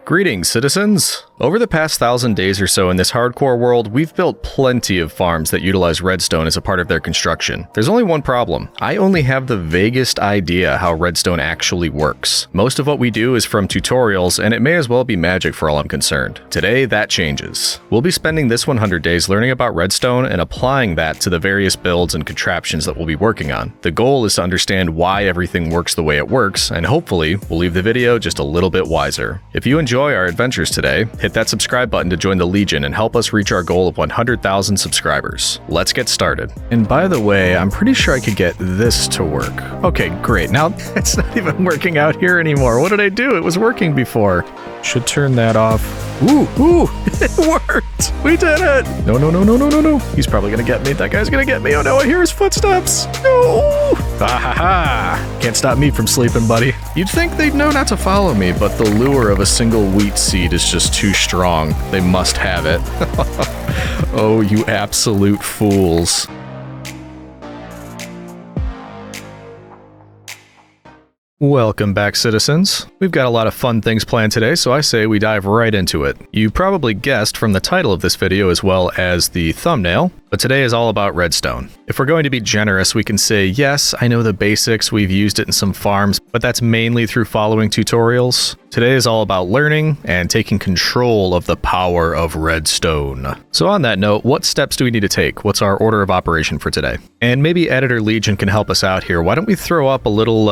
Greetings, citizens! Over the past 1,000 days or so in this hardcore world, we've built plenty of farms that utilize redstone as a part of their construction. There's only one problem. I only have the vaguest idea how redstone actually works. Most of what we do is from tutorials, and it may as well be magic for all I'm concerned. Today, that changes. We'll be spending this 100 days learning about redstone and applying that to the various builds and contraptions that we'll be working on. The goal is to understand why everything works the way it works, and hopefully, we'll leave the video just a little bit wiser. If you enjoy our adventures today, hit that subscribe button to join the Legion and help us reach our goal of 100,000 subscribers. Let's get started. And by the way, I'm pretty sure I could get this to work. Okay, great. Now it's not even working out here anymore. What did I do? It was working before. Should turn that off. Ooh, it worked. We did it. No. He's probably gonna get me. That guy's gonna get me. Oh no, I hear his footsteps. No. Ha. Can't stop me from sleeping, buddy. You'd think they'd know not to follow me, but the lure of a single wheat seed is just too strong. They must have it. Oh, you absolute fools. Welcome back, citizens. We've got a lot of fun things planned today, so I say we dive right into it. You probably guessed from the title of this video as well as the thumbnail, but today is all about redstone. If we're going to be generous, we can say, yes, I know the basics, we've used it in some farms, but that's mainly through following tutorials. Today is all about learning and taking control of the power of redstone. So on that note, what steps do we need to take? What's our order of operation for today? And maybe Editor Legion can help us out here. Why don't we throw up a little,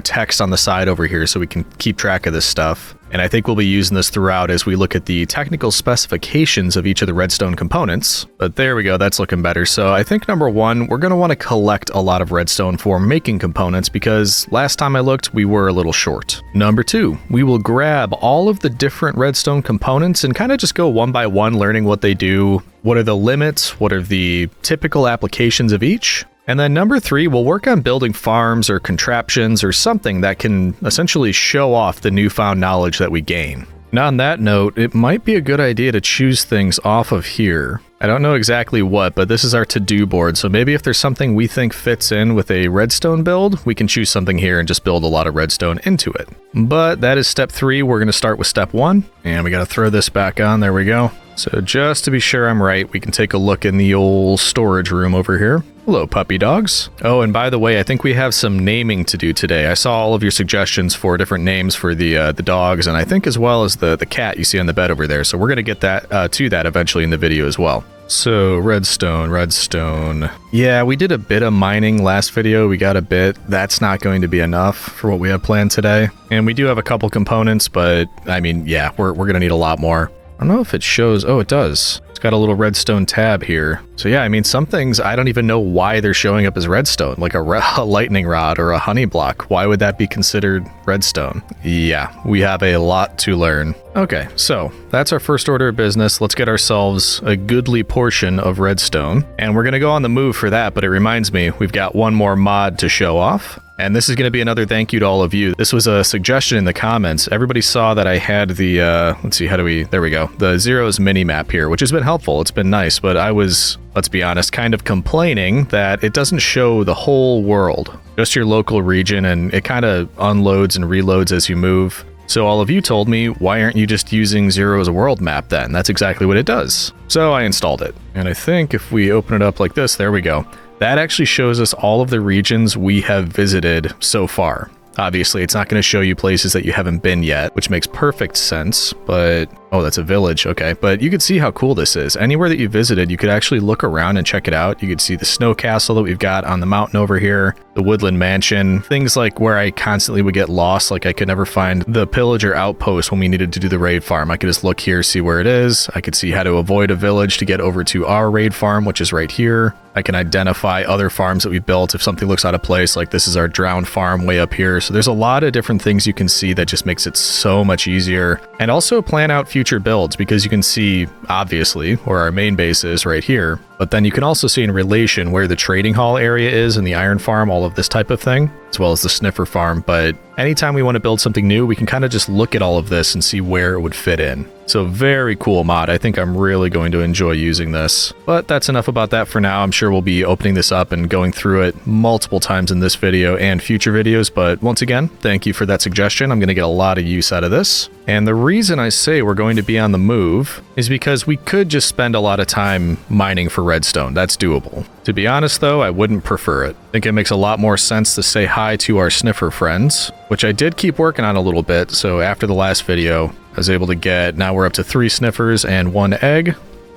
text on the side over here so we can keep track of this stuff. And I think we'll be using this throughout as we look at the technical specifications of each of the redstone components. But there we go, that's looking better. So I think number one, we're going to want to collect a lot of redstone for making components because last time I looked, we were a little short. Number two, we will grab all of the different redstone components and kind of just go one by one, learning what they do, what are the limits, what are the typical applications of each. And then number three, we'll work on building farms or contraptions or something that can essentially show off the newfound knowledge that we gain. And on that note, it might be a good idea to choose things off of here. I don't know exactly what, but this is our to-do board, so maybe if there's something we think fits in with a redstone build, we can choose something here and just build a lot of redstone into it. But that is step three. We're going to start with step one, and we got to throw this back on. There we go. So just to be sure I'm right, we can take a look in the old storage room over here. Hello, puppy dogs. Oh, and by the way, I think we have some naming to do today. I saw all of your suggestions for different names for the dogs, and I think as well as the cat you see on the bed over there. So we're going to get that to that eventually in the video as well. So redstone. Yeah, we did a bit of mining last video. We got a bit. That's not going to be enough for what we have planned today. And we do have a couple components, but I mean, yeah, we're going to need a lot more. I don't know if it shows. Oh, it does. It's got a little redstone tab here. So yeah, I mean, some things I don't even know why they're showing up as redstone, like a lightning rod or a honey block. Why would that be considered redstone? Yeah, we have a lot to learn. Okay, so that's our first order of business. Let's get ourselves a goodly portion of redstone. And we're going to go on the move for that, but it reminds me, we've got one more mod to show off. And this is going to be another thank you to all of you. This was a suggestion in the comments. Everybody saw that I had the, let's see, there we go. The Zeros mini map here, which has been helpful. It's been nice, but I was, let's be honest, kind of complaining that it doesn't show the whole world, just your local region, and it kind of unloads and reloads as you move. So all of you told me, why aren't you just using Zero's world map then? That's exactly what it does. So I installed it. And I think if we open it up like this, there we go. That actually shows us all of the regions we have visited so far. Obviously, it's not going to show you places that you haven't been yet, which makes perfect sense, but... Oh, that's a village, okay. But you could see how cool this is. Anywhere that you visited, you could actually look around and check it out. You could see the snow castle that we've got on the mountain over here, the woodland mansion, things like where I constantly would get lost, like I could never find the pillager outpost when we needed to do the raid farm. I could just look here, see where it is. I could see how to avoid a village to get over to our raid farm, which is right here. I can identify other farms that we built if something looks out of place, like this is our drowned farm way up here. So there's a lot of different things you can see that just makes it so much easier. And also plan out future builds, because you can see, obviously, where our main base is right here. But then you can also see in relation where the trading hall area is and the iron farm, all of this type of thing, as well as the sniffer farm. But anytime we want to build something new, we can kind of just look at all of this and see where it would fit in. So very cool mod. I think I'm really going to enjoy using this. But that's enough about that for now. I'm sure we'll be opening this up and going through it multiple times in this video and future videos. But once again, thank you for that suggestion. I'm going to get a lot of use out of this. And the reason I say we're going to be on the move is because we could just spend a lot of time mining for redstone. That's doable. To be honest though, I wouldn't prefer it. I think it makes a lot more sense to say hi to our sniffer friends, which I did keep working on a little bit. So after the last video, I was able to get, now we're up to 3 sniffers and 1 egg.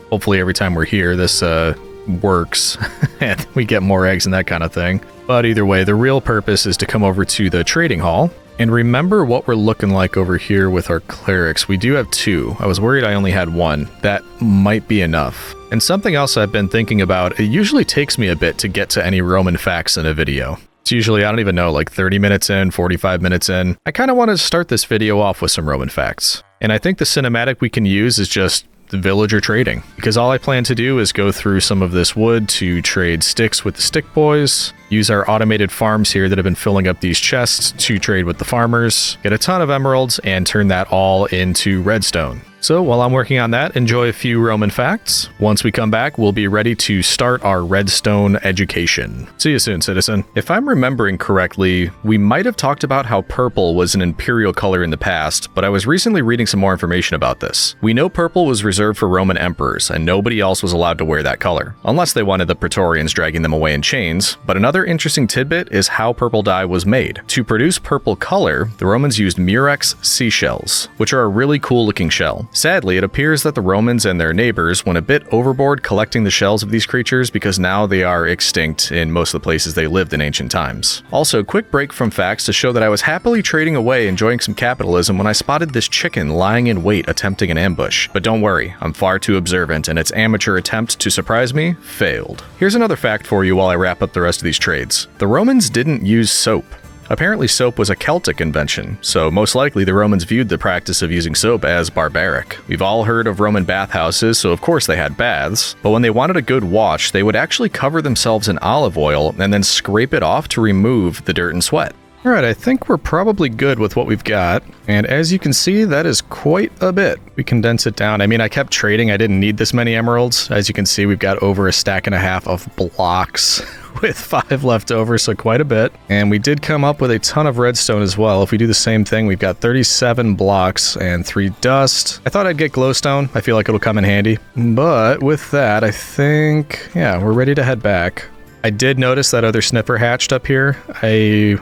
Hopefully every time we're here, this works and we get more eggs and that kind of thing. But either way, the real purpose is to come over to the trading hall. And remember what we're looking like over here with our clerics. We do have 2. I was worried I only had 1. That might be enough. And something else I've been thinking about, it usually takes me a bit to get to any Roman facts in a video. It's usually, I don't even know, like 30 minutes in, 45 minutes in. I kind of want to start this video off with some Roman facts. And I think the cinematic we can use is just the villager trading, because all I plan to do is go through some of this wood to trade sticks with the stick boys, use our automated farms here that have been filling up these chests to trade with the farmers, get a ton of emeralds, and turn that all into redstone. So while I'm working on that, enjoy a few Roman facts. Once we come back, we'll be ready to start our redstone education. See you soon, citizen. If I'm remembering correctly, we might have talked about how purple was an imperial color in the past, but I was recently reading some more information about this. We know purple was reserved for Roman emperors, and nobody else was allowed to wear that color, unless they wanted the Praetorians dragging them away in chains. But another interesting tidbit is how purple dye was made. To produce purple color, the Romans used murex seashells, which are a really cool looking shell. Sadly, it appears that the Romans and their neighbors went a bit overboard collecting the shells of these creatures because now they are extinct in most of the places they lived in ancient times. Also, quick break from facts to show that I was happily trading away enjoying some capitalism when I spotted this chicken lying in wait attempting an ambush. But don't worry, I'm far too observant and its amateur attempt to surprise me failed. Here's another fact for you while I wrap up the rest of these trades. The Romans didn't use soap. Apparently soap was a Celtic invention, so most likely the Romans viewed the practice of using soap as barbaric. We've all heard of Roman bathhouses, so of course they had baths, but when they wanted a good wash, they would actually cover themselves in olive oil and then scrape it off to remove the dirt and sweat. Alright, I think we're probably good with what we've got, and as you can see, that is quite a bit. We condense it down. I mean, I kept trading, I didn't need this many emeralds. As you can see, we've got over 1.5 stacks of blocks with 5 left over, so quite a bit. And we did come up with a ton of redstone as well. If we do the same thing, we've got 37 blocks and 3 dust. I thought I'd get glowstone. I feel like it'll come in handy. But with that, I think, yeah, we're ready to head back. I did notice that other sniffer hatched up here.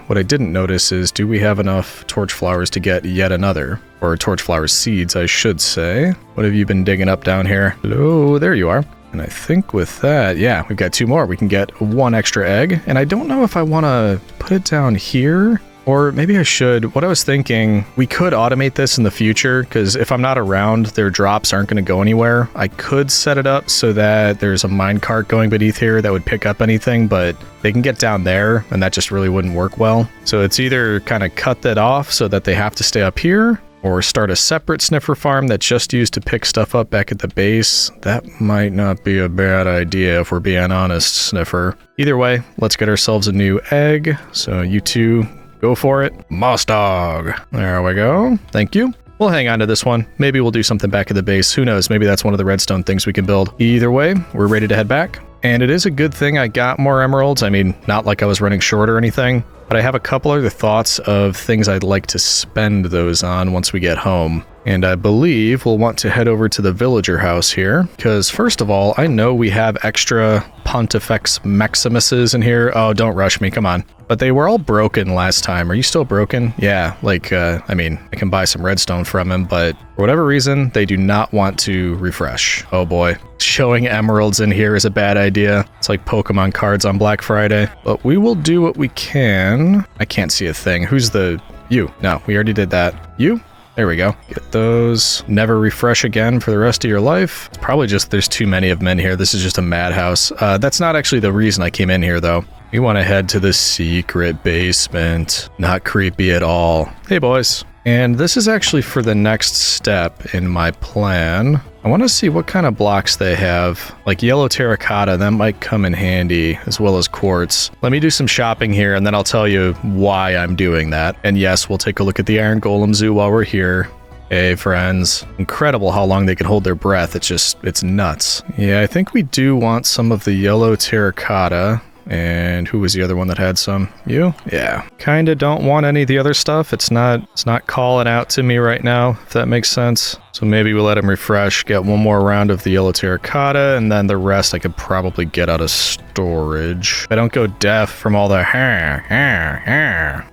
What I didn't notice is, do we have enough torch flowers to get yet another? Or torch flower seeds, I should say. What have you been digging up down here? Hello, there you are. And I think with that, yeah, we've got 2 more. We can get 1 extra egg. And I don't know if I want to put it down here. Or maybe I should. What I was thinking, we could automate this in the future, because if I'm not around, their drops aren't going to go anywhere. I could set it up so that there's a minecart going beneath here that would pick up anything, but they can get down there, and that just really wouldn't work well. So it's either kind of cut that off so that they have to stay up here, or start a separate sniffer farm that's just used to pick stuff up back at the base. That might not be a bad idea if we're being honest, sniffer. Either way, let's get ourselves a new egg. So you two, go for it. Moss dog. There we go. Thank you. We'll hang on to this one. Maybe we'll do something back at the base. Who knows? Maybe that's one of the redstone things we can build. Either way, we're ready to head back. And it is a good thing I got more emeralds. I mean, not like I was running short or anything, but I have a couple other thoughts of things I'd like to spend those on once we get home. And I believe we'll want to head over to the villager house here, because first of all, I know we have extra Pontifex Maximuses in here. Oh, don't rush me, come on. But they were all broken last time. Are you still broken? Yeah, like, I mean, I can buy some redstone from him, but for whatever reason, they do not want to refresh. Oh boy. Showing emeralds in here is a bad idea. It's like Pokemon cards on Black Friday. But we will do what we can. I can't see a thing. Who's the... You. No, we already did that. You? There we go. Get those. Never refresh again for the rest of your life. It's probably just there's too many of them in here. This is just a madhouse. That's not actually the reason I came in here, though. We want to head to the secret basement. Not creepy at all. Hey, boys. And this is actually for the next step in my plan. I want to see what kind of blocks they have. Like yellow terracotta, that might come in handy, as well as quartz. Let me do some shopping here, and then I'll tell you why I'm doing that. And yes, we'll take a look at the Iron Golem Zoo while we're here. Hey friends, incredible how long they can hold their breath. It's nuts. Yeah, I think we do want some of the yellow terracotta. And who was the other one that had some? You? Yeah. Kinda don't want any of the other stuff. It's not calling out to me right now, if that makes sense. So maybe we'll let him refresh, get one more round of the yellow terracotta, and then the rest I could probably get out of storage. I don't go deaf from all the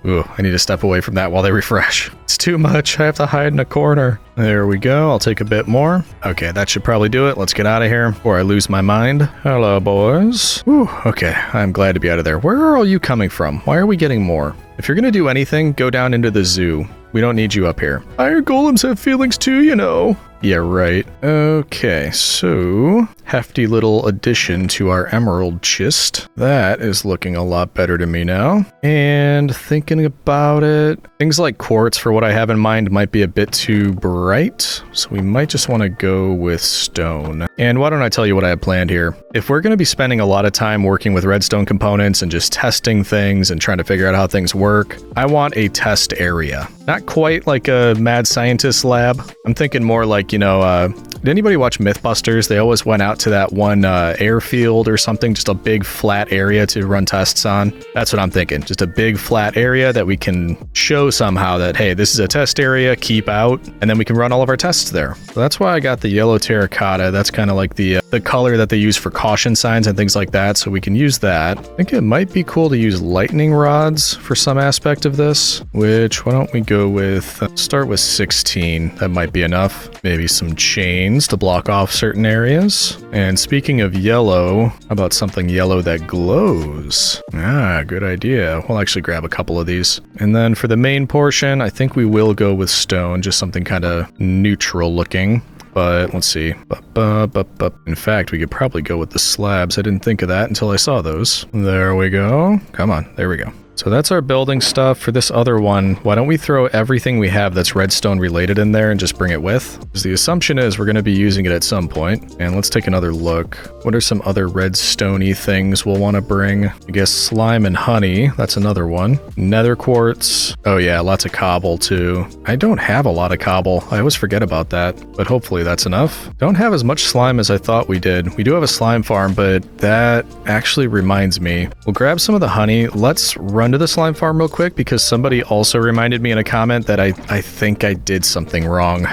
Ooh, I need to step away from that while they refresh. It's too much. I have to hide in a corner. There we go. I'll take a bit more. Okay, that should probably do it. Let's get out of here before I lose my mind. Hello, boys. Whew, okay, I'm glad to be out of there. Where are all you coming from? Why are we getting more? If you're gonna do anything, go down into the zoo. We don't need you up here. Iron golems have feelings too, you know. Yeah, right. Okay, so hefty little addition to our emerald chest. That is looking a lot better to me now. And thinking about it, things like quartz for what I have in mind might be a bit too bright. So we might just want to go with stone. And why don't I tell you what I have planned here? If we're going to be spending a lot of time working with redstone components and just testing things and trying to figure out how things work, I want a test area. Not quite like a mad scientist lab. I'm thinking more like, you know, did anybody watch Mythbusters? They always went out to that one airfield or something, just a big flat area to run tests on. That's what I'm thinking. Just a big flat area that we can show somehow that, hey, this is a test area, keep out, and then we can run all of our tests there. So that's why I got the yellow terracotta. That's kind of like the color that they use for caution signs and things like that, so we can use that. I think it might be cool to use lightning rods for some aspect of this, which, why don't we go with, start with 16. That might be enough. Maybe some chains to block off certain areas. And speaking of yellow, how about something yellow that glows? Ah, good idea. We'll actually grab a couple of these. And then for the main portion, I think we will go with stone, just something kind of neutral looking. But let's see. In fact, we could probably go with the slabs. I didn't think of that until I saw those. There we go. Come on. There we go. So that's our building stuff. For this other one, why don't we throw everything we have that's redstone related in there and just bring it with? Because the assumption is we're going to be using it at some point. And let's take another look. What are some other redstone-y things we'll want to bring? I guess slime and honey. That's another one. Nether quartz. Oh yeah, lots of cobble too. I don't have a lot of cobble. I always forget about that. But hopefully that's enough. Don't have as much slime as I thought we did. We do have a slime farm, but that actually reminds me. We'll grab some of the honey. Let's run to the slime farm real quick because somebody also reminded me in a comment that I think I did something wrong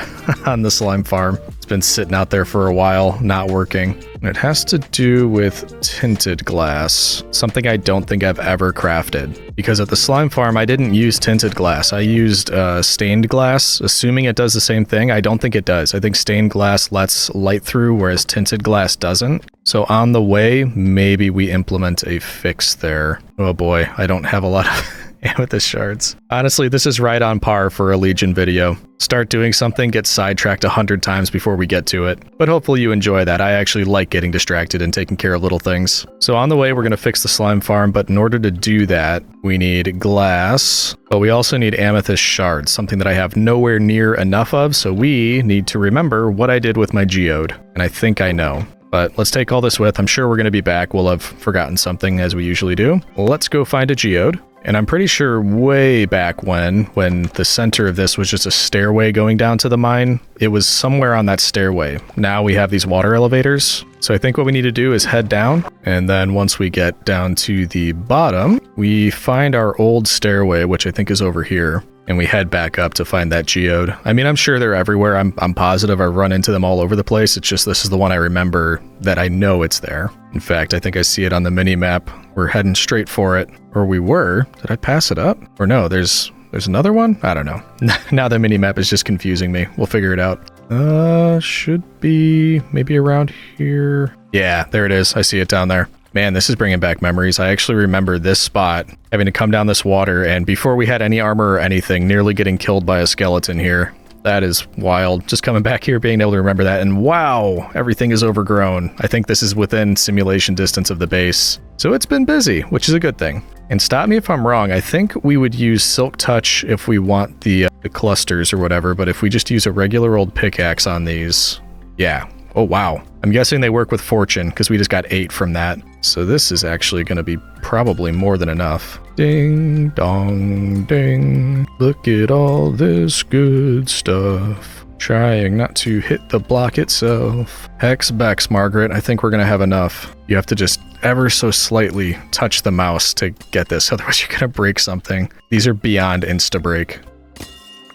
on the slime farm. It's been sitting out there for a while, not working. It has to do with tinted glass, something I don't think I've ever crafted. Because at the slime farm, I didn't use tinted glass. I used stained glass, assuming it does the same thing. I don't think it does. I think stained glass lets light through, whereas tinted glass doesn't. So on the way, maybe we implement a fix there. Oh boy, I don't have a lot of amethyst shards. Honestly, this is right on par for a Legion video. Start doing something, get sidetracked 100 times before we get to it. But hopefully you enjoy that. I actually like getting distracted and taking care of little things. So on the way, we're going to fix the slime farm, but in order to do that, we need glass, but we also need amethyst shards, something that I have nowhere near enough of, so we need to remember what I did with my geode. And I think I know. But let's take all this with. I'm sure we're going to be back. We'll have forgotten something, as we usually do. Let's go find a geode. And I'm pretty sure way back when the center of this was just a stairway going down to the mine, it was somewhere on that stairway. Now we have these water elevators. So I think what we need to do is head down. And then once we get down to the bottom, we find our old stairway, which I think is over here. And we head back up to find that geode. I mean, I'm sure they're everywhere. I'm positive I run into them all over the place. It's just this is the one I remember that I know it's there. In fact, I think I see it on the mini-map. We're heading straight for it. Or we were. Did I pass it up? Or no, there's another one? I don't know. Now the mini-map is just confusing me. We'll figure it out. Should be maybe around here. Yeah, there it is. I see it down there. Man, this is bringing back memories. I actually remember this spot, having to come down this water, and before we had any armor or anything, nearly getting killed by a skeleton here. That is wild. Just coming back here, being able to remember that, and wow, everything is overgrown. I think this is within simulation distance of the base. So it's been busy, which is a good thing. And stop me if I'm wrong, I think we would use Silk Touch if we want the clusters or whatever, but if we just use a regular old pickaxe on these... Yeah. Oh, wow. I'm guessing they work with fortune because we just got 8 from that. So this is actually going to be probably more than enough. Ding, dong, ding. Look at all this good stuff. Trying not to hit the block itself. Hex Bex, Margaret. I think we're going to have enough. You have to just ever so slightly touch the mouse to get this. Otherwise, you're going to break something. These are beyond insta-break.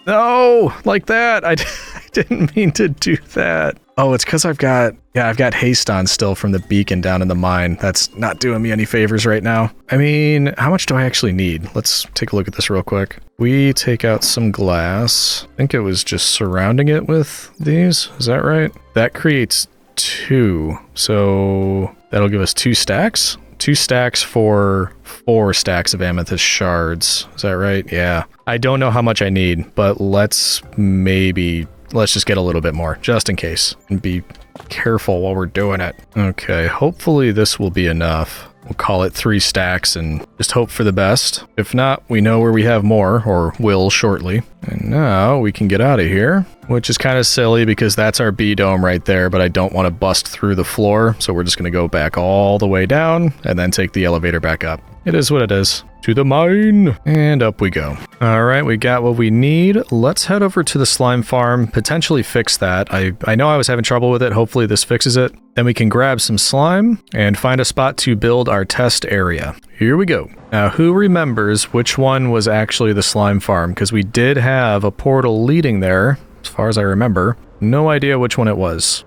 No, like that. I didn't mean to do that. Oh, it's because I've got haste on still from the beacon down in the mine. That's not doing me any favors right now. I mean, how much do I actually need? Let's take a look at this real quick. We take out some glass. I think it was just surrounding it with these. Is that right? That creates 2. So that'll give us 2 stacks. 2 stacks for 4 stacks of amethyst shards. Is that right? Yeah. I don't know how much I need, but let's just get a little bit more, just in case. And be careful while we're doing it. Okay, hopefully this will be enough. We'll call it 3 stacks and just hope for the best. If not, we know where we have more, or will shortly. And now we can get out of here, which is kind of silly because that's our B dome right there, but I don't want to bust through the floor, so we're just going to go back all the way down and then take the elevator back up. It is what it is. To the mine! And up we go. Alright, we got what we need. Let's head over to the slime farm, potentially fix that. I know I was having trouble with it. Hopefully this fixes it. Then we can grab some slime and find a spot to build our test area. Here we go. Now, who remembers which one was actually the slime farm? Because we did have a portal leading there, as far as I remember. No idea which one it was.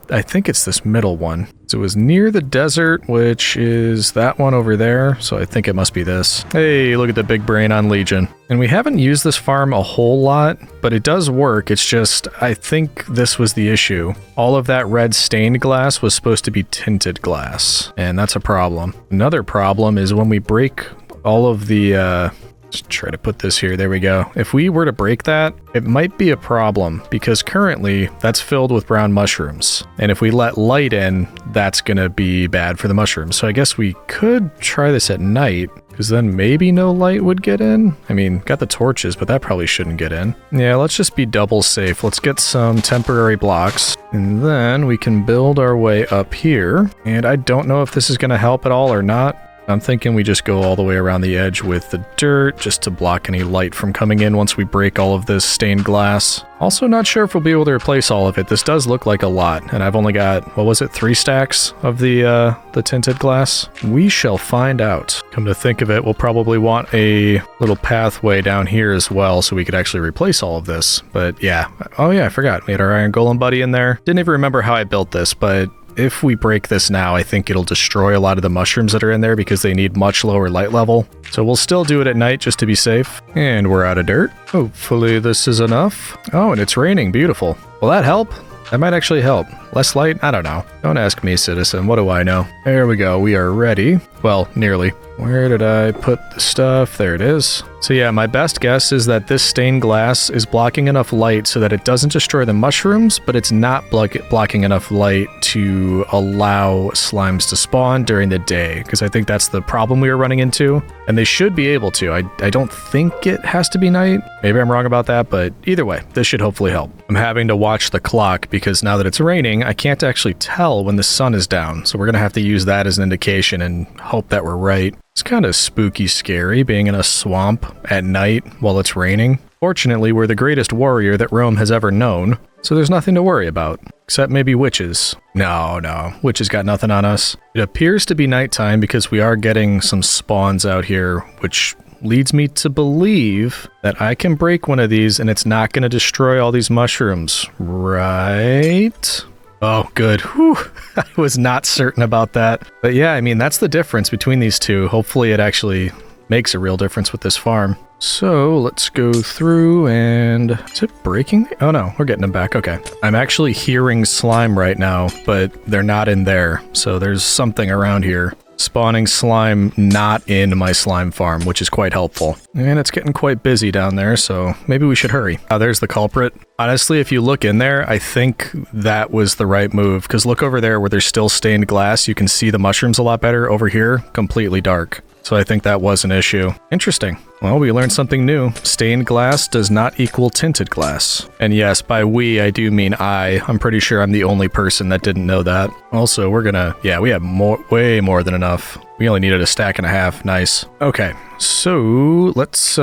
I think it's this middle one. So it was near the desert, which is that one over there. So I think it must be this. Hey, look at the big brain on Legion. And we haven't used this farm a whole lot, but it does work. It's just, I think this was the issue. All of that red stained glass was supposed to be tinted glass, and that's a problem. Another problem is when we break all of the, just try to put this here. There we go. If we were to break that, it might be a problem because currently that's filled with brown mushrooms. And if we let light in, that's going to be bad for the mushrooms. So I guess we could try this at night because then maybe no light would get in. I mean, got the torches, but that probably shouldn't get in. Yeah, let's just be double safe. Let's get some temporary blocks and then we can build our way up here. And I don't know if this is going to help at all or not. I'm thinking we just go all the way around the edge with the dirt just to block any light from coming in once we break all of this stained glass. Also not sure if we'll be able to replace all of it. This does look like a lot, and I've only got, what was it, 3 stacks of the tinted glass? We shall find out. Come to think of it, we'll probably want a little pathway down here as well so we could actually replace all of this. But yeah, oh yeah, I forgot. We had our iron golem buddy in there. Didn't even remember how I built this, but if we break this now, I think it'll destroy a lot of the mushrooms that are in there because they need much lower light level. So we'll still do it at night just to be safe. And we're out of dirt. Hopefully this is enough. Oh, and it's raining. Beautiful. Will that help? That might actually help. Less light? I don't know. Don't ask me, citizen. What do I know? There we go. We are ready. Well, nearly. Where did I put the stuff? There it is. So yeah, my best guess is that this stained glass is blocking enough light so that it doesn't destroy the mushrooms, but it's not blocking enough light to allow slimes to spawn during the day, because I think that's the problem we were running into, and they should be able to. I don't think it has to be night. Maybe I'm wrong about that, but either way, this should hopefully help. I'm having to watch the clock because now that it's raining, I can't actually tell when the sun is down, so we're going to have to use that as an indication and hope that we're right. It's kind of spooky scary being in a swamp at night while it's raining. Fortunately, we're the greatest warrior that Rome has ever known, so there's nothing to worry about. Except maybe witches. No, witches got nothing on us. It appears to be nighttime because we are getting some spawns out here, which leads me to believe that I can break one of these and it's not going to destroy all these mushrooms, right? Oh, good. Whew. I was not certain about that. But yeah, I mean, that's the difference between these two. Hopefully it actually makes a real difference with this farm. So let's go through and... Is it breaking? Oh no, we're getting them back. Okay. I'm actually hearing slime right now, but they're not in there. So there's something around here. Spawning slime not in my slime farm, which is quite helpful. And it's getting quite busy down there, so maybe we should hurry. There's the culprit. Honestly, if you look in there, I think that was the right move, because look over there where there's still stained glass, you can see the mushrooms a lot better. Over here, completely dark. So I think that was an issue. Interesting. Well, we learned something new. Stained glass does not equal tinted glass. And yes, by we, I do mean I. I'm pretty sure I'm the only person that didn't know that. Also, we're gonna... Yeah, we have way more than enough. We only needed a stack and a half. Nice. Okay, so let's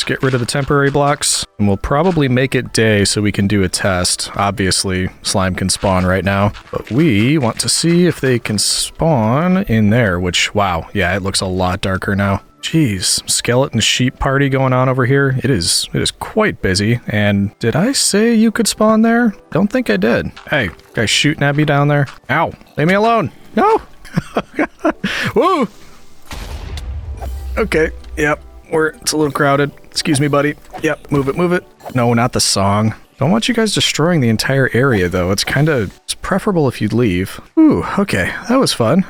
get rid of the temporary blocks. And we'll probably make it day so we can do a test. Obviously, slime can spawn right now. But we want to see if they can spawn in there, which, wow. Yeah, it looks a lot darker now. Jeez, skeleton sheep party going on over here. It is quite busy. And did I say you could spawn there? Don't think I did. Hey, guys shooting at me down there. Ow, leave me alone. No. Woo. Okay, yep, it's a little crowded. Excuse me, buddy. Yep, move it. No, not the song. Don't want you guys destroying the entire area, though. It's preferable if you'd leave. Ooh, okay, that was fun.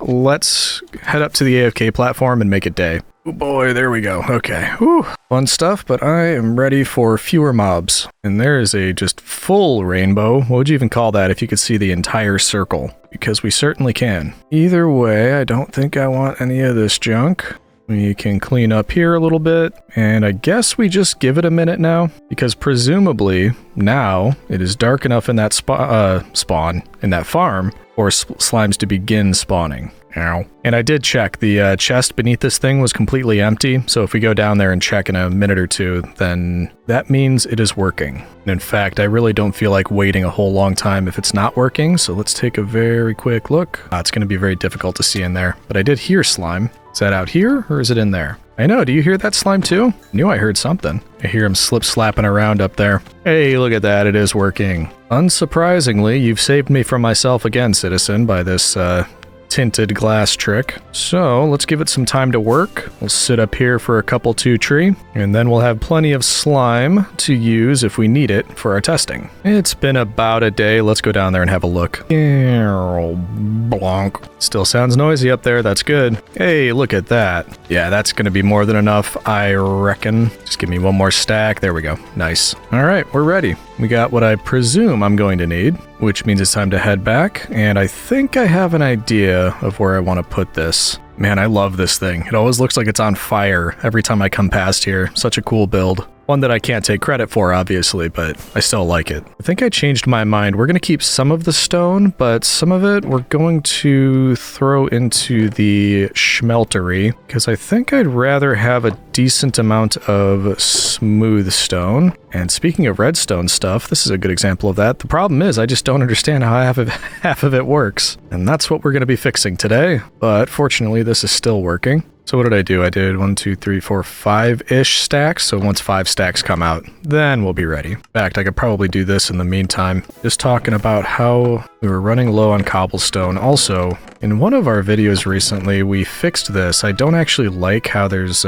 Let's head up to the AFK platform and make it day. Oh boy, there we go. Okay. Whew. Fun stuff, but I am ready for fewer mobs. And there is a just full rainbow. What would you even call that if you could see the entire circle? Because we certainly can. Either way, I don't think I want any of this junk. We can clean up here a little bit, and I guess we just give it a minute now, because presumably now it is dark enough in that spawn, in that farm, for slimes to begin spawning. Ow. And I did check, the chest beneath this thing was completely empty, so if we go down there and check in a minute or two, then that means it is working. And in fact, I really don't feel like waiting a whole long time if it's not working, so let's take a very quick look. It's going to be very difficult to see in there, but I did hear slime. Is that out here, or is it in there? I know, do you hear that slime too? Knew I heard something. I hear him slip-slapping around up there. Hey, look at that, it is working. Unsurprisingly, you've saved me from myself again, citizen, by this, tinted glass trick. So let's give it some time to work. We'll sit up here for a couple 2-tree, and then we'll have plenty of slime to use if we need it for our testing. It's been about a day. Let's go down there and have a look. Blonk. Still sounds noisy up there. That's good. Hey, look at that. Yeah, that's going to be more than enough, I reckon. Just give me one more stack. There we go. Nice. All right, we're ready. We got what I presume I'm going to need, which means it's time to head back, and I think I have an idea of where I want to put this. Man, I love this thing. It always looks like it's on fire every time I come past here. Such a cool build. One that I can't take credit for, obviously, but I still like it. I think I changed my mind. We're going to keep some of the stone, but some of it we're going to throw into the schmeltery, because I think I'd rather have a decent amount of smooth stone. And speaking of redstone stuff, this is a good example of that. The problem is I just don't understand how half of it works. And that's what we're going to be fixing today. But fortunately, this is still working. So what did I do? I did 1, 2, 3, 4, 5-ish stacks. So once 5 stacks come out, then we'll be ready. In fact, I could probably do this in the meantime. Just talking about how we were running low on cobblestone. Also, in one of our videos recently, we fixed this. I don't actually like how there's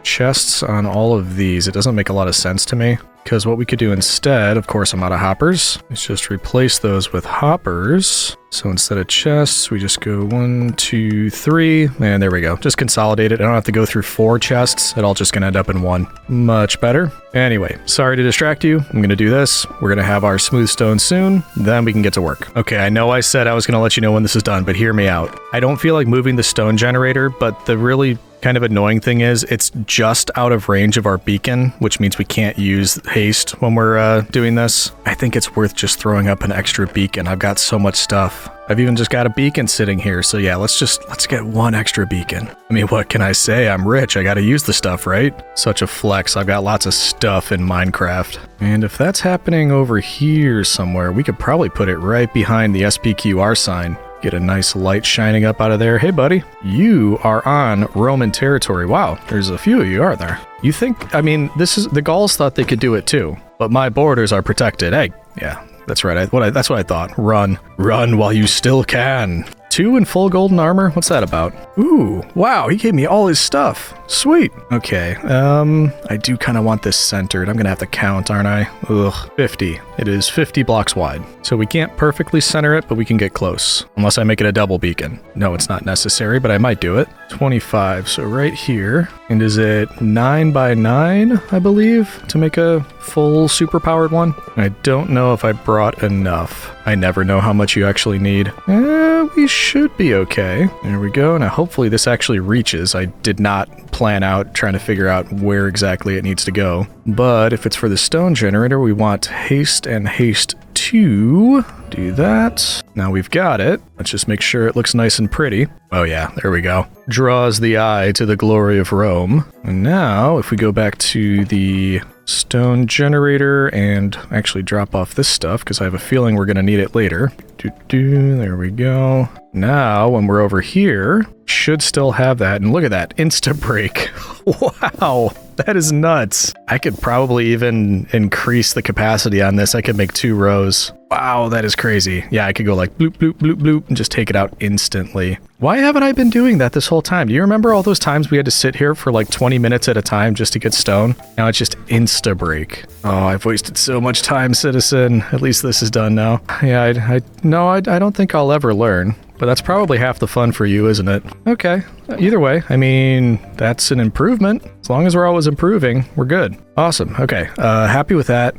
chests on all of these. It doesn't make a lot of sense to me. Because what we could do instead, of course I'm out of hoppers, is just replace those with hoppers. So instead of chests, we just go 1, 2, 3, and there we go. Just consolidate it. I don't have to go through 4 chests. It all just gonna end up in 1. Much better. Anyway, sorry to distract you. I'm gonna do this. We're gonna have our smooth stone soon, then we can get to work. Okay, I know I said I was gonna let you know when this is done, but hear me out. I don't feel like moving the stone generator, but the really kind of annoying thing is it's just out of range of our beacon, which means we can't use haste when we're doing this. I think it's worth just throwing up an extra beacon. I've got so much stuff. I've even just got a beacon sitting here. So yeah, let's get 1 extra beacon. I mean, what can I say? I'm rich. I gotta use the stuff, right? Such a flex. I've got lots of stuff in Minecraft. And if that's happening over here somewhere, we could probably put it right behind the SPQR sign. Get a nice light shining up out of there. Hey, buddy, you are on Roman territory. Wow, there's a few of you, aren't there? You think, I mean, the Gauls thought they could do it too, but my borders are protected. Hey, yeah, that's right. That's what I thought. Run while you still can. 2 in full golden armor? What's that about? Ooh, wow, he gave me all his stuff. Sweet. Okay, I do kind of want this centered. I'm gonna have to count, aren't I? Ugh, 50. It is 50 blocks wide. So we can't perfectly center it, but we can get close. Unless I make it a double beacon. No, it's not necessary, but I might do it. 25, so right here. And is it 9 by 9, I believe, to make a full superpowered one? I don't know if I brought enough. I never know how much you actually need. We should be okay. There we go. Now hopefully this actually reaches. I did not plan out trying to figure out where exactly it needs to go. But if it's for the stone generator, we want haste and haste 2. Do that. Now we've got it. Let's just make sure it looks nice and pretty. Oh yeah, there we go. Draws the eye to the glory of Rome. And now if we go back to the stone generator and actually drop off this stuff, because I have a feeling we're going to need it later. There we go. Now, when we're over here, should still have that. And look at that, insta-break. Wow, that is nuts. I could probably even increase the capacity on this. I could make 2 rows. Wow, that is crazy. Yeah, I could go like bloop, bloop, bloop, bloop, and just take it out instantly. Why haven't I been doing that this whole time? Do you remember all those times we had to sit here for like 20 minutes at a time just to get stone? Now it's just insta-break. Oh, I've wasted so much time, citizen. At least this is done now. Yeah, I don't think I'll ever learn. But that's probably half the fun for you, isn't it? Okay. Either way, I mean, that's an improvement. As long as we're always improving, we're good. Awesome. Okay. Happy with that.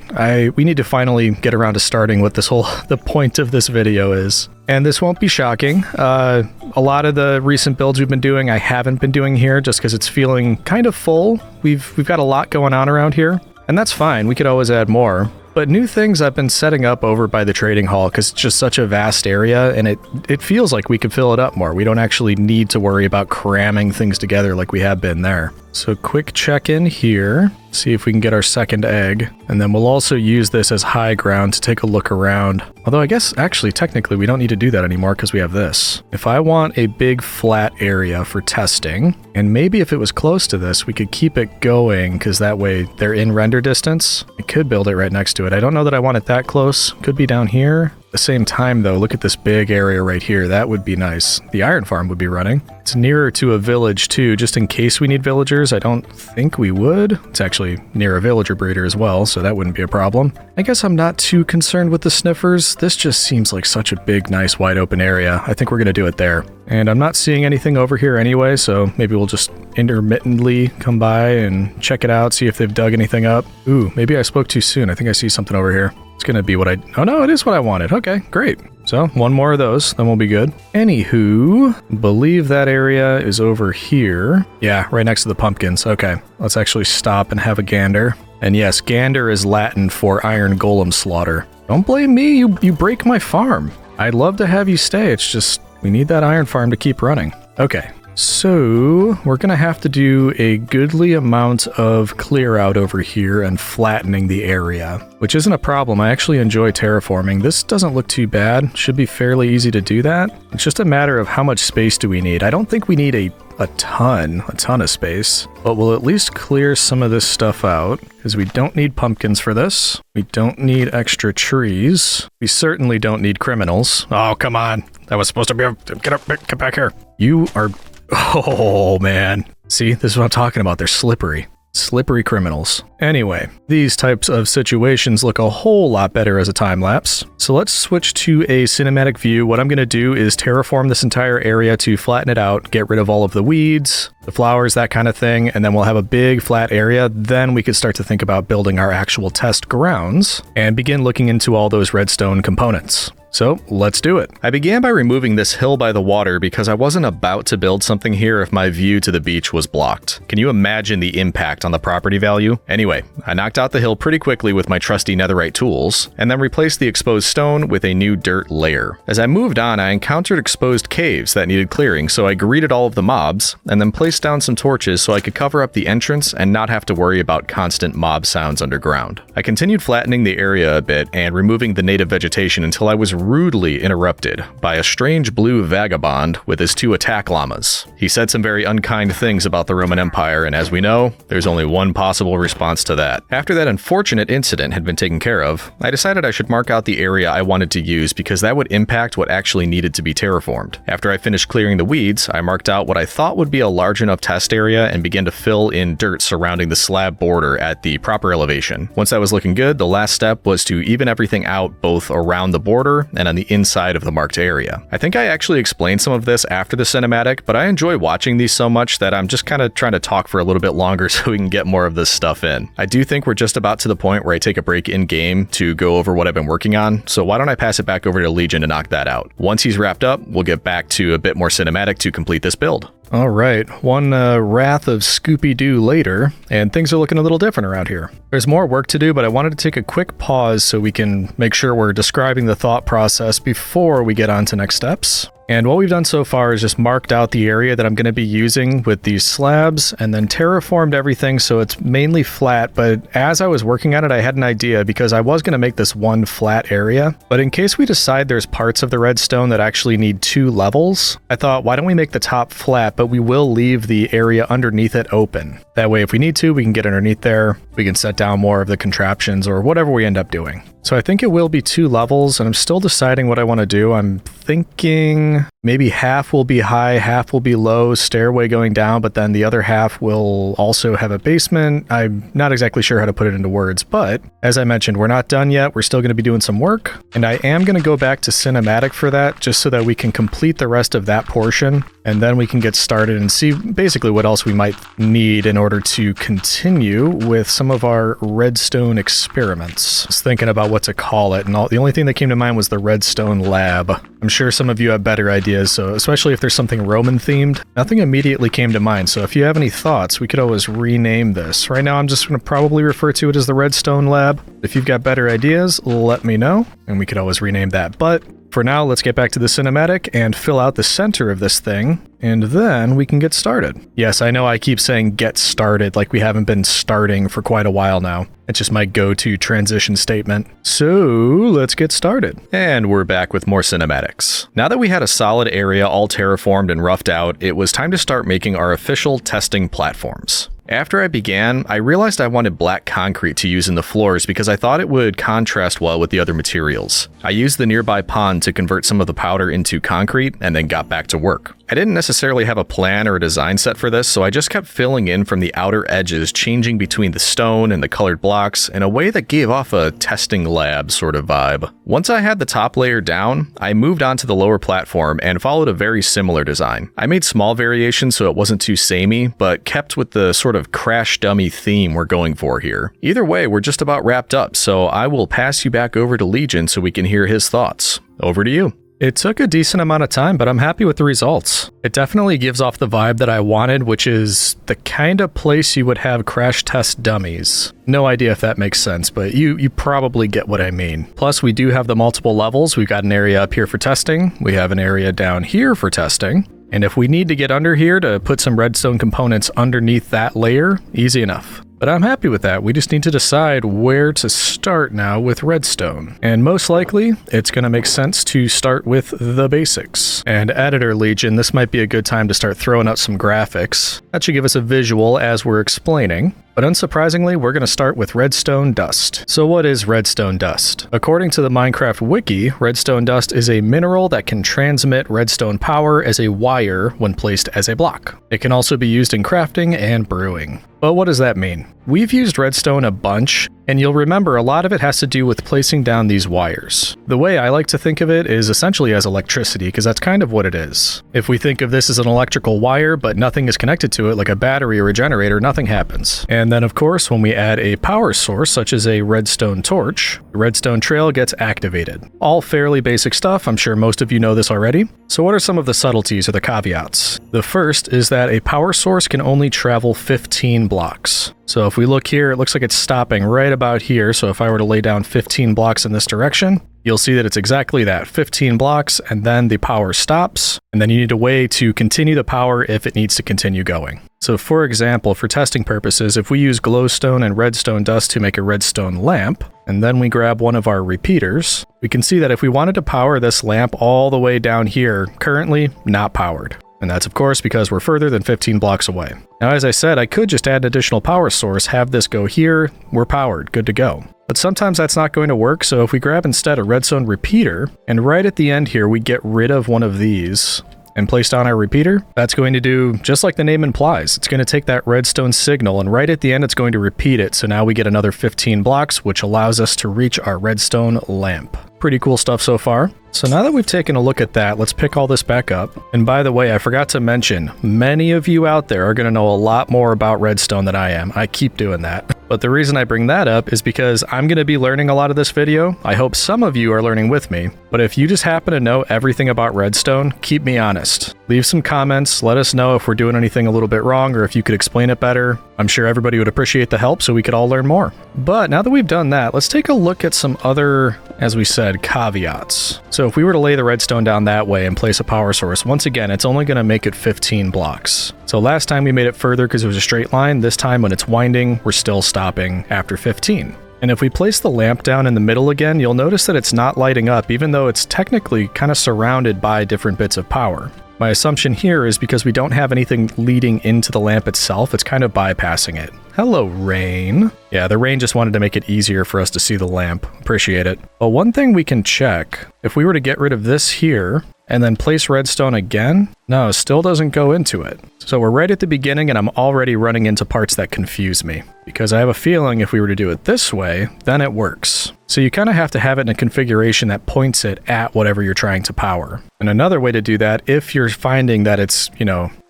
We need to finally get around to starting what the point of this video is. And this won't be shocking. A lot of the recent builds we've been doing, I haven't been doing here just because it's feeling kind of full. We've got a lot going on around here, and that's fine. We could always add more. But new things I've been setting up over by the trading hall because it's just such a vast area and it feels like we could fill it up more. We don't actually need to worry about cramming things together like we have been there. So quick check in here, see if we can get our second egg, and then we'll also use this as high ground to take a look around. Although I guess actually technically we don't need to do that anymore because we have this. If I want a big flat area for testing, and maybe if it was close to this, we could keep it going because that way they're in render distance. I could build it right next to it. I don't know that I want it that close. Could be down here. At the same time though, look at this big area right here. That would be nice. The iron farm would be running. It's nearer to a village too, just in case we need villagers. I don't think we would. It's actually near a villager breeder as well, so that wouldn't be a problem. I guess I'm not too concerned with the sniffers. This just seems like such a big, nice, wide open area. I think we're gonna do it there. And I'm not seeing anything over here anyway, so maybe we'll just intermittently come by and check it out, see if they've dug anything up. Ooh, maybe I spoke too soon. I think I see something over here. It's gonna be what oh no, it is what I wanted. Okay, great. So one more of those, then we'll be good. Anywho, believe that area is over here. Yeah, right next to the pumpkins. Okay, let's actually stop and have a gander. And yes, gander is Latin for iron golem slaughter. Don't blame me, you break my farm. I'd love to have you stay, it's just, we need that iron farm to keep running. Okay. So we're gonna have to do a goodly amount of clear out over here and flattening the area, which isn't a problem. I actually enjoy terraforming. This doesn't look too bad. Should be fairly easy to do that. It's just a matter of how much space do we need. I don't think we need a ton of space, but we'll at least clear some of this stuff out because we don't need pumpkins for this. We don't need extra trees. We certainly don't need criminals. Oh, come on. That was supposed to be get back here. You are... Oh, man. See, this is what I'm talking about. They're slippery. Slippery criminals. Anyway, these types of situations look a whole lot better as a time lapse. So let's switch to a cinematic view. What I'm going to do is terraform this entire area to flatten it out, get rid of all of the weeds, the flowers, that kind of thing, and then we'll have a big flat area. Then we could start to think about building our actual test grounds and begin looking into all those redstone components. So let's do it. I began by removing this hill by the water because I wasn't about to build something here if my view to the beach was blocked. Can you imagine the impact on the property value? Anyway, I knocked out the hill pretty quickly with my trusty netherite tools, and then replaced the exposed stone with a new dirt layer. As I moved on, I encountered exposed caves that needed clearing, so I greeted all of the mobs, and then placed down some torches so I could cover up the entrance and not have to worry about constant mob sounds underground. I continued flattening the area a bit and removing the native vegetation until I was rudely interrupted by a strange blue vagabond with his 2 attack llamas. He said some very unkind things about the Roman Empire, and as we know, there's only one possible response to that. After that unfortunate incident had been taken care of, I decided I should mark out the area I wanted to use because that would impact what actually needed to be terraformed. After I finished clearing the weeds, I marked out what I thought would be a large enough test area and began to fill in dirt surrounding the slab border at the proper elevation. Once that was looking good, the last step was to even everything out both around the border and on the inside of the marked area. I think I actually explained some of this after the cinematic, but I enjoy watching these so much that I'm just kind of trying to talk for a little bit longer so we can get more of this stuff in. I do think we're just about to the point where I take a break in game to go over what I've been working on, so why don't I pass it back over to Legion to knock that out. Once he's wrapped up, we'll get back to a bit more cinematic to complete this build. Alright, one Wrath of Scooby-Doo later, and things are looking a little different around here. There's more work to do, but I wanted to take a quick pause so we can make sure we're describing the thought process before we get on to next steps. And what we've done so far is just marked out the area that I'm going to be using with these slabs and then terraformed everything so it's mainly flat. But as I was working on it, I had an idea because I was going to make this one flat area. But in case we decide there's parts of the redstone that actually need 2 levels, I thought, why don't we make the top flat, but we will leave the area underneath it open. That way, if we need to, we can get underneath there. We can set down more of the contraptions or whatever we end up doing. So I think it will be 2 levels, and I'm still deciding what I want to do. I'm thinking maybe half will be high, half will be low, stairway going down, but then the other half will also have a basement. I'm not exactly sure how to put it into words, but as I mentioned, we're not done yet. We're still going to be doing some work, and I am going to go back to cinematic for that just so that we can complete the rest of that portion, and then we can get started and see basically what else we might need in order to continue with some of our redstone experiments. I was thinking about what to call it, and the only thing that came to mind was the redstone lab. I'm sure some of you have better ideas, so especially if there's something Roman themed. Nothing immediately came to mind, so if you have any thoughts, we could always rename this. Right now I'm just going to probably refer to it as the redstone lab. If you've got better ideas, let me know, and we could always rename that. But for now, let's get back to the cinematic and fill out the center of this thing, and then we can get started. Yes, I know I keep saying get started like we haven't been starting for quite a while now. It's just my go-to transition statement. So let's get started. And we're back with more cinematics. Now that we had a solid area all terraformed and roughed out, it was time to start making our official testing platforms. After I began, I realized I wanted black concrete to use in the floors because I thought it would contrast well with the other materials. I used the nearby pond to convert some of the powder into concrete and then got back to work. I didn't necessarily have a plan or a design set for this, so I just kept filling in from the outer edges, changing between the stone and the colored blocks in a way that gave off a testing lab sort of vibe. Once I had the top layer down, I moved on to the lower platform and followed a very similar design. I made small variations so it wasn't too samey, but kept with the sort of crash dummy theme we're going for here. Either way, we're just about wrapped up, so I will pass you back over to Legion so we can hear his thoughts. Over to you. It took a decent amount of time, but I'm happy with the results. It definitely gives off the vibe that I wanted, which is the kind of place you would have crash test dummies. No idea if that makes sense, but you probably get what I mean. Plus, we do have the multiple levels. We've got an area up here for testing. We have an area down here for testing. And if we need to get under here to put some redstone components underneath that layer, easy enough. But I'm happy with that. We just need to decide where to start now with redstone. And most likely, it's going to make sense to start with the basics. And Editor Legion, this might be a good time to start throwing out some graphics. That should give us a visual as we're explaining. But unsurprisingly, we're going to start with redstone dust. So what is redstone dust? According to the Minecraft wiki, redstone dust is a mineral that can transmit redstone power as a wire when placed as a block. It can also be used in crafting and brewing. But what does that mean? We've used redstone a bunch, and you'll remember a lot of it has to do with placing down these wires. The way I like to think of it is essentially as electricity, because that's kind of what it is. If we think of this as an electrical wire, but nothing is connected to it, like a battery or a generator, nothing happens. And then of course, when we add a power source, such as a redstone torch, the redstone trail gets activated. All fairly basic stuff, I'm sure most of you know this already. So what are some of the subtleties or the caveats? The first is that a power source can only travel 15 blocks. So if we look here, it looks like it's stopping right about here. So if I were to lay down 15 blocks in this direction, you'll see that it's exactly that, 15 blocks, and then the power stops, and then you need a way to continue the power if it needs to continue going. So for example, for testing purposes, if we use glowstone and redstone dust to make a redstone lamp, and then we grab one of our repeaters, we can see that if we wanted to power this lamp all the way down here, currently not powered. And that's of course because we're further than 15 blocks away. Now as I said, I could just add an additional power source, have this go here, we're powered, good to go. But sometimes that's not going to work, so if we grab instead a redstone repeater, and right at the end here we get rid of one of these, and place down our repeater, that's going to do just like the name implies. It's going to take that redstone signal, and right at the end it's going to repeat it, so now we get another 15 blocks, which allows us to reach our redstone lamp. Pretty cool stuff so far. So now that we've taken a look at that, let's pick all this back up. And by the way, I forgot to mention, many of you out there are going to know a lot more about redstone than I am. I keep doing that. But the reason I bring that up is because I'm going to be learning a lot of this video. I hope some of you are learning with me. But if you just happen to know everything about redstone, keep me honest. Leave some comments, let us know if we're doing anything a little bit wrong or if you could explain it better. I'm sure everybody would appreciate the help so we could all learn more. But now that we've done that, let's take a look at some other, as we said, caveats. So if we were to lay the redstone down that way and place a power source, once again, it's only going to make it 15 blocks. So last time we made it further because it was a straight line. This time when it's winding, we're still stopping after 15. And if we place the lamp down in the middle again, you'll notice that it's not lighting up, even though it's technically kind of surrounded by different bits of power. My assumption here is because we don't have anything leading into the lamp itself, it's kind of bypassing it. Hello, rain. Yeah, the rain just wanted to make it easier for us to see the lamp. Appreciate it. But one thing we can check, if we were to get rid of this here and then place redstone again, no, it still doesn't go into it. So we're right at the beginning and I'm already running into parts that confuse me because I have a feeling if we were to do it this way, then it works. So you kind of have to have it in a configuration that points it at whatever you're trying to power. And another way to do that, if you're finding that it's,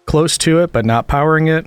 close to it but not powering it,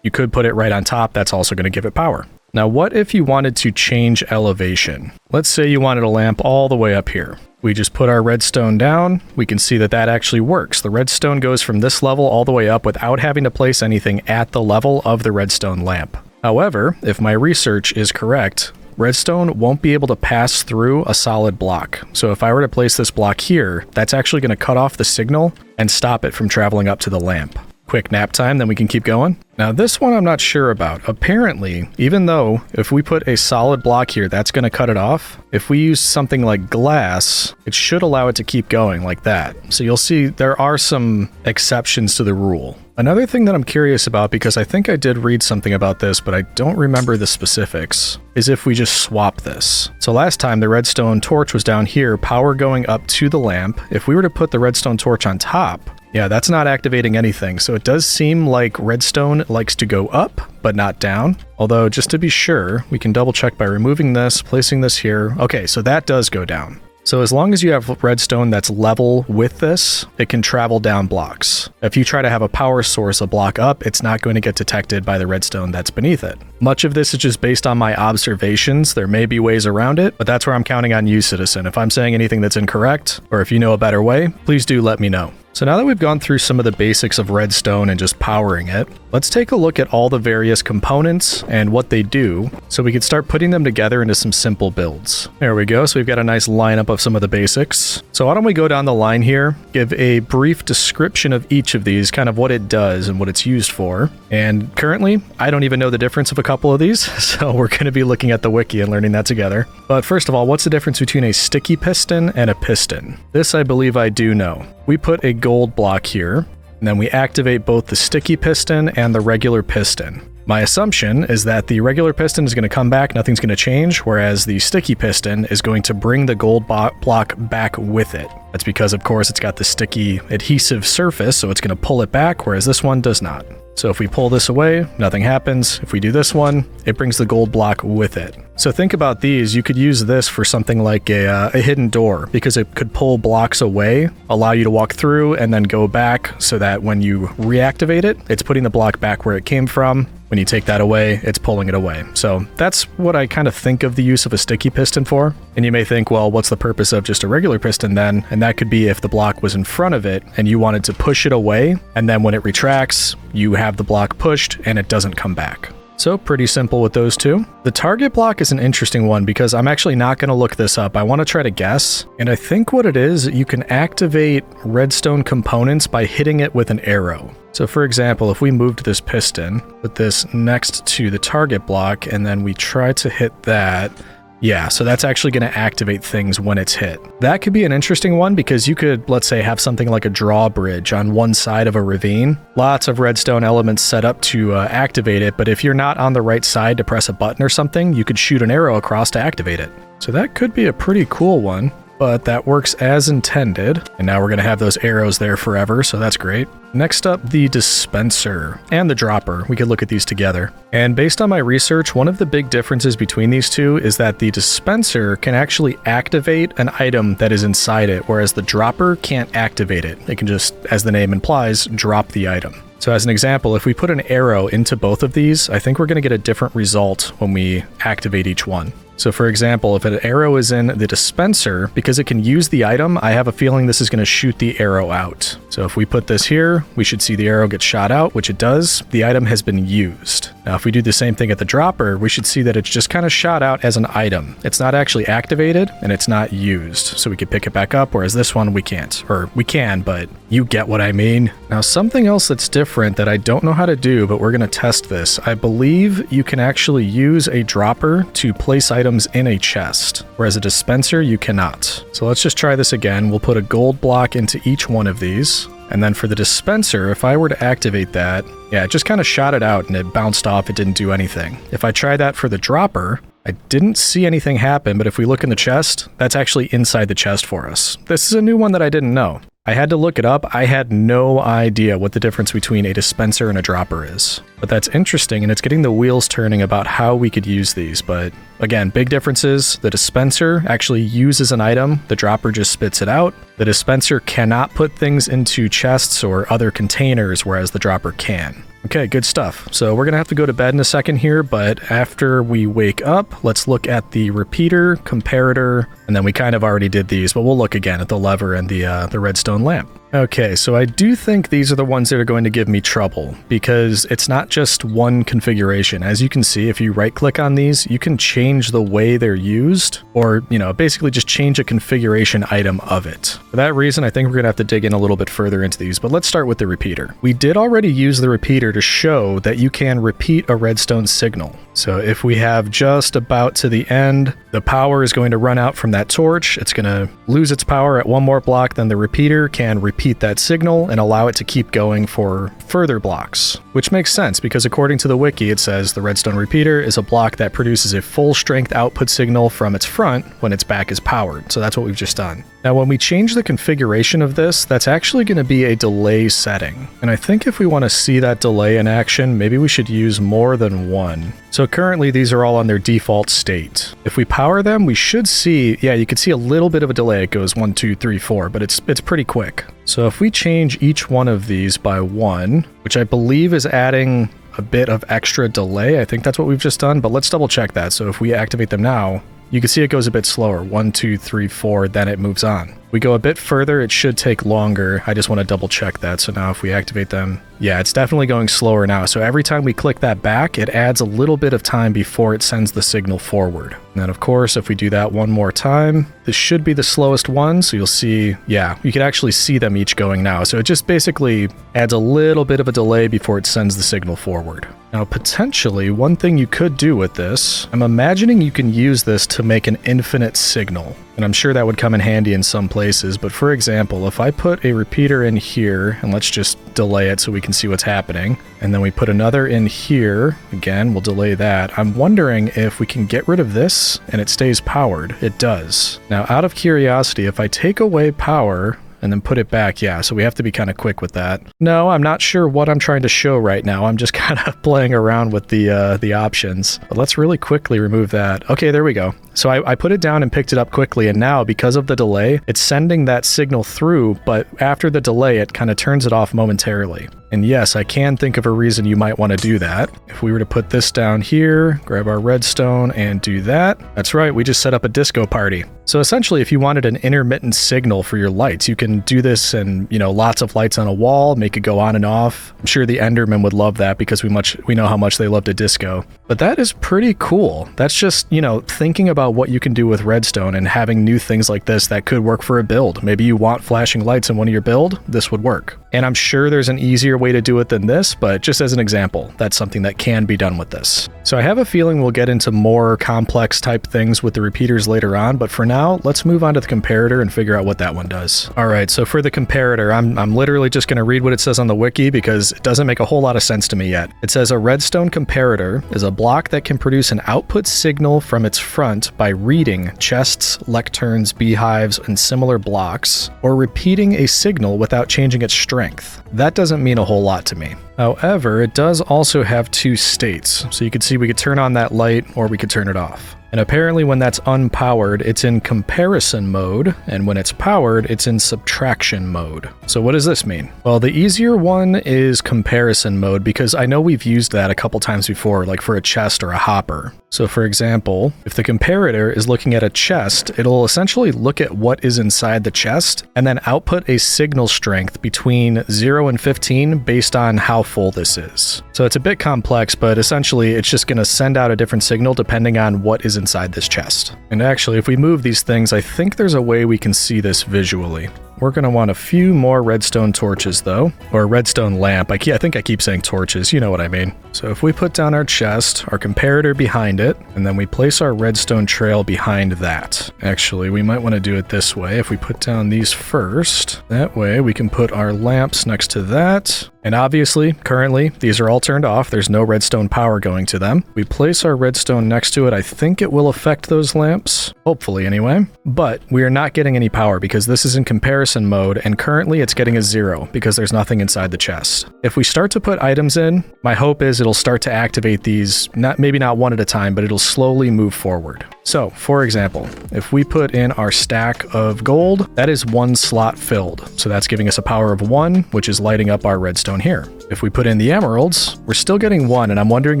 you could put it right on top. That's also going to give it power. Now, what if you wanted to change elevation? Let's say you wanted a lamp all the way up here. We just put our redstone down. We can see that that actually works. The redstone goes from this level all the way up without having to place anything at the level of the redstone lamp. However, if my research is correct, redstone won't be able to pass through a solid block. So if I were to place this block here, that's actually going to cut off the signal and stop it from traveling up to the lamp. Quick nap time, then we can keep going. Now this one I'm not sure about. Apparently, even though if we put a solid block here, that's going to cut it off. If we use something like glass, it should allow it to keep going like that. So you'll see there are some exceptions to the rule. Another thing that I'm curious about, because I think I did read something about this, but I don't remember the specifics, is if we just swap this. So last time the redstone torch was down here, power going up to the lamp. If we were to put the redstone torch on top, yeah, that's not activating anything. So it does seem like redstone likes to go up, but not down. Although, just to be sure, we can double check by removing this, placing this here. Okay, so that does go down. So as long as you have redstone that's level with this, it can travel down blocks. If you try to have a power source a block up, it's not going to get detected by the redstone that's beneath it. Much of this is just based on my observations. There may be ways around it, but that's where I'm counting on you, citizen. If I'm saying anything that's incorrect, or if you know a better way, please do let me know. So now that we've gone through some of the basics of redstone and just powering it, let's take a look at all the various components and what they do so we can start putting them together into some simple builds. There we go. So we've got a nice lineup of some of the basics. So why don't we go down the line here, give a brief description of each of these, kind of what it does and what it's used for. And currently, I don't even know the difference of a couple of these, so we're going to be looking at the wiki and learning that together. But first of all, what's the difference between a sticky piston and a piston? This I believe I do know. We put a gold block here, and then we activate both the sticky piston and the regular piston. My assumption is that the regular piston is going to come back, nothing's going to change, whereas the sticky piston is going to bring the gold block back with it. That's because, of course, it's got the sticky adhesive surface, so it's going to pull it back, whereas this one does not. So if we pull this away, nothing happens. If we do this one, it brings the gold block with it. So think about these. You could use this for something like a hidden door, because it could pull blocks away, allow you to walk through, and then go back so that when you reactivate it, it's putting the block back where it came from. When you take that away, it's pulling it away. So that's what I kind of think of the use of a sticky piston for. And you may think, well, what's the purpose of just a regular piston then? And that could be if the block was in front of it and you wanted to push it away, and then when it retracts, you have the block pushed and it doesn't come back. So pretty simple with those two. The target block is an interesting one because I'm actually not going to look this up. I want to try to guess. And I think what it is, you can activate redstone components by hitting it with an arrow. So for example, if we moved this piston, put this next to the target block, and then we try to hit that, yeah, so that's actually going to activate things when it's hit. That could be an interesting one because you could, let's say, have something like a drawbridge on one side of a ravine. Lots of redstone elements set up to activate it, but if you're not on the right side to press a button or something, you could shoot an arrow across to activate it. So that could be a pretty cool one. but that works as intended. And now we're going to have those arrows there forever, so that's great. Next up, the dispenser and the dropper. We could look at these together. And based on my research, one of the big differences between these two is that the dispenser can actually activate an item that is inside it, whereas the dropper can't activate it. It can just, as the name implies, drop the item. So as an example, if we put an arrow into both of these, I think we're going to get a different result when we activate each one. So for example, if an arrow is in the dispenser, because it can use the item, I have a feeling this is going to shoot the arrow out. So if we put this here, we should see the arrow get shot out, which it does. The item has been used. Now, if we do the same thing at the dropper, we should see that it's just kind of shot out as an item. It's not actually activated, and it's not used. So we could pick it back up, whereas this one we can't. Or we can, but you get what I mean. Now, something else that's different that I don't know how to do, but we're going to test this. I believe you can actually use a dropper to place items in a chest, whereas a dispenser you cannot. So let's just try this again. We'll put a gold block into each one of these. And then for the dispenser, if I were to activate that, yeah, it just kind of shot it out and it bounced off. It didn't do anything. If I try that for the dropper, I didn't see anything happen, but if we look in the chest, that's actually inside the chest for us. This is a new one that I didn't know. I had to look it up. I had no idea what the difference between a dispenser and a dropper is. But that's interesting, and it's getting the wheels turning about how we could use these. But again, big differences. The dispenser actually uses an item. The dropper just spits it out. The dispenser cannot put things into chests or other containers, whereas the dropper can. Okay, good stuff. So we're going to have to go to bed in a second here, but after we wake up, let's look at the repeater, comparator, and then we kind of already did these, but we'll look again at the lever and the redstone lamp. Okay, so I do think these are the ones that are going to give me trouble because it's not just one configuration. As you can see, if you right click on these, you can change the way they're used or, basically just change a configuration item of it. For that reason, I think we're going to have to dig in a little bit further into these, but let's start with the repeater. We did already use the repeater to show that you can repeat a redstone signal. So if we have just about to the end, the power is going to run out from that torch. It's going to lose its power at one more block, then the repeater can repeat that signal and allow it to keep going for further blocks. Which makes sense because according to the wiki, it says the redstone repeater is a block that produces a full strength output signal from its front when its back is powered. So that's what we've just done. Now, when we change the configuration of this, that's actually going to be a delay setting. And I think if we want to see that delay in action, maybe we should use more than one. So currently these are all on their default state. If we power them, we should see, yeah, you can see a little bit of a delay. It goes 1, 2, 3, 4, but it's pretty quick. So if we change each one of these by 1, which I believe is adding a bit of extra delay, I think that's what we've just done, but let's double check that. So if we activate them now, you can see it goes a bit slower, 1, 2, 3, 4, then it moves on. We go a bit further, it should take longer. I just want to double check that. So now if we activate them, yeah, it's definitely going slower now. So every time we click that back, it adds a little bit of time before it sends the signal forward. And then of course, if we do that one more time, this should be the slowest one. So you'll see, yeah, you can actually see them each going now. So it just basically adds a little bit of a delay before it sends the signal forward. Now, potentially, one thing you could do with this, I'm imagining you can use this to make an infinite signal. And I'm sure that would come in handy in some places, but for example, if I put a repeater in here, and let's just delay it so we can see what's happening, and then we put another in here, again, we'll delay that. I'm wondering if we can get rid of this and it stays powered. It does. Now, out of curiosity, if I take away power, and then put it back, yeah, so we have to be kind of quick with that. No, I'm not sure what I'm trying to show right now. I'm just kind of playing around with the options. But let's really quickly remove that. Okay, there we go. So I put it down and picked it up quickly, and now, because of the delay, it's sending that signal through, but after the delay, it kind of turns it off momentarily. And yes, I can think of a reason you might want to do that. If we were to put this down here, grab our redstone and do that, that's right, we just set up a disco party. So essentially, if you wanted an intermittent signal for your lights, you can do this and, lots of lights on a wall, make it go on and off. I'm sure the Endermen would love that because we know how much they love to disco. But that is pretty cool. That's just, thinking about what you can do with redstone and having new things like this that could work for a build. Maybe you want flashing lights in one of your build, this would work. And I'm sure there's an easier way to do it than this, but just as an example, that's something that can be done with this. So I have a feeling we'll get into more complex type things with the repeaters later on, but for now, let's move on to the comparator and figure out what that one does. All right, so for the comparator, I'm literally just going to read what it says on the wiki because it doesn't make a whole lot of sense to me yet. It says a redstone comparator is a block that can produce an output signal from its front by reading chests, lecterns, beehives, and similar blocks, or repeating a signal without changing its strength. That doesn't mean a whole lot to me. However, it does also have two states. So you can see we could turn on that light or we could turn it off. And apparently when that's unpowered, it's in comparison mode, and when it's powered, it's in subtraction mode. So what does this mean? Well, the easier one is comparison mode, because I know we've used that a couple times before, like for a chest or a hopper. So for example, if the comparator is looking at a chest, it'll essentially look at what is inside the chest and then output a signal strength between 0 and 15 based on how full this is. So it's a bit complex, but essentially it's just going to send out a different signal depending on what is inside this chest. And actually, if we move these things, I think there's a way we can see this visually. We're going to want a few more redstone torches though, or redstone lamp. I think I keep saying torches, you know what I mean. So if we put down our chest, our comparator behind it, and then we place our redstone trail behind that. Actually, we might want to do it this way. If we put down these first, that way we can put our lamps next to that. And obviously, currently, these are all turned off. There's no redstone power going to them. We place our redstone next to it. I think it will affect those lamps, hopefully anyway. But we are not getting any power because this is in comparison mode, and currently it's getting a 0 because there's nothing inside the chest. If we start to put items in, my hope is it'll start to activate these, maybe not one at a time, but it'll slowly move forward. So, for example, if we put in our stack of gold, that is 1 slot filled. So that's giving us a power of 1, which is lighting up our redstone here. If we put in the emeralds, we're still getting 1, and I'm wondering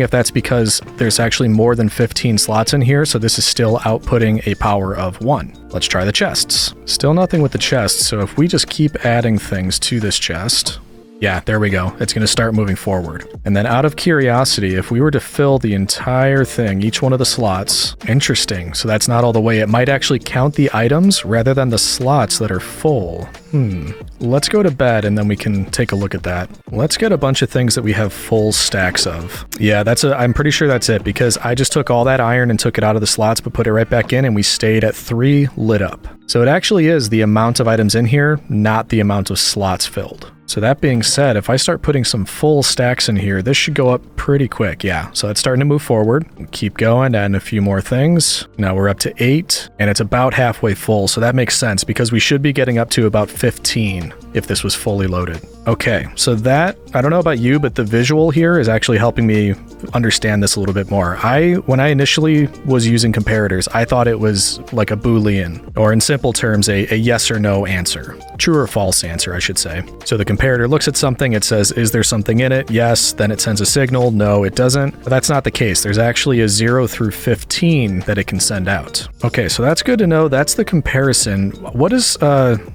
if that's because there's actually more than 15 slots in here, so this is still outputting a power of 1. Let's try the chests. Still nothing with the chests, so if we just keep adding things to this chest... Yeah, there we go. It's going to start moving forward. And then out of curiosity, if we were to fill the entire thing, each one of the slots, interesting. So that's not all the way. It might actually count the items rather than the slots that are full. Let's go to bed and then we can take a look at that. Let's get a bunch of things that we have full stacks of. Yeah, I'm pretty sure that's it because I just took all that iron and took it out of the slots but put it right back in and we stayed at 3 lit up. So it actually is the amount of items in here, not the amount of slots filled. So that being said, if I start putting some full stacks in here, this should go up pretty quick. Yeah, so it's starting to move forward. Keep going, adding a few more things. Now we're up to 8, and it's about halfway full, so that makes sense because we should be getting up to about 15 if this was fully loaded. Okay, so that, I don't know about you, but the visual here is actually helping me understand this a little bit more. When I initially was using comparators, I thought it was like a Boolean, or in simple terms, a yes or no answer. True or false answer, I should say. So the comparator looks at something, it says, is there something in it? Yes, then it sends a signal. No, it doesn't. But that's not the case. There's actually a 0 through 15 that it can send out. Okay, so that's good to know. That's the comparison. What does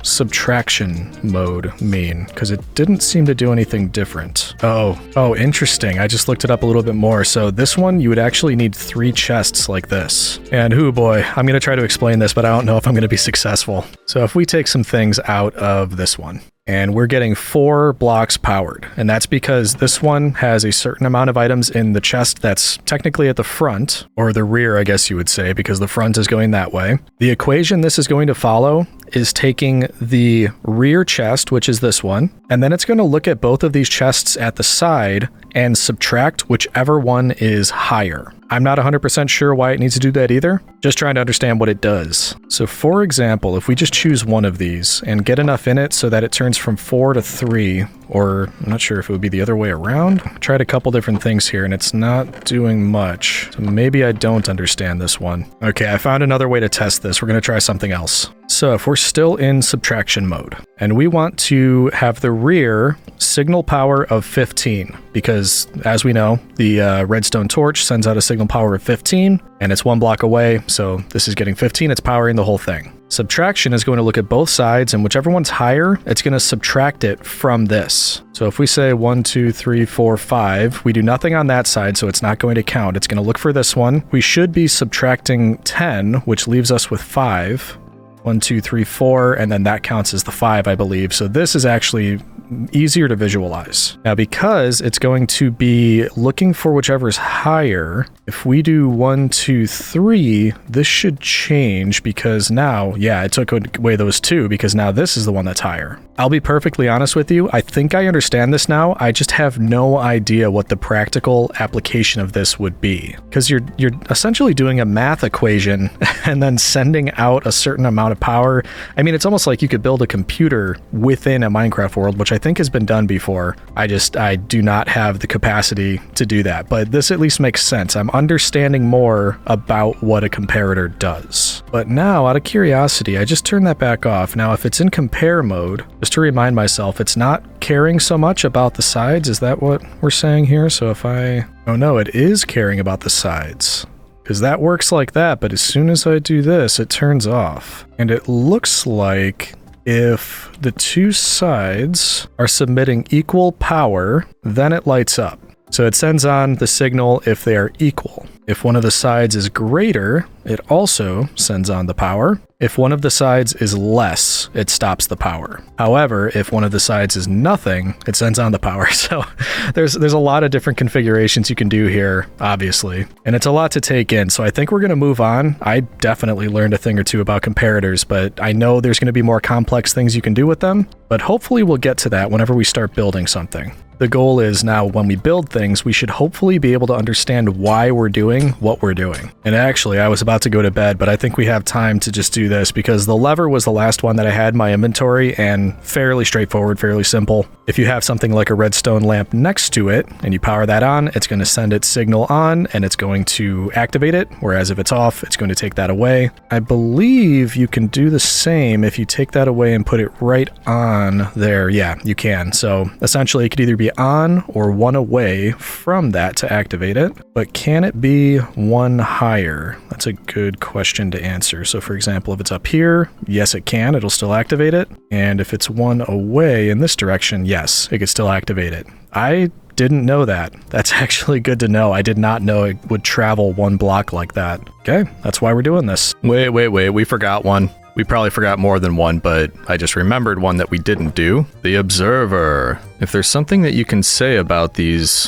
subtraction mode mean? Because it didn't seem to do anything different. Oh, interesting. I just looked it up a little bit more. So this one, you would actually need 3 chests like this. And oh boy, I'm going to try to explain this, but I don't know if I'm going to be successful. So if we take some things out of this one, and we're getting 4 blocks powered. And that's because this one has a certain amount of items in the chest that's technically at the front, or the rear, I guess you would say, because the front is going that way. The equation this is going to follow is taking the rear chest, which is this one, and then it's going to look at both of these chests at the side and subtract whichever one is higher. I'm not 100% sure why it needs to do that either, just trying to understand what it does. So for example, if we just choose one of these and get enough in it so that it turns from 4 to 3, or I'm not sure if it would be the other way around. I tried a couple different things here and it's not doing much. So maybe I don't understand this one. Okay, I found another way to test this. We're going to try something else. So if we're still in subtraction mode and we want to have the rear signal power of 15, because as we know, the redstone torch sends out a signal power of 15 and it's 1 block away. So this is getting 15, it's powering the whole thing. Subtraction is going to look at both sides, and whichever one's higher, it's going to subtract it from this. So if we say 1, 2, 3, 4, 5, we do nothing on that side, so it's not going to count. It's going to look for this one. We should be subtracting 10, which leaves us with 5. 1, 2, 3, 4, and then that counts as the 5, I believe. So this is actually easier to visualize. Now, because it's going to be looking for whichever's higher, if we do 1, 2, 3, this should change because now, yeah, it took away those 2 because now this is the one that's higher. I'll be perfectly honest with you. I think I understand this now. I just have no idea what the practical application of this would be, because you're essentially doing a math equation and then sending out a certain amount of power. I mean, it's almost like you could build a computer within a Minecraft world, which I think has been done before. I do not have the capacity to do that, but this at least makes sense. I'm understanding more about what a comparator does. But now, out of curiosity, I just turned that back off. Now, if it's in compare mode, just to remind myself, it's not caring so much about the sides. Is that what we're saying here? So if oh no, it is caring about the sides, because that works like that. But as soon as I do this, it turns off. And it looks like if the 2 sides are submitting equal power, then it lights up. So it sends on the signal if they are equal. If one of the sides is greater, it also sends on the power. If one of the sides is less, it stops the power. However, if one of the sides is nothing, it sends on the power. So there's a lot of different configurations you can do here, obviously, and it's a lot to take in. So I think we're going to move on. I definitely learned a thing or two about comparators, but I know there's going to be more complex things you can do with them, but hopefully we'll get to that whenever we start building something. The goal is now when we build things, we should hopefully be able to understand why we're doing what we're doing. And actually, I was about to go to bed, but I think we have time to just do this because the lever was the last one that I had in my inventory and fairly straightforward, fairly simple. If you have something like a redstone lamp next to it and you power that on, it's going to send its signal on and it's going to activate it. Whereas if it's off, it's going to take that away. I believe you can do the same if you take that away and put it right on there. Yeah, you can. So essentially it could either be on or 1 away from that to activate it, but can it be 1 higher? That's a good question to answer. So for example, if it's up here, yes it can, it'll still activate it. And if it's 1 away in this direction, yes, it could still activate it. I didn't know that. That's actually good to know. I did not know it would travel 1 block like that. Okay, that's why we're doing this. Wait, we forgot one. We probably forgot more than one, but I just remembered one that we didn't do. The observer. If there's something that you can say about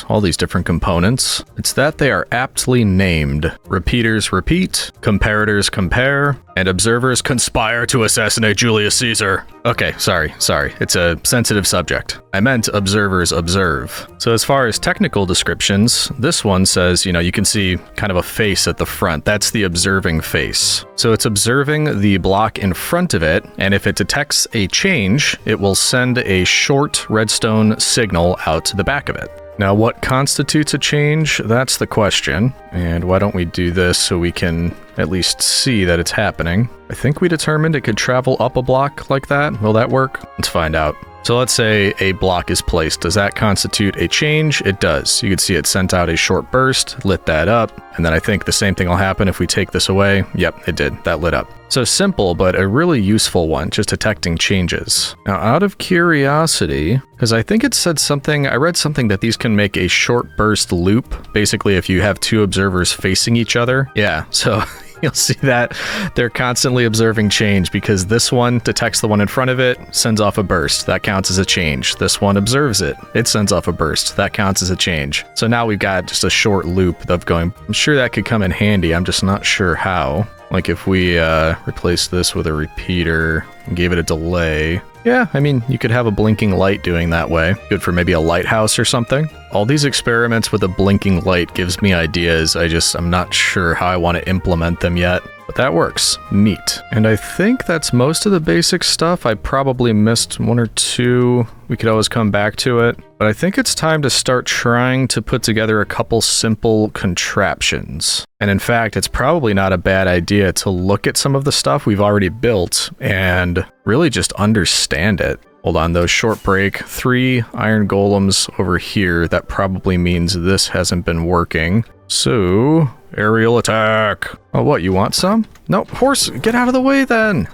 all these different components, it's that they are aptly named. Repeaters repeat, comparators compare, and observers conspire to assassinate Julius Caesar. Okay, sorry. It's a sensitive subject. I meant observers observe. So as far as technical descriptions, this one says, you can see kind of a face at the front. That's the observing face. So it's observing the block in front of it, and if it detects a change, it will send a short redstone signal out to the back of it. Now, what constitutes a change? That's the question. And why don't we do this so we can at least see that it's happening? I think we determined it could travel up a block like that. Will that work? Let's find out. So let's say a block is placed. Does that constitute a change? It does. You can see it sent out a short burst, lit that up, and then I think the same thing will happen if we take this away. Yep, it did. That lit up. So simple, but a really useful one, just detecting changes. Now, out of curiosity, because I think it said something, I read something that these can make a short burst loop, basically if you have 2 observers facing each other. Yeah, so you'll see that they're constantly observing change because this one detects the one in front of it, sends off a burst. That counts as a change. This one observes it. It sends off a burst. That counts as a change. So now we've got just a short loop of going. I'm sure that could come in handy. I'm just not sure how. Like if we replace this with a repeater and gave it a delay. Yeah, I mean, you could have a blinking light doing that way. Good for maybe a lighthouse or something. All these experiments with a blinking light gives me ideas. I'm not sure how I want to implement them yet. But that works. Neat. And I think that's most of the basic stuff. I probably missed 1 or 2. We could always come back to it. But I think it's time to start trying to put together a couple simple contraptions. And in fact, it's probably not a bad idea to look at some of the stuff we've already built and really just understand it. Hold on, those short break. 3 iron golems over here. That probably means this hasn't been working. So, aerial attack. Oh, what, you want some? No, horse, get out of the way then.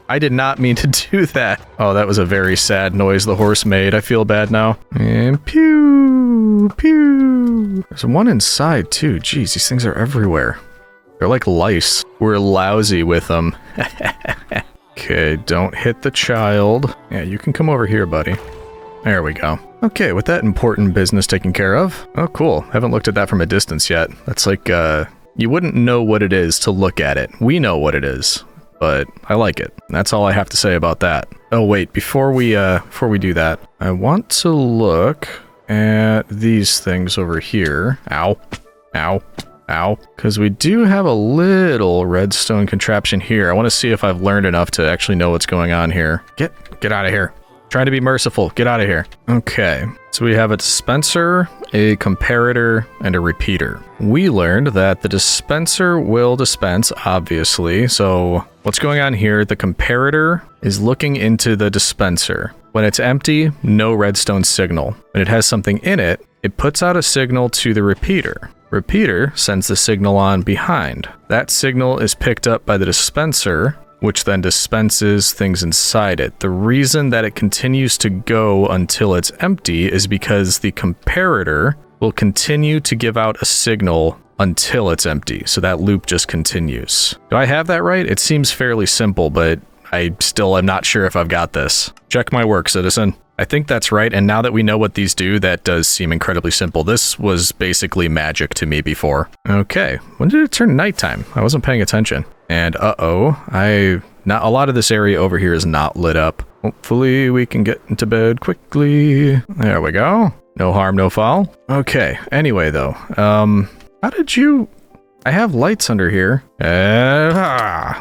I did not mean to do that. Oh, that was a very sad noise the horse made. I feel bad now. And pew, pew. There's one inside too. Jeez, these things are everywhere. They're like lice. We're lousy with them. Okay, don't hit the child. Yeah, you can come over here, buddy. There we go. Okay, with that important business taken care of. Oh, cool. Haven't looked at that from a distance yet. That's like, you wouldn't know what it is to look at it. We know what it is, but I like it. That's all I have to say about that. Oh, wait, before we do that, I want to look at these things over here. Ow. Ow. Ow. Because we do have a little redstone contraption here. I want to see if I've learned enough to actually know what's going on here. Get out of here. Trying to be merciful. Get out of here. Okay. So we have a dispenser, a comparator, and a repeater. We learned that the dispenser will dispense, obviously. So what's going on here? The comparator is looking into the dispenser. When it's empty, no redstone signal. When it has something in it, it puts out a signal to the repeater. Repeater sends the signal on behind. That signal is picked up by the dispenser, which then dispenses things inside it. The reason that it continues to go until it's empty is because the comparator will continue to give out a signal until it's empty. So that loop just continues. Do I have that right? It seems fairly simple, but I still am not sure if I've got this. Check my work, citizen. I think that's right, and now that we know what these do, that does seem incredibly simple. This was basically magic to me before. Okay, when did it turn nighttime? I wasn't paying attention. And not a lot of this area over here is not lit up. Hopefully we can get into bed quickly. There we go. No harm, no foul. Okay, anyway though, how did you... I have lights under here. Yeah,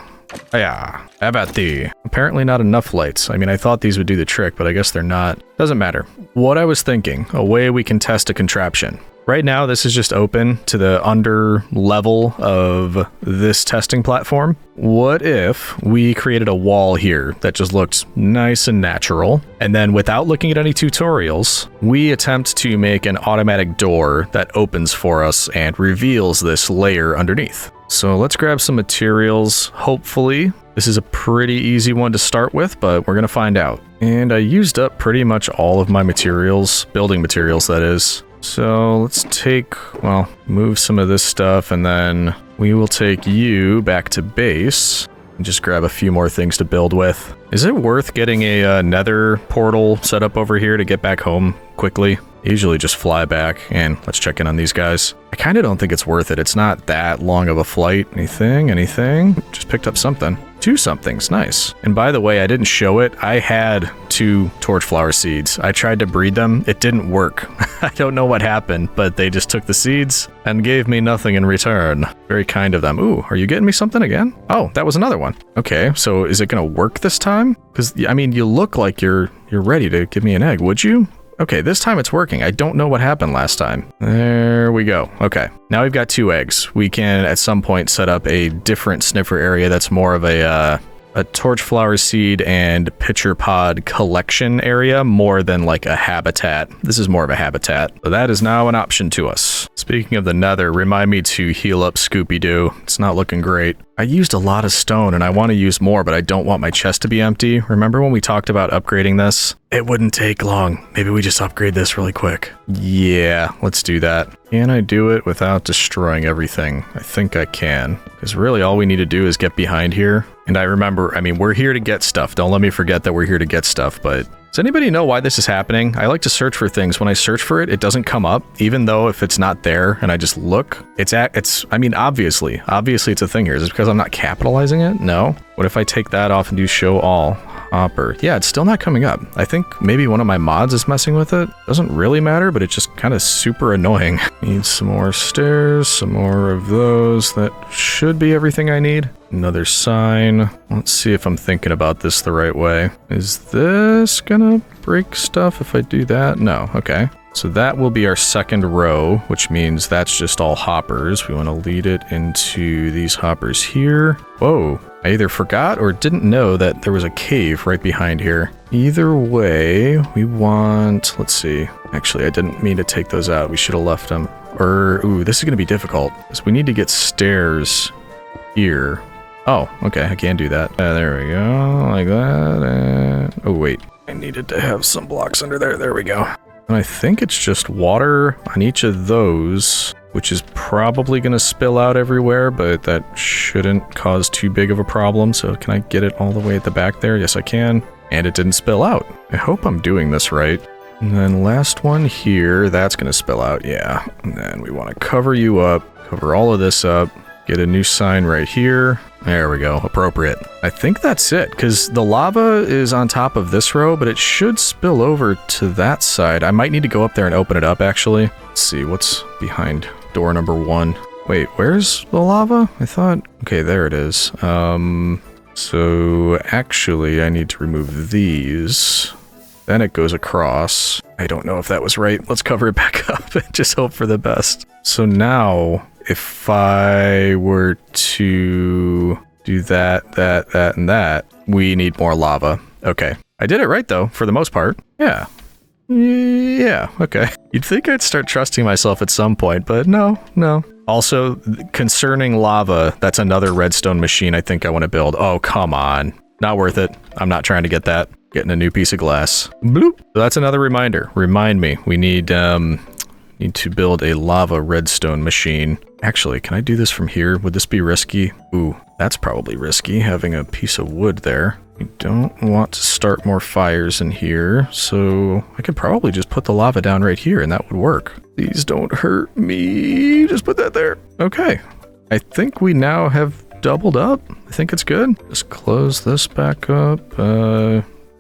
how about the... Apparently not enough lights. I mean, I thought these would do the trick, but I guess they're not. Doesn't matter. What I was thinking, a way we can test a contraption. Right now, this is just open to the under level of this testing platform. What if we created a wall here that just looked nice and natural, and then without looking at any tutorials, we attempt to make an automatic door that opens for us and reveals this layer underneath. So let's grab some materials. Hopefully, this is a pretty easy one to start with, but we're gonna find out. And I used up pretty much all of my materials, building materials that is. So let's move some of this stuff, and then we will take you back to base and just grab a few more things to build with. Is it worth getting a nether portal set up over here to get back home quickly? Usually just fly back, and let's check in on these guys. I kind of don't think it's worth it. It's not that long of a flight. Anything? Just picked up something. 2 somethings, nice. And by the way, I didn't show it. I had 2 torch flower seeds. I tried to breed them. It didn't work. I don't know what happened, but they just took the seeds and gave me nothing in return. Very kind of them. Ooh, are you getting me something again? Oh, that was another one. Okay, so is it gonna work this time? Because, I mean, you look like you're ready to give me an egg, would you? Okay, this time it's working. I don't know what happened last time. There we go. Okay, now we've got 2 eggs. We can, at some point, set up a different sniffer area that's more of a torch flower seed and pitcher pod collection area, more than like a habitat. This is more of a habitat. So that is now an option to us. Speaking of the nether, remind me to heal up Scooby-Doo. It's not looking great. I used a lot of stone and I want to use more, but I don't want my chest to be empty. Remember when we talked about upgrading this? It wouldn't take long. Maybe we just upgrade this really quick. Yeah, let's do that. Can I do it without destroying everything? I think I can. Because really all we need to do is get behind here. And I remember, I mean, we're here to get stuff. Don't let me forget that we're here to get stuff, but... Does anybody know why this is happening? I like to search for things. When I search for it, it doesn't come up, even though if it's not there and I just look, I mean, obviously it's a thing here. Is it because I'm not capitalizing it? No. What if I take that off and do show all? Hopper. Yeah, it's still not coming up. I think maybe one of my mods is messing with it. Doesn't really matter, but it's just kind of super annoying. Need some more stairs, some more of those. That should be everything I need. Another sign. Let's see if I'm thinking about this the right way. Is this gonna break stuff if I do that? No, okay. So that will be our second row, which means that's just all hoppers. We want to lead it into these hoppers here. Whoa, I either forgot or didn't know that there was a cave right behind here. Either way, we want, let's see. Actually, I didn't mean to take those out. We should have left them. Ooh, this is going to be difficult because we need to get stairs here. Oh, okay, I can do that. There we go, like that. Oh, wait. I needed to have some blocks under there. There we go. And I think it's just water on each of those, which is probably going to spill out everywhere, but that shouldn't cause too big of a problem. So can I get it all the way at the back there? Yes, I can. And it didn't spill out. I hope I'm doing this right. And then last one here, that's going to spill out. Yeah. And then we want to cover you up, cover all of this up, get a new sign right here. There we go. Appropriate. I think that's it, because the lava is on top of this row, but it should spill over to that side. I might need to go up there and open it up, actually. Let's see what's behind door number 1. Wait, where's the lava? I thought... Okay, there it is. So actually, I need to remove these. Then it goes across. I don't know if that was right. Let's cover it back up and just hope for the best. So now... if I were to do that, and that, we need more lava. Okay. I did it right, though, for the most part. Yeah. Yeah, okay. You'd think I'd start trusting myself at some point, but no. Also, concerning lava, that's another redstone machine I think I want to build. Oh, come on. Not worth it. I'm not trying to get that. Getting a new piece of glass. Bloop. So that's another reminder. Remind me. We need to build a lava redstone machine. Actually, can I do this from here? Would this be risky? Ooh, that's probably risky, having a piece of wood there. We don't want to start more fires in here, so I could probably just put the lava down right here and that would work. Please don't hurt me. Just put that there. Okay. I think we now have doubled up. I think it's good. Just close this back up.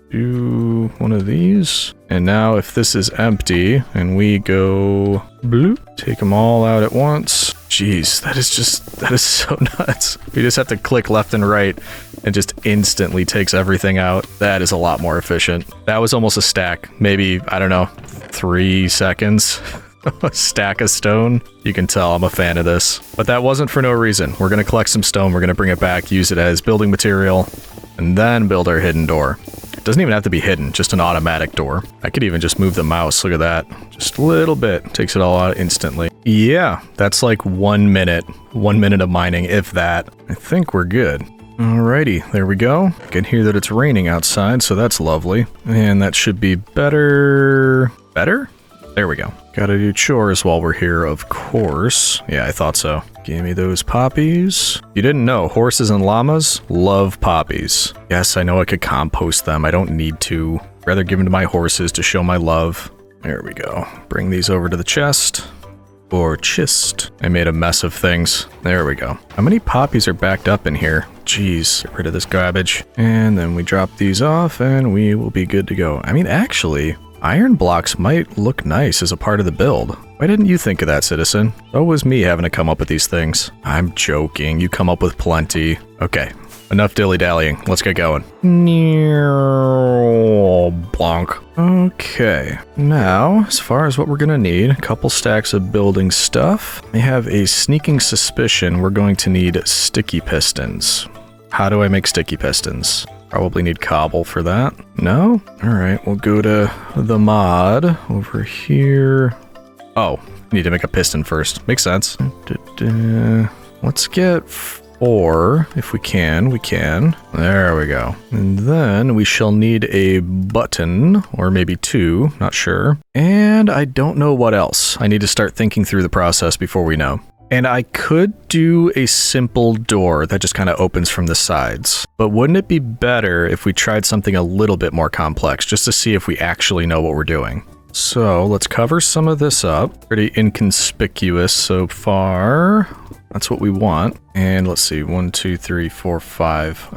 Do one of these. And now if this is empty and we go bloop, take them all out at once. Jeez, that is so nuts. We just have to click left and right and just instantly takes everything out. That is a lot more efficient. That was almost a stack. Maybe, I don't know, 3 seconds. A stack of stone. You can tell I'm a fan of this. But that wasn't for no reason. We're going to collect some stone. We're going to bring it back, use it as building material, and then build our hidden door. It doesn't even have to be hidden, just an automatic door. I could even just move the mouse. Look at that. Just a little bit. Takes it all out instantly. Yeah, that's like 1 minute. 1 minute of mining, if that. I think we're good. Alrighty, there we go. I can hear that it's raining outside, so that's lovely. And that should be better. Better? There we go. Gotta do chores while we're here, of course. Yeah, I thought so. Give me those poppies. You didn't know, horses and llamas love poppies. Yes, I know I could compost them. I don't need to. Rather give them to my horses to show my love. There we go. Bring these over to the chest. Or chist. I made a mess of things. There we go. How many poppies are backed up in here? Jeez, get rid of this garbage. And then we drop these off and we will be good to go. I mean, actually, iron blocks might look nice as a part of the build. Why didn't you think of that, citizen? That was me having to come up with these things. I'm joking. You come up with plenty. Okay, enough dilly-dallying. Let's get going. Blonk. Okay, now, as far as what we're gonna need, a couple stacks of building stuff. I have a sneaking suspicion we're going to need sticky pistons. How do I make sticky pistons? Probably need cobble for that. No? Alright, we'll go to the mod over here. Oh, I need to make a piston first. Makes sense. Let's get 4, if we can. We can. There we go. And then we shall need a button, or maybe 2, not sure. And I don't know what else. I need to start thinking through the process before we know. And I could do a simple door that just kind of opens from the sides. But wouldn't it be better if we tried something a little bit more complex, just to see if we actually know what we're doing? So let's cover some of this up. Pretty inconspicuous so far. That's what we want. And let's see, 1, 2, 3, 4, 5.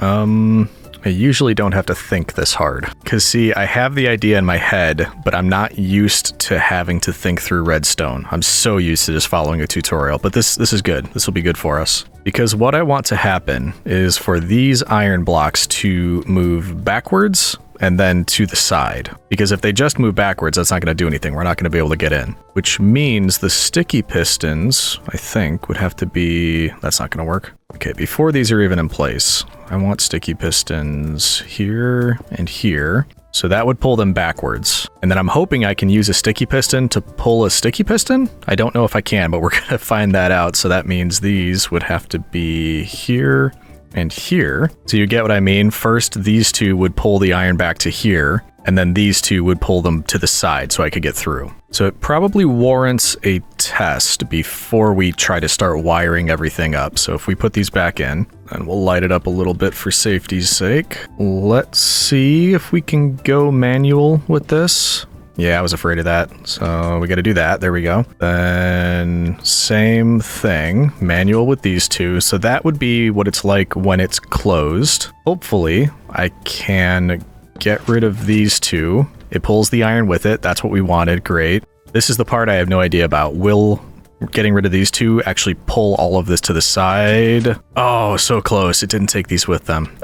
I usually don't have to think this hard. Because see, I have the idea in my head, but I'm not used to having to think through redstone. I'm so used to just following a tutorial, but this is good. This will be good for us. Because what I want to happen is for these iron blocks to move backwards and then to the side. Because if they just move backwards, that's not going to do anything. We're not going to be able to get in. Which means the sticky pistons, I think, would have to be... That's not going to work. Okay, before these are even in place, I want sticky pistons here and here. So that would pull them backwards. And then I'm hoping I can use a sticky piston to pull a sticky piston. I don't know if I can, but we're going to find that out. So that means these would have to be here and here. So you get what I mean? First, these two would pull the iron back to here. and then these two would pull them to the side so I could get through. So it probably warrants a test before we try to start wiring everything up. So if we put these back in, and we'll light it up a little bit for safety's sake. Let's see if we can go manual with this. Yeah, I was afraid of that. So we got to do that. There we go. Then same thing, manual with these two. So that would be what it's like when it's closed. Hopefully I can get rid of these two. It pulls the iron with it. That's what we wanted. Great. This is the part I have no idea about. Will getting rid of these two actually pull all of this to the side? Oh, so close. It didn't take these with them.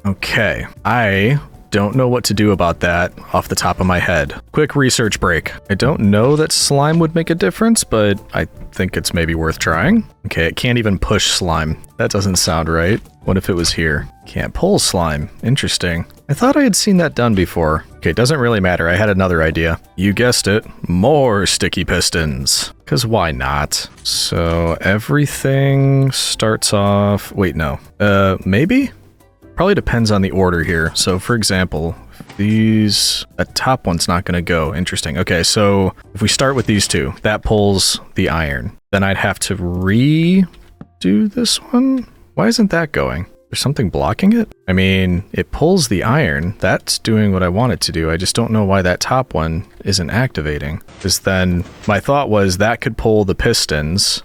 Okay. I don't know what to do about that off the top of my head. Quick research break. I don't know that slime would make a difference, but I think it's maybe worth trying. Okay, it can't even push slime. That doesn't sound right. What if it was here? Can't pull slime. Interesting. I thought I had seen that done before. Okay, doesn't really matter. I had another idea. You guessed it. More sticky pistons. Because why not? So everything starts off... Wait, no. Maybe? Probably depends on the order here. So for example, these... That top one's not going to go. Interesting. Okay, so if we start with these two, that pulls the iron. Then I'd have to redo this one? Why isn't that going? There's something blocking it? I mean, it pulls the iron. That's doing what I want it to do. I just don't know why that top one isn't activating. Because then my thought was that could pull the pistons.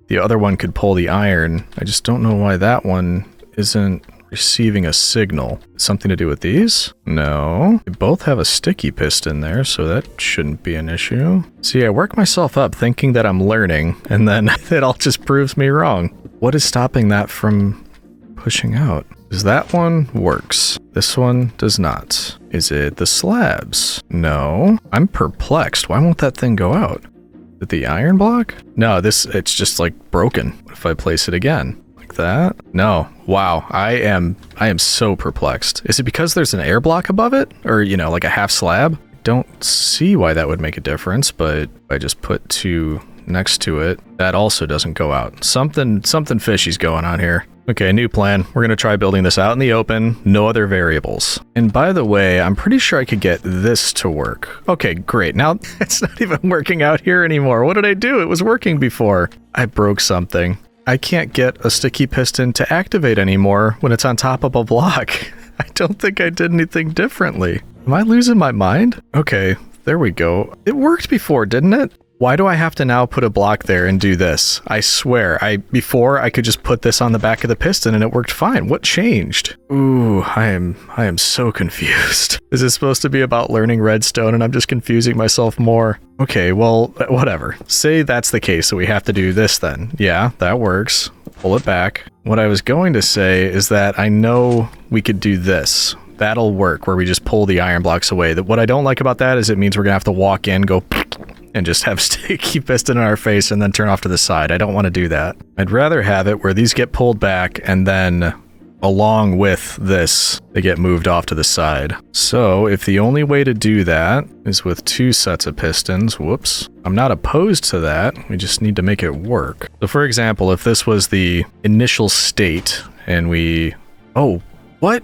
The other one could pull the iron. I just don't know why that one isn't receiving a signal. Something to do with these? No. They both have a sticky piston there, so that shouldn't be an issue. See, I work myself up thinking that I'm learning, and then it all just proves me wrong. What is stopping that from pushing out? Because that one works. This one does not. Is it the slabs? No. I'm perplexed. Why won't that thing go out? Is it the iron block? No, it's just like broken. What if I place it again? Like that? No. Wow. I am so perplexed. Is it because there's an air block above it? Or, you know, like a half slab? Don't see why that would make a difference, but if I just put two next to it, that also doesn't go out. Something fishy's going on here. Okay, new plan. We're going to try building this out in the open, no other variables. And by the way, I'm pretty sure I could get this to work. Okay, great. Now it's not even working out here anymore. What did I do? It was working before. I broke something. I can't get a sticky piston to activate anymore when it's on top of a block. I don't think I did anything differently. Am I losing my mind? Okay, there we go. It worked before, didn't it? Why do I have to now put a block there and do this? I swear, before I could just put this on the back of the piston and it worked fine. What changed? Ooh, I am so confused. Is this supposed to be about learning redstone and I'm just confusing myself more? Okay, well, whatever. Say that's the case, so we have to do this then. Yeah, that works. Pull it back. What I was going to say is that I know we could do this. That'll work, where we just pull the iron blocks away. What I don't like about that is it means we're gonna have to walk in, go and just have sticky piston in our face and then turn off to the side. I don't want to do that. I'd rather have it where these get pulled back and then along with this, they get moved off to the side. So if the only way to do that is with two sets of pistons, whoops, I'm not opposed to that. We just need to make it work. So for example, if this was the initial state and we, oh, what?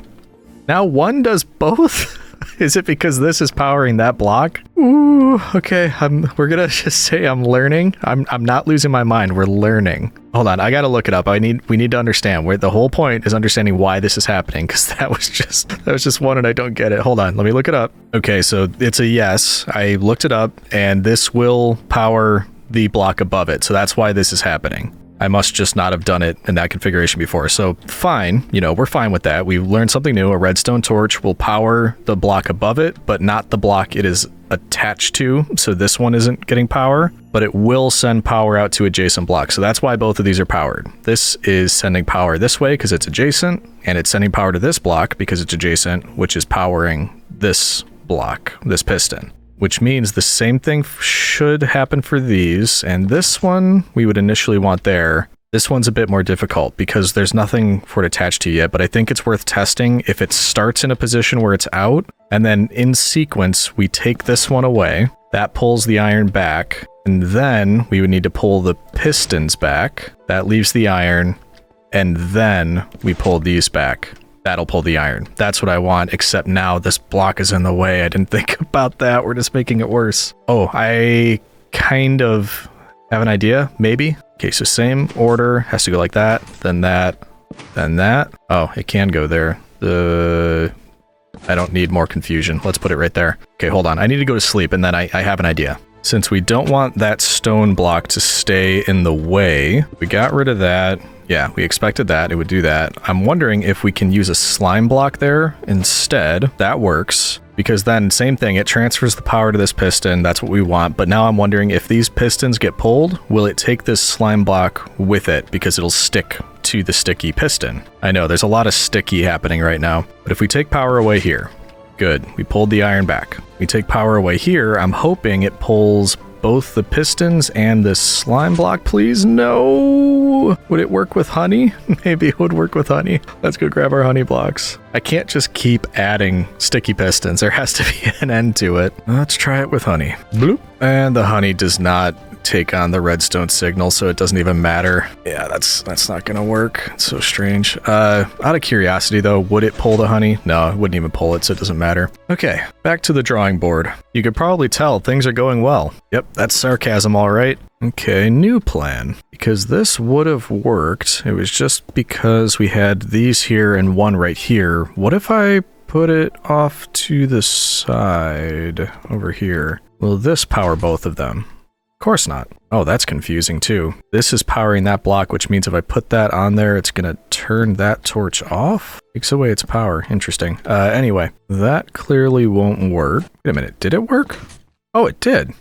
Now one does both? Is it because this is powering that block? Ooh, okay, we're gonna just say I'm learning. I'm not losing my mind, we're learning. Hold on, I gotta look it up. We need to understand where the whole point is, understanding why this is happening, because that was just one and I don't get it. Hold on, let me look it up. Okay, so it's a yes. I looked it up and this will power the block above it. So that's why this is happening. I must just not have done it in that configuration before. So fine, you know, we're fine with that. We've learned something new. A redstone torch will power the block above it, but not the block it is attached to. So this one isn't getting power, but it will send power out to adjacent blocks. So that's why both of these are powered. This is sending power this way because it's adjacent, and it's sending power to this block because it's adjacent, which is powering this block, this piston. Which means the same thing should happen for these, and this one we would initially want there. This one's a bit more difficult because there's nothing for it attached to yet, but I think it's worth testing if it starts in a position where it's out, and then in sequence we take this one away, that pulls the iron back, and then we would need to pull the pistons back, that leaves the iron, and then we pull these back. That'll pull the iron. That's what I want, except now this block is in the way. I didn't think about that. We're just making it worse. Oh, I kind of have an idea, maybe. Okay, so same order, has to go like that, then that, then that. Oh, it can go there. I don't need more confusion. Let's put it right there. Okay, hold on. I need to go to sleep, and then I have an idea. Since we don't want that stone block to stay in the way, we got rid of that. Yeah, we expected that. It would do that. I'm wondering if we can use a slime block there instead. That works. Because then, same thing, it transfers the power to this piston. That's what we want. But now I'm wondering if these pistons get pulled, will it take this slime block with it? Because it'll stick to the sticky piston. I know, there's a lot of sticky happening right now. But if we take power away here, good. We pulled the iron back. We take power away here. I'm hoping it pulls both the pistons and this slime block, please. No! Would it work with honey? Maybe it would work with honey. Let's go grab our honey blocks. I can't just keep adding sticky pistons. There has to be an end to it. Let's try it with honey. Bloop. And the honey does not take on the redstone signal, so it doesn't even matter. Yeah, that's not gonna work. It's so strange. Out of curiosity though, would it pull the honey? No, it wouldn't even pull it, so it doesn't matter. Okay, back to the drawing board. You could probably tell things are going well. Yep, that's sarcasm, all right. Okay, new plan. Because this would have worked, it was just because we had these here and one right here. What if I put it off to the side over here? Will this power both of them? Of course not. Oh, that's confusing too. This is powering that block, which means if I put that on there, it's gonna turn that torch off? Takes away its power. Interesting. Anyway, that clearly won't work. Wait a minute, did it work? Oh, it did.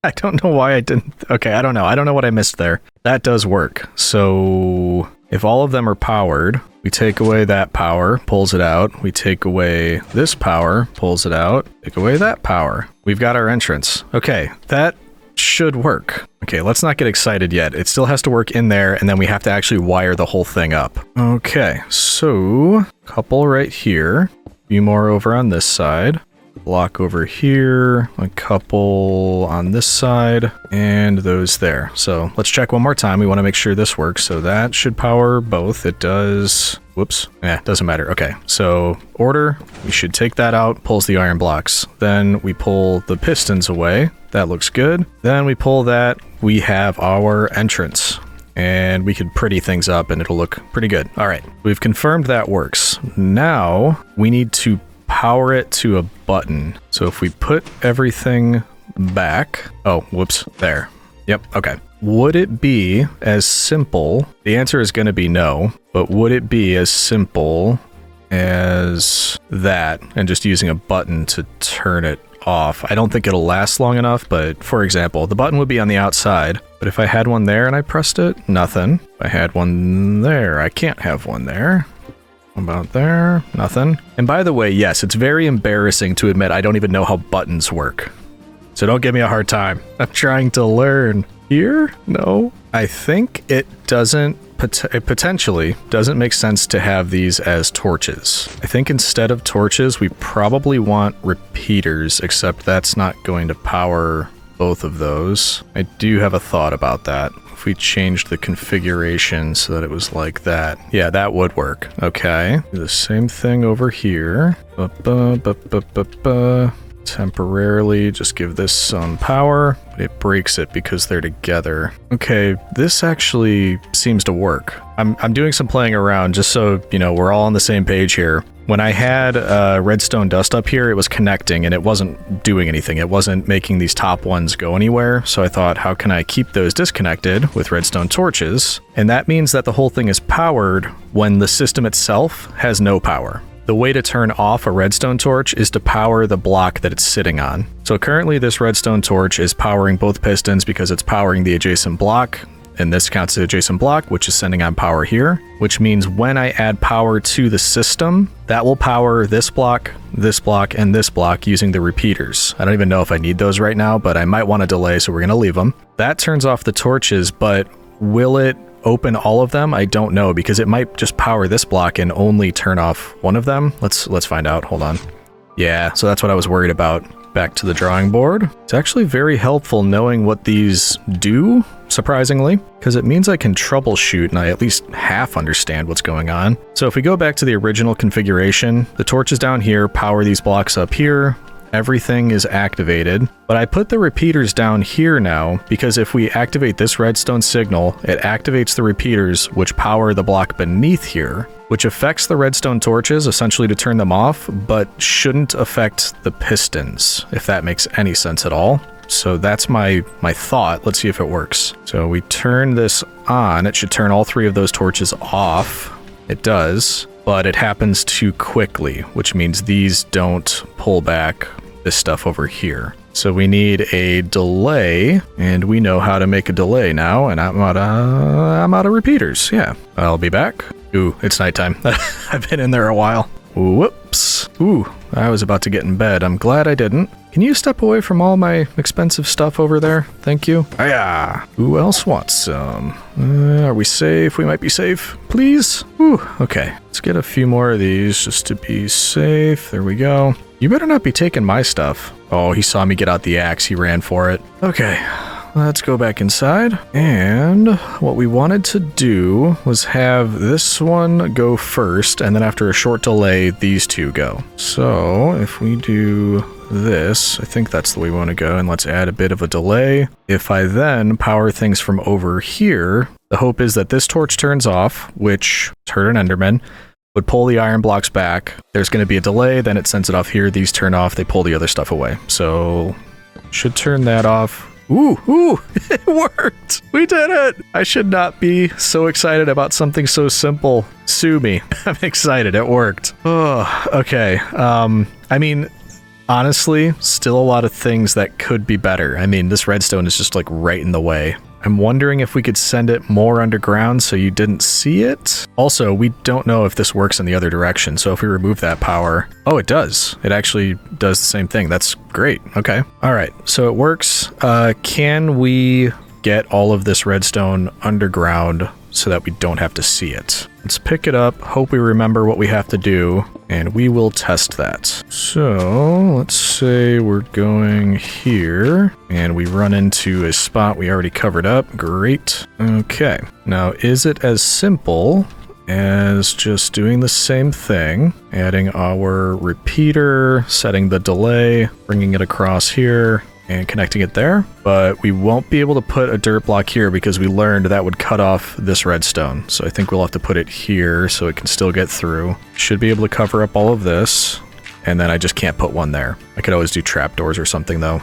I don't know why I didn't. Okay, I don't know. I don't know what I missed there. That does work. So if all of them are powered, we take away that power, pulls it out. We take away this power, pulls it out. Take away that power. We've got our entrance. Okay, that should work. Okay, let's not get excited yet. It still has to work in there, and then we have to actually wire the whole thing up. Okay, so couple right here, a few more over on this side, block over here, a couple on this side, and those there. So let's check one more time. We want to make sure this works. So that should power both. It does. Whoops. Doesn't matter. Okay, so order, we should take that out, pulls the iron blocks. Then we pull the pistons away. That looks good. Then we pull that, we have our entrance. And we could pretty things up and it'll look pretty good. All right, we've confirmed that works. Now we need to power it to a button. So if we put everything back, oh, whoops, there. Yep, okay. Would it be as simple? The answer is going to be no, but would it be as simple as that and just using a button to turn it off? I don't think it'll last long enough, but for example, the button would be on the outside, but if I had one there and I pressed it, nothing. If I had one there, I can't have one there. About there, nothing. And by the way, yes, it's very embarrassing to admit I don't even know how buttons work. So don't give me a hard time. I'm trying to learn. Here? No. I think it potentially doesn't make sense to have these as torches. I think instead of torches, we probably want repeaters, except that's not going to power both of those. I do have a thought about that. If we changed the configuration so that it was like that. Yeah, that would work. Okay. Do the same thing over here. Temporarily just give this some power. It breaks it because they're together. Okay, this actually seems to work. I'm doing some playing around just so, you know, we're all on the same page here. When I had redstone dust up here, it was connecting and it wasn't doing anything. It wasn't making these top ones go anywhere. So I thought, how can I keep those disconnected with redstone torches? And that means that the whole thing is powered when the system itself has no power. The way to turn off a redstone torch is to power the block that it's sitting on. So currently this redstone torch is powering both pistons because it's powering the adjacent block, and this counts as adjacent block, which is sending on power here, which means when I add power to the system, that will power this block, and this block using the repeaters. I don't even know if I need those right now, but I might want to delay, so we're going to leave them. That turns off the torches, but will it open all of them? I don't know, because it might just power this block and only turn off one of them. Let's find out. Hold on. Yeah, so that's what I was worried about. Back to the drawing board. It's actually very helpful knowing what these do, surprisingly, because it means I can troubleshoot and I at least half understand what's going on. So if we go back to the original configuration, the torch is down here, power these blocks up here, everything is activated. But I put the repeaters down here now because if we activate this redstone signal, it activates the repeaters which power the block beneath here, which affects the redstone torches essentially to turn them off, but shouldn't affect the pistons, if that makes any sense at all. So that's my thought. Let's see if it works. So we turn this on. It should turn all three of those torches off. It does, but it happens too quickly, which means these don't pull back this stuff over here. So we need a delay, and we know how to make a delay now, and I'm out of repeaters. Yeah, I'll be back. Ooh, it's nighttime. I've been in there a while. Whoops. Ooh, I was about to get in bed. I'm glad I didn't. Can you step away from all my expensive stuff over there? Thank you. Ah, who else wants some? Are we safe? We might be safe. Please? Ooh, okay. Let's get a few more of these just to be safe. There we go. You better not be taking my stuff. Oh, he saw me get out the axe. He ran for it. Okay. Let's go back inside. And what we wanted to do was have this one go first, and then after a short delay, these two go. So if we do this, I think that's the way we want to go, and let's add a bit of a delay. If I then power things from over here, the hope is that this torch turns off, which heard an Enderman, would pull the iron blocks back. There's going to be a delay, then it sends it off here. These turn off, they pull the other stuff away. So should turn that off. Ooh, it worked. We did it. I should not be so excited about something so simple. Sue me. I'm excited. It worked. Oh, okay. I mean, honestly, still a lot of things that could be better. I mean, this redstone is just like right in the way. I'm wondering if we could send it more underground so you didn't see it. Also, we don't know if this works in the other direction, so if we remove that power... Oh, it does. It actually does the same thing. That's great. Okay. All right, so it works. Can we get all of this redstone underground so that we don't have to see it? Let's pick it up, hope we remember what we have to do, and we will test that. So let's say we're going here, and we run into a spot we already covered up. Great. Okay. Now, is it as simple as just doing the same thing, adding our repeater, setting the delay, bringing it across here, and connecting it there? But we won't be able to put a dirt block here because we learned that would cut off this redstone. So I think we'll have to put it here so it can still get through. Should be able to cover up all of this. And then I just can't put one there. I could always do trapdoors or something though.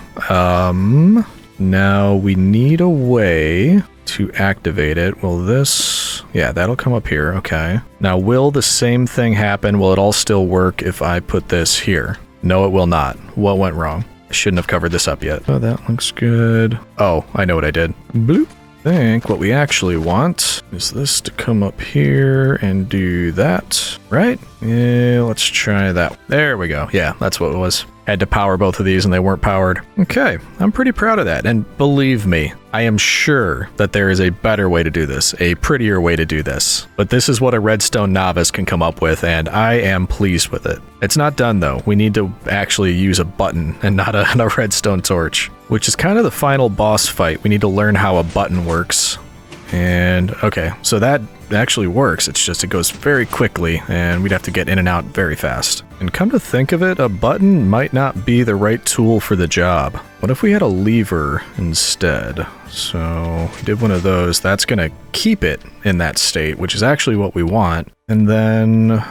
Now we need a way to activate it. Will this... Yeah, that'll come up here. Okay. Now will the same thing happen? Will it all still work if I put this here? No, it will not. What went wrong? I shouldn't have covered this up yet. Oh, that looks good. Oh, I know what I did. Bloop. I think what we actually want is this to come up here and do that, right? Yeah, let's try that. There we go. Yeah, that's what it was. Had to power both of these and they weren't powered. Okay, I'm pretty proud of that. And believe me, I am sure that there is a better way to do this, a prettier way to do this. But this is what a redstone novice can come up with, and I am pleased with it. It's not done though. We need to actually use a button and not a redstone torch, which is kind of the final boss fight. We need to learn how a button works. And okay, so that actually works. It's just it goes very quickly and we'd have to get in and out very fast. And come to think of it, a button might not be the right tool for the job. What if we had a lever instead? So we did one of those. That's going to keep it in that state, which is actually what we want. And then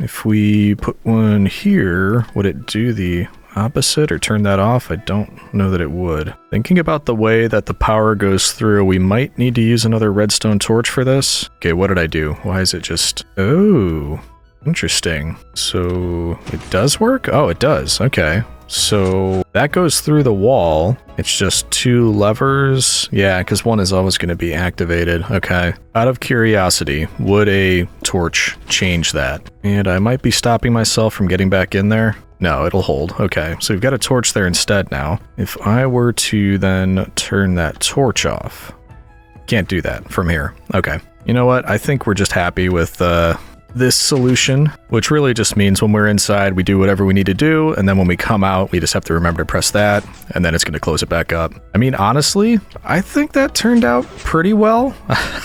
if we put one here, would it do the opposite or turn that off? I don't know that it would. Thinking about the way that the power goes through, we might need to use another redstone torch for this. Okay, what did I do? Why is it just... Oh, interesting. So it does work? Oh, it does. Okay. So that goes through the wall. It's just two levers. Yeah, because one is always going to be activated. Okay. Out of curiosity, would a torch change that? And I might be stopping myself from getting back in there. No, it'll hold. Okay, so we've got a torch there instead now. If I were to then turn that torch off, can't do that from here. Okay. You know what? I think we're just happy with this solution, which really just means when we're inside, we do whatever we need to do, and then when we come out, we just have to remember to press that, and then it's going to close it back up. I mean, honestly, I think that turned out pretty well.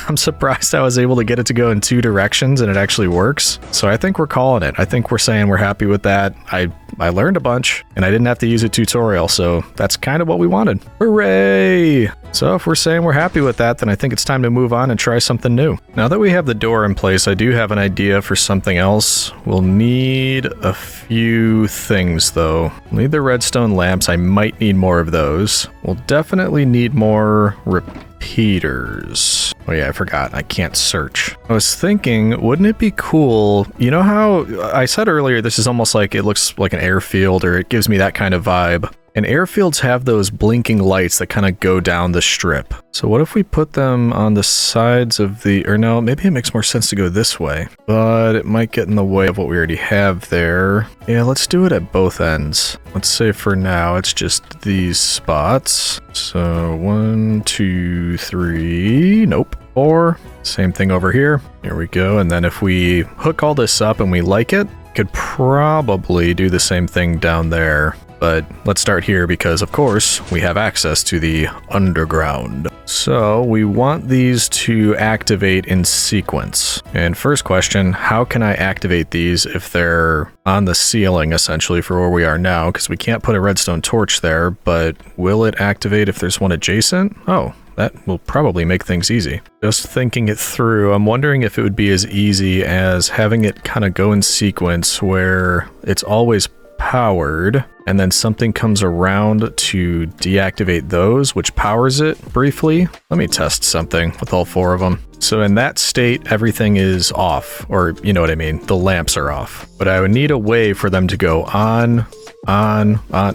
I'm surprised I was able to get it to go in 2 directions, and it actually works. So I think we're calling it. I think we're saying we're happy with that. I learned a bunch, and I didn't have to use a tutorial, so that's kind of what we wanted. Hooray! So if we're saying we're happy with that, then I think it's time to move on and try something new. Now that we have the door in place, I do have an idea for something else. We'll need a few things though. We'll need the redstone lamps. I might need more of those. We'll definitely need more repeaters. Oh yeah, I forgot. I can't search. I was thinking, wouldn't it be cool? You know how I said earlier, this is almost like it looks like an airfield, or it gives me that kind of vibe. And airfields have those blinking lights that kind of go down the strip. So what if we put them on the sides of the, or no, maybe it makes more sense to go this way, but it might get in the way of what we already have there. Yeah, let's do it at both ends. Let's say for now, it's just these spots. So 1, 2, 3, nope. 4, same thing over here. Here we go. And then if we hook all this up and we like it, could probably do the same thing down there. But let's start here because, of course, we have access to the underground. So we want these to activate in sequence. And first question, how can I activate these if they're on the ceiling, essentially, for where we are now? Because we can't put a redstone torch there, but will it activate if there's one adjacent? Oh, that will probably make things easy. Just thinking it through, I'm wondering if it would be as easy as having it kind of go in sequence where it's always powered, and then something comes around to deactivate those, which powers it briefly. Let me test something with all 4 of them. So in that state, everything is off, or you know what I mean, the lamps are off. But I would need a way for them to go on,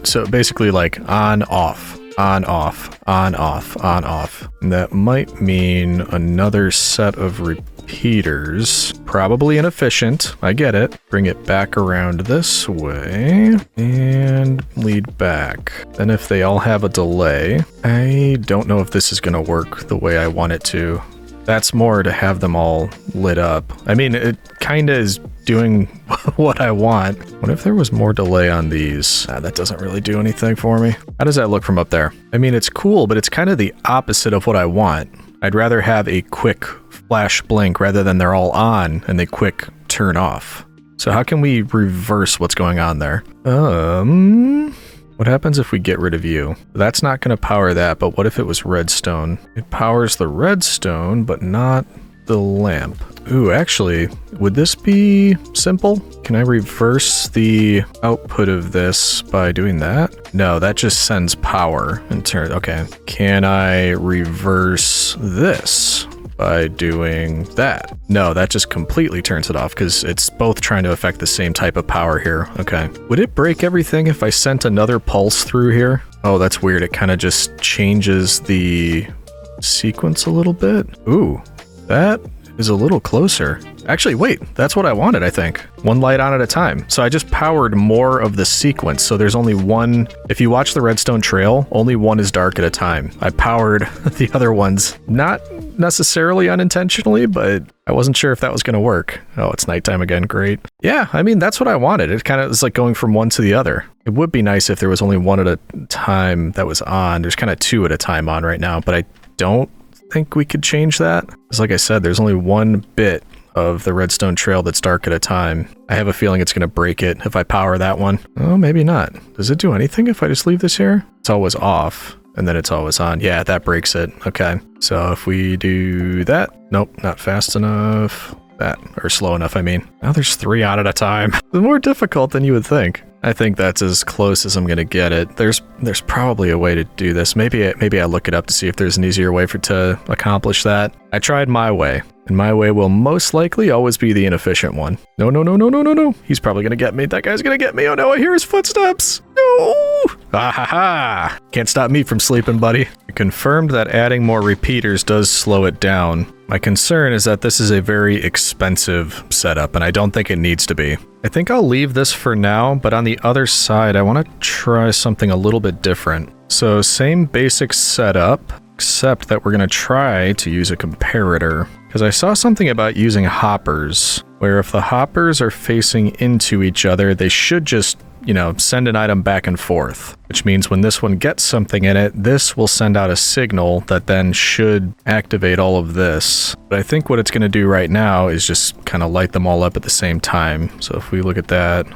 so basically like on, off, on, off, on, off, on, off. And that might mean another set of repeaters. Probably inefficient, I get it. Bring it back around this way and lead back. Then if they all have a delay, I don't know if this is gonna work the way I want it to. That's more to have them all lit up. I mean, it kinda is doing what I want. What if there was more delay on these? That doesn't really do anything for me. How does that look from up there? I mean, it's cool, but it's kind of the opposite of what I want. I'd rather have a quick flash blink rather than they're all on and they quick turn off. So how can we reverse what's going on there? What happens if we get rid of you? That's not going to power that, but what if it was redstone? It powers the redstone, but not the lamp. Ooh, actually, would this be simple? Can I reverse the output of this by doing that? No, that just sends power and turn. Okay. Can I reverse this by doing that? No, that just completely turns it off because it's both trying to affect the same type of power here. Okay. Would it break everything if I sent another pulse through here? Oh, that's weird. It kind of just changes the sequence a little bit. Ooh, that is a little closer. Actually, wait, that's what I wanted, I think. One light on at a time. So I just powered more of the sequence. So there's only one, if you watch the redstone trail, only one is dark at a time. I powered the other ones, not necessarily unintentionally, but I wasn't sure if that was going to work. Oh, it's nighttime again. Great. Yeah, I mean, that's what I wanted. It kind of is like going from one to the other. It would be nice if there was only one at a time that was on. There's kind of 2 at a time on right now, but I don't think we could change that. Because like I said, there's only one bit of the redstone trail that's dark at a time. I have a feeling it's going to break it if I power that one. Oh, maybe not. Does it do anything if I just leave this here? It's always off and then it's always on. Yeah, that breaks it. Okay. So if we do that, nope, not fast enough. That, or slow enough, I mean. Now there's 3 on at a time. It's more difficult than you would think. I think that's as close as I'm gonna get it. There's probably a way to do this. Maybe I look it up to see if there's an easier way to accomplish that. I tried my way, and my way will most likely always be the inefficient one. No, no, no, no, no, no, no. He's probably gonna get me. That guy's gonna get me. Oh no, I hear his footsteps. No! Ah ha ha! Can't stop me from sleeping, buddy. I confirmed that adding more repeaters does slow it down. My concern is that this is a very expensive setup, and I don't think it needs to be. I think I'll leave this for now, but on the other side, I want to try something a little bit different. So same basic setup, except that we're going to try to use a comparator. Because I saw something about using hoppers. where if the hoppers are facing into each other, they should just, send an item back and forth, which means when this one gets something in it, this will send out a signal that then should activate all of this. But I think what it's going to do right now is just kind of light them all up at the same time. So if we look at that,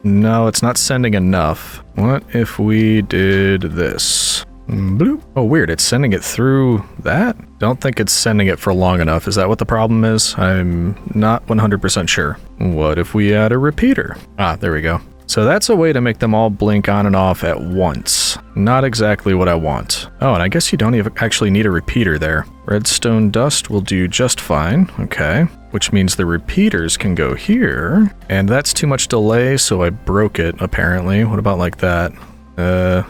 no, it's not sending enough. What if we did this? Bloop. Oh, weird. It's sending it through that? Don't think it's sending it for long enough. Is that what the problem is? I'm not 100% sure. What if we add a repeater? Ah, there we go. So that's a way to make them all blink on and off at once. Not exactly what I want. Oh, and I guess you don't even actually need a repeater there. Redstone dust will do just fine. Okay. Which means the repeaters can go here. And that's too much delay, so I broke it, apparently. What about like that?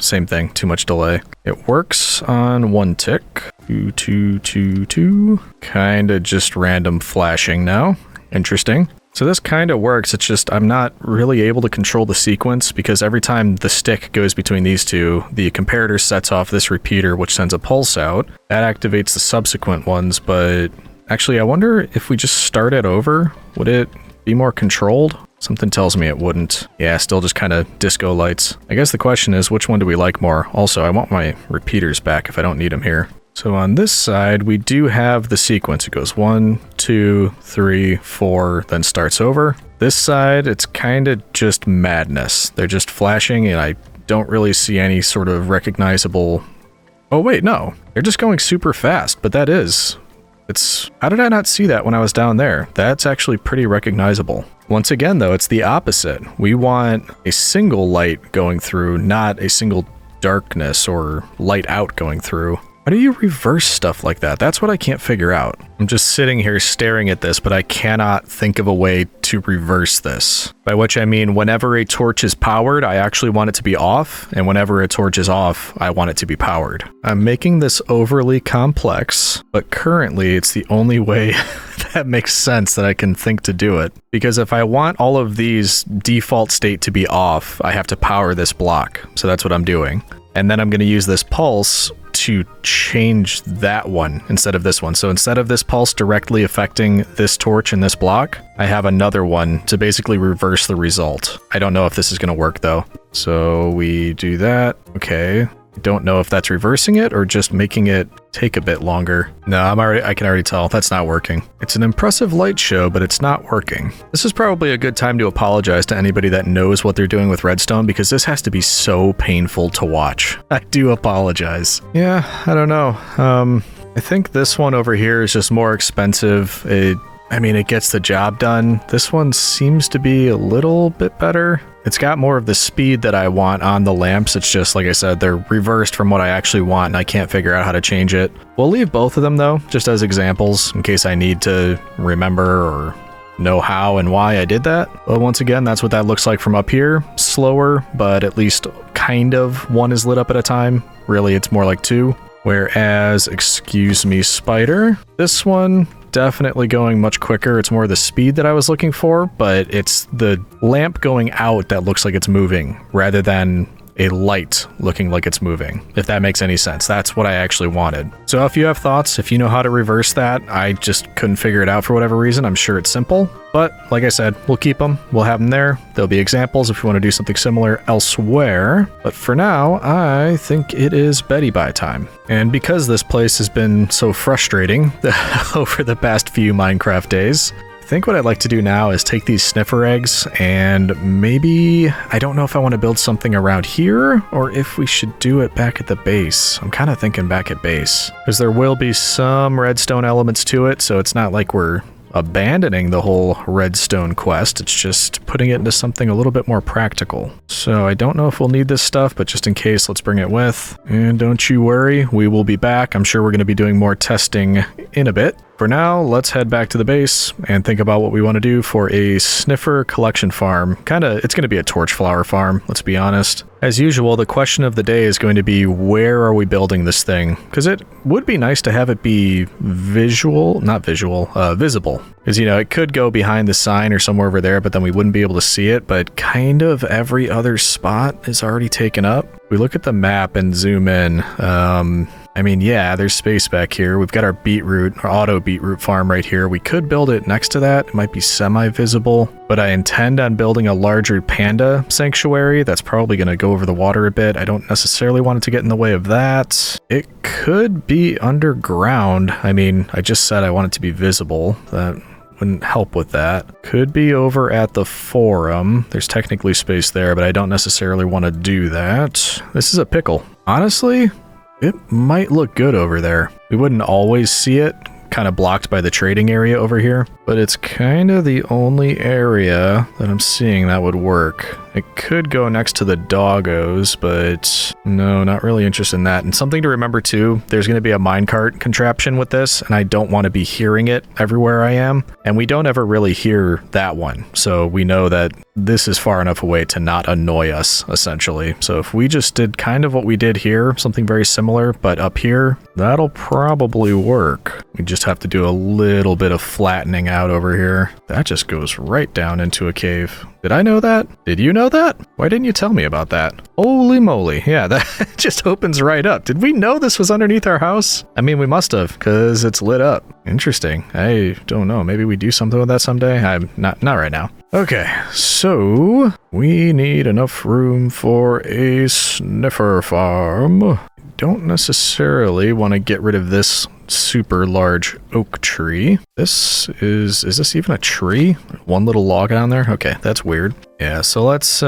Same thing, too much delay. It works on 1 tick. 2, 2, 2, 2. Kinda just random flashing now. Interesting. So this kind of works, it's just I'm not really able to control the sequence because every time the stick goes between these two, the comparator sets off this repeater which sends a pulse out. That activates the subsequent ones, but actually I wonder if we just start it over, would it be more controlled? Something tells me it wouldn't. Yeah, still just kind of disco lights. I guess the question is, which one do we like more? Also, I want my repeaters back if I don't need them here. So on this side, we do have the sequence. It goes 1, 2, 3, 4, then starts over. This side, it's kind of just madness. They're just flashing, and I don't really see any sort of recognizable... Oh, wait, no. They're just going super fast, but that is... How did I not see that when I was down there? That's actually pretty recognizable. Once again, though, it's the opposite. We want a single light going through, not a single darkness or light out going through. How do you reverse stuff like that? That's what I can't figure out. I'm just sitting here staring at this, but I cannot think of a way to reverse this. By which I mean, whenever a torch is powered, I actually want it to be off, and whenever a torch is off, I want it to be powered. I'm making this overly complex, but currently it's the only way that makes sense that I can think to do it. Because if I want all of these default state to be off, I have to power this block. So that's what I'm doing. And then I'm going to use this pulse to change that one instead of this one. So instead of this pulse directly affecting this torch and this block, I have another one to basically reverse the result. I don't know if this is going to work though. So we do that. Okay. I don't know if that's reversing it or just making it take a bit longer. No, I can already tell that's not working. It's an impressive light show, but it's not working. This is probably a good time to apologize to anybody that knows what they're doing with redstone because this has to be so painful to watch. I do apologize. Yeah, I don't know. I think this one over here is just more expensive. It gets the job done. This one seems to be a little bit better. It's got more of the speed that I want on the lamps. It's just, like I said, they're reversed from what I actually want, and I can't figure out how to change it. We'll leave both of them, though, just as examples, in case I need to remember or know how and why I did that. But once again, that's what that looks like from up here. Slower, but at least kind of one is lit up at a time. Really, it's more like 2. Whereas, excuse me, spider, this one... definitely going much quicker. It's more the speed that I was looking for, but it's the lamp going out that looks like it's moving rather than a light looking like it's moving, if that makes any sense. That's what I actually wanted. So if you have thoughts, if you know how to reverse that, I just couldn't figure it out for whatever reason. I'm sure it's simple, but like I said, we'll keep them. We'll have them there. There'll be examples if you want to do something similar elsewhere. But for now, I think it is Betty Bye time. And because this place has been so frustrating over the past few Minecraft days, I think what I'd like to do now is take these sniffer eggs and maybe, I don't know if I want to build something around here or if we should do it back at the base. I'm kind of thinking back at base because there will be some redstone elements to it. So it's not like we're abandoning the whole redstone quest. It's just putting it into something a little bit more practical. So I don't know if we'll need this stuff, but just in case, let's bring it with. And don't you worry, we will be back. I'm sure we're going to be doing more testing in a bit. For now, let's head back to the base and think about what we want to do for a sniffer collection farm. It's going to be a torch flower farm, let's be honest. As usual, the question of the day is going to be, where are we building this thing? Because it would be nice to have it be visible. Because, it could go behind the sign or somewhere over there, but then we wouldn't be able to see it. But kind of every other spot is already taken up. We look at the map and zoom in. I mean, yeah, there's space back here. We've got our beetroot, our auto beetroot farm right here. We could build it next to that. It might be semi-visible, but I intend on building a larger panda sanctuary. That's probably going to go over the water a bit. I don't necessarily want it to get in the way of that. It could be underground. I mean, I just said I want it to be visible. That wouldn't help with that. Could be over at the forum. There's technically space there, but I don't necessarily want to do that. This is a pickle. Honestly, it might look good over there. We wouldn't always see it, kind of blocked by the trading area over here, but it's kind of the only area that I'm seeing that would work. It could go next to the doggos, but no, not really interested in that. And something to remember too, there's going to be a minecart contraption with this, and I don't want to be hearing it everywhere I am. And we don't ever really hear that one. So we know that this is far enough away to not annoy us, essentially. So if we just did kind of what we did here, something very similar, but up here, that'll probably work. We just have to do a little bit of flattening out over here. That just goes right down into a cave. Did I know that? Did you know that? Why didn't you tell me about that? Holy moly. Yeah, that just opens right up. Did we know this was underneath our house? I mean, we must have, because it's lit up. Interesting. I don't know. Maybe we do something with that someday. I'm not right now. Okay, so we need enough room for a sniffer farm. Don't necessarily want to get rid of this super large oak tree. Is this even a tree? One little log on there? Okay, that's weird. Yeah, so let's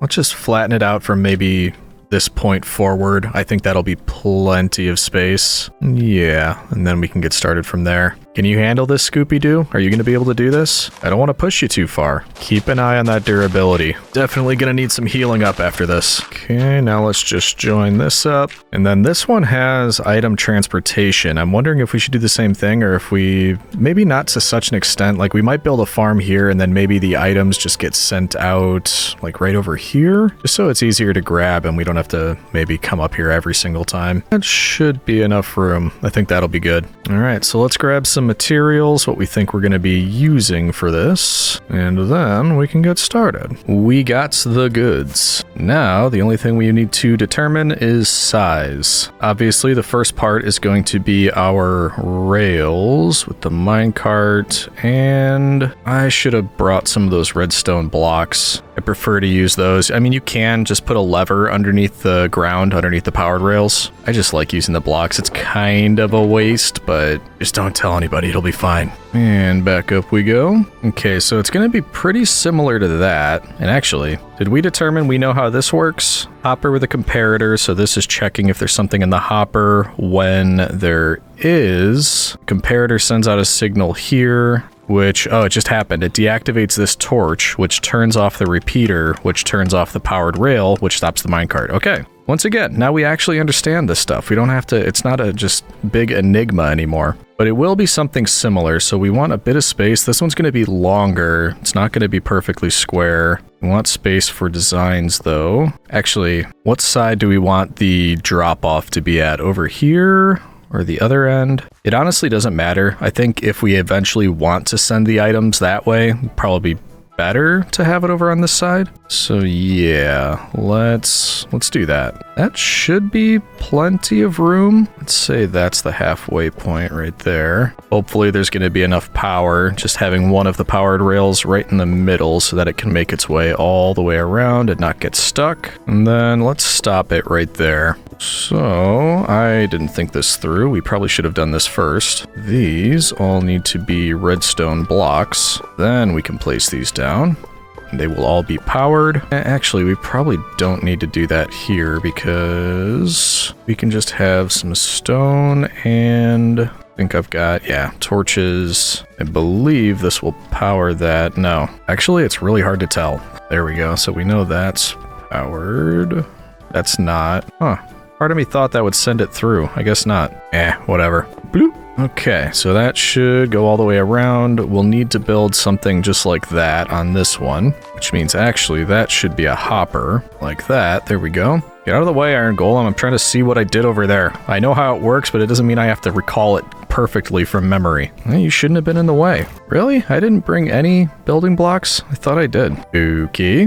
just flatten it out from maybe this point forward. I think that'll be plenty of space. Yeah, and then we can get started from there. Can you handle this, Scooby-Doo? Are you going to be able to do this? I don't want to push you too far. Keep an eye on that durability. Definitely going to need some healing up after this. Okay, now let's just join this up. And then this one has item transportation. I'm wondering if we should do the same thing, or if we, maybe not to such an extent, like we might build a farm here and then maybe the items just get sent out like right over here, just so it's easier to grab and we don't have to maybe come up here every single time. That should be enough room. I think that'll be good. All right, so let's grab some materials, what we think we're going to be using for this, and then we can get started. We got the goods. Now, the only thing we need to determine is size. Obviously, the first part is going to be our rails with the minecart, and I should have brought some of those redstone blocks. I prefer to use those. I mean, you can just put a lever underneath the ground, underneath the powered rails. I just like using the blocks. It's kind of a waste, but just don't tell anybody. It'll be fine. And back up we go. Okay, so it's going to be pretty similar to that. And actually, did we determine we know how this works? Hopper with a comparator. So this is checking if there's something in the hopper. When there is, comparator sends out a signal here, which, oh, it just happened. It deactivates this torch, which turns off the repeater, which turns off the powered rail, which stops the minecart. Okay. Once again, now we actually understand this stuff. We don't have to, it's not a just big enigma anymore, but it will be something similar. So we want a bit of space. This one's going to be longer. It's not going to be perfectly square. We want space for designs though. Actually, what side do we want the drop off to be at? Over here or the other end? It honestly doesn't matter. I think if we eventually want to send the items that way, it'd probably be better to have it over on this side. So yeah, let's do that. That should be plenty of room. Let's say that's the halfway point right there. Hopefully there's going to be enough power, just having one of the powered rails right in the middle so that it can make its way all the way around and not get stuck. And then let's stop it right there. So I didn't think this through. We probably should have done this first. These all need to be redstone blocks. Then we can place these down. They will all be powered. Actually, we probably don't need to do that here because we can just have some stone and I think I've got, yeah, torches. I believe this will power that. No, actually, it's really hard to tell. There we go. So we know that's powered. That's not. Huh. Part of me thought that would send it through. I guess not. Whatever. Bloop. Okay, so that should go all the way around. We'll need to build something just like that on this one, which means actually that should be a hopper like that. There we go. Get out of the way, Iron Golem. I'm trying to see what I did over there. I know how it works, but it doesn't mean I have to recall it perfectly from memory. You shouldn't have been in the way. Really? I didn't bring any building blocks? I thought I did. Okay.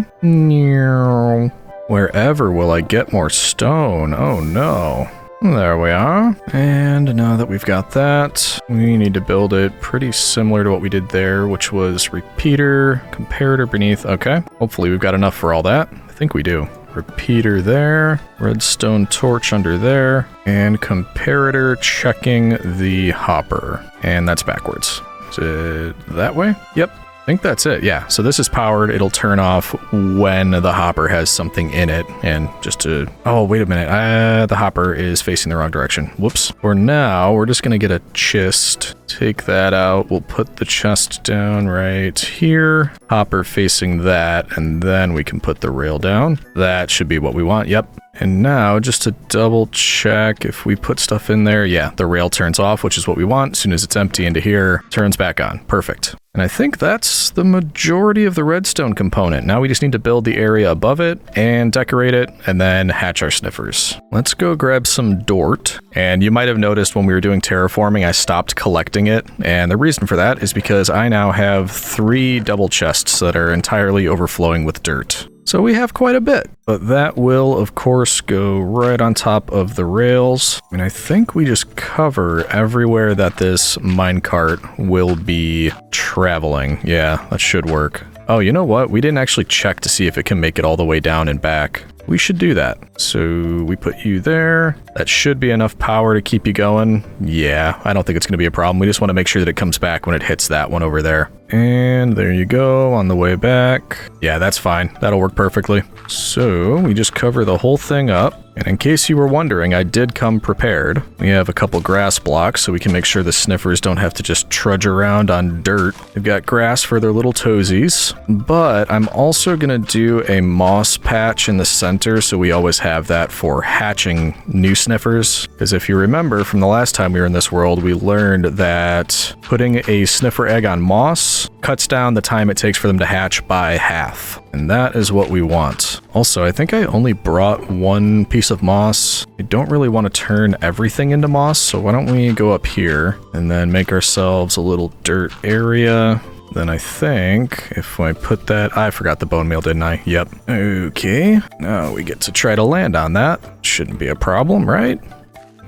Wherever will I get more stone? Oh no. There we are. And now that we've got that, we need to build it pretty similar to what we did there, which was repeater, comparator beneath. Okay, hopefully we've got enough for all that. I think we do. Repeater there, redstone torch under there, and comparator checking the hopper. And that's backwards. Is it that way? Yep. I think that's it. Yeah. So this is powered. It'll turn off when the hopper has something in it. And just to... Oh, wait a minute. The hopper is facing the wrong direction. Whoops. For now, we're just going to get a chest. Take that out. We'll put the chest down right here. Hopper facing that. And then we can put the rail down. That should be what we want. Yep. And now, just to double check if we put stuff in there, yeah, the rail turns off, which is what we want. As soon as it's empty into here, turns back on. Perfect. And I think that's the majority of the redstone component. Now we just need to build the area above it and decorate it and then hatch our sniffers. Let's go grab some dirt. And you might have noticed when we were doing terraforming, I stopped collecting it. And the reason for that is because I now have 3 double chests that are entirely overflowing with dirt. So we have quite a bit, but that will, of course, go right on top of the rails. And I think we just cover everywhere that this minecart will be traveling. Yeah, that should work. Oh, you know what? We didn't actually check to see if it can make it all the way down and back. We should do that. So we put you there. That should be enough power to keep you going. Yeah, I don't think it's going to be a problem. We just want to make sure that it comes back when it hits that one over there. And there you go on the way back. Yeah, that's fine. That'll work perfectly. So we just cover the whole thing up. And in case you were wondering, I did come prepared. We have a couple grass blocks so we can make sure the sniffers don't have to just trudge around on dirt. They've got grass for their little toesies. But I'm also going to do a moss patch in the center so we always have that for hatching new sniffers. Because if you remember from the last time we were in this world, we learned that putting a sniffer egg on moss cuts down the time it takes for them to hatch by half. And that is what we want. Also, I think I only brought 1 piece of moss. I don't really want to turn everything into moss, so why don't we go up here and then make ourselves a little dirt area. Then I think if I put that... I forgot the bone meal, didn't I? Yep. Okay. Now we get to try to land on that. Shouldn't be a problem, right?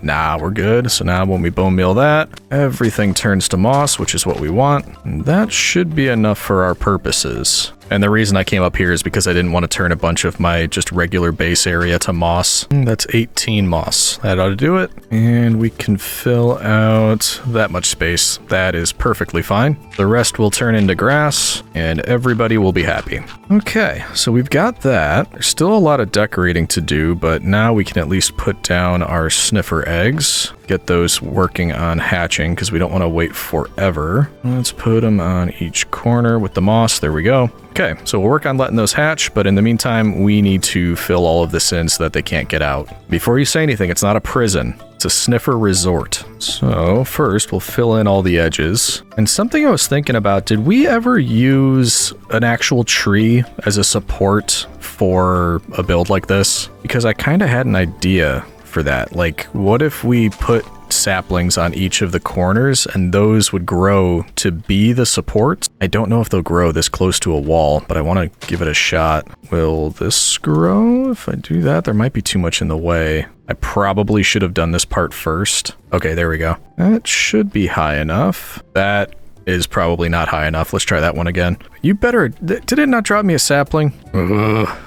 Nah, we're good. So now when we bone meal that, everything turns to moss, which is what we want. And that should be enough for our purposes. And the reason I came up here is because I didn't want to turn a bunch of my just regular base area to moss. That's 18 moss. That ought to do it. And we can fill out that much space. That is perfectly fine. The rest will turn into grass and everybody will be happy. Okay, so we've got that. There's still a lot of decorating to do, but now we can at least put down our sniffer eggs. Get those working on hatching because we don't want to wait forever. Let's put them on each corner with the moss. There we go. Okay, so we'll work on letting those hatch, but in the meantime, we need to fill all of this in so that they can't get out. Before you say anything, it's not a prison. It's a sniffer resort. So first, we'll fill in all the edges. And something I was thinking about, did we ever use an actual tree as a support for a build like this? Because I kind of had an idea for that. Like, what if we put saplings on each of the corners and those would grow to be the supports? I don't know if they'll grow this close to a wall, but I want to give it a shot. Will this grow? If I do that, there might be too much in the way. I probably should have done this part first. Okay, there we go. That should be high enough. That is probably not high enough. Let's try that one again. You better... Did it not drop me a sapling? Ugh.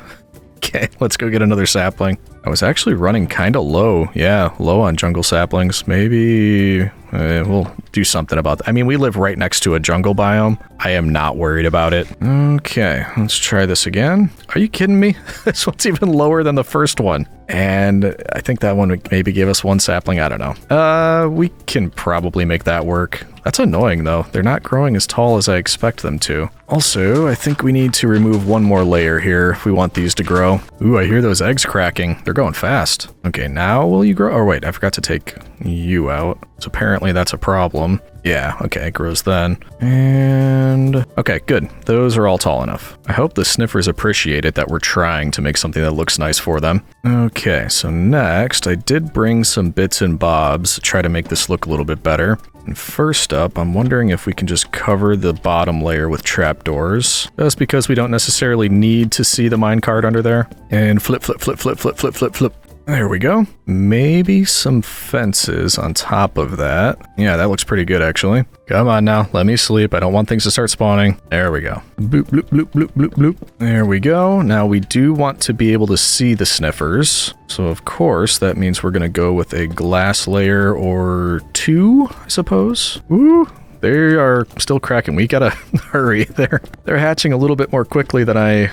Okay, let's go get another sapling. I was actually running kind of low. Yeah, low on jungle saplings. Maybe we'll do something about that. I mean, we live right next to a jungle biome. I am not worried about it. Okay, let's try this again. Are you kidding me? This one's even lower than the first one. And I think that one would maybe give us 1 sapling. I don't know. We can probably make that work. That's annoying, though. They're not growing as tall as I expect them to. Also, I think we need to remove 1 more layer here if we want these to grow. Ooh, I hear those eggs cracking. They're going fast. Okay, now will you grow? Oh, wait, I forgot to take you out. So apparently that's a problem. Yeah, okay, it grows then. And okay, good. Those are all tall enough. I hope the sniffers appreciate it that we're trying to make something that looks nice for them. Okay, so next, I did bring some bits and bobs to try to make this look a little bit better. And first up, I'm wondering if we can just cover the bottom layer with trapdoors. Just because we don't necessarily need to see the minecart under there. And flip, flip, flip, flip, flip, flip, flip, flip. There we go. Maybe some fences on top of that. Yeah, that looks pretty good, actually. Come on now, let me sleep. I don't want things to start spawning. There we go. Bloop, bloop, bloop, bloop, bloop, bloop. There we go. Now we do want to be able to see the sniffers. So of course, that means we're gonna go with a glass layer or 2, I suppose. Ooh. They are still cracking. We gotta hurry. They're hatching a little bit more quickly than I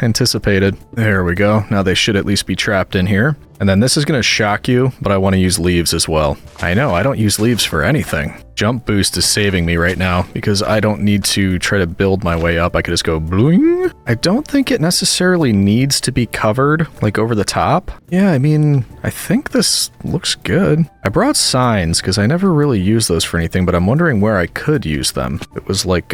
anticipated. There we go. Now they should at least be trapped in here. And then this is going to shock you, but I want to use leaves as well. I know, I don't use leaves for anything. Jump boost is saving me right now because I don't need to try to build my way up. I could just go bling. I don't think it necessarily needs to be covered, like over the top. Yeah, I mean, I think this looks good. I brought signs because I never really use those for anything, but I'm wondering where I could use them. It was like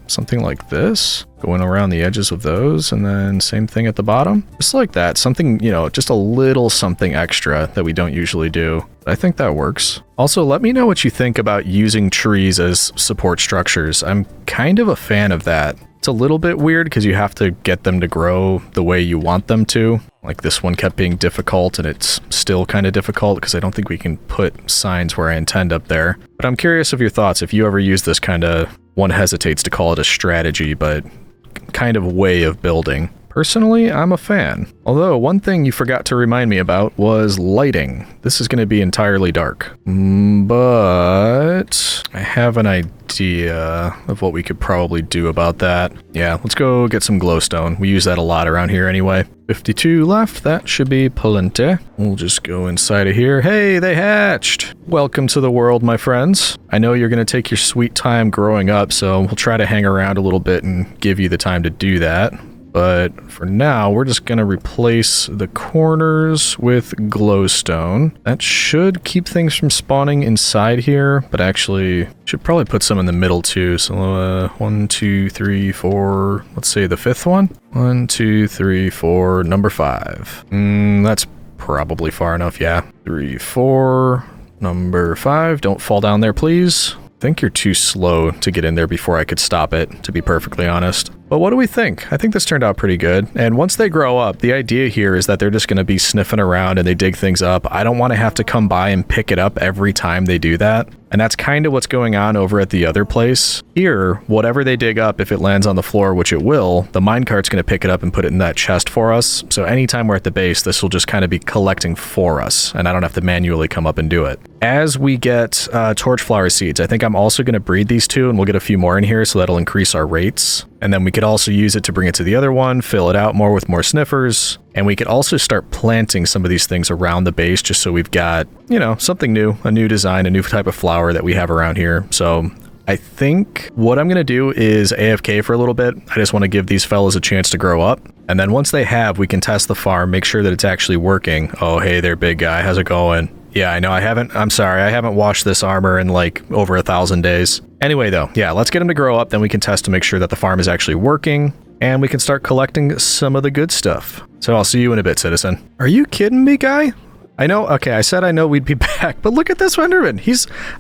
something like this. Going around the edges of those, and then same thing at the bottom. Just like that. Something, you know, just a little something extra that we don't usually do. I think that works. Also, let me know what you think about using trees as support structures. I'm kind of a fan of that. It's a little bit weird because you have to get them to grow the way you want them to. Like this one kept being difficult, and it's still kind of difficult because I don't think we can put signs where I intend up there. But I'm curious of your thoughts if you ever use this kind of, one hesitates to call it a strategy, but kind of way of building. Personally, I'm a fan. Although, one thing you forgot to remind me about was lighting. This is going to be entirely dark. But I have an idea of what we could probably do about that. Yeah, let's go get some glowstone. We use that a lot around here anyway. 52 left. That should be plenty. We'll just go inside of here. Hey, they hatched! Welcome to the world, my friends. I know you're going to take your sweet time growing up, so we'll try to hang around a little bit and give you the time to do that. But for now, we're just going to replace the corners with glowstone. That should keep things from spawning inside here, but actually should probably put some in the middle too. So 1, 2, 3, 4, let's say the 5th one. 1, 2, 3, 4, number 5. That's probably far enough, yeah. 3, 4, number 5. Don't fall down there, please. I think you're too slow to get in there before I could stop it, to be perfectly honest. But what do we think? I think this turned out pretty good. And once they grow up, the idea here is that they're just going to be sniffing around and they dig things up. I don't want to have to come by and pick it up every time they do that. And that's kind of what's going on over at the other place. Here, whatever they dig up, if it lands on the floor, which it will, the minecart's going to pick it up and put it in that chest for us. So anytime we're at the base, this will just kind of be collecting for us, and I don't have to manually come up and do it. As we get torch flower seeds, I think I'm also going to breed these two, and we'll get a few more in here, so that'll increase our rates. And then we could also use it to bring it to the other one, fill it out more with more sniffers. And we could also start planting some of these things around the base just so we've got, you know, something new, a new design, a new type of flower that we have around here. So I think what I'm going to do is AFK for a little bit. I just want to give these fellas a chance to grow up. And then once they have, we can test the farm, make sure that it's actually working. Oh, hey there, big guy. How's it going? Yeah, I know I haven't washed this armor in like over 1,000 days. Anyway, though, yeah, let's get them to grow up. Then we can test to make sure that the farm is actually working. And we can start collecting some of the good stuff. So I'll see you in a bit, citizen. Are you kidding me, guy? I know, okay, I said I know we'd be back, but look at this Enderman.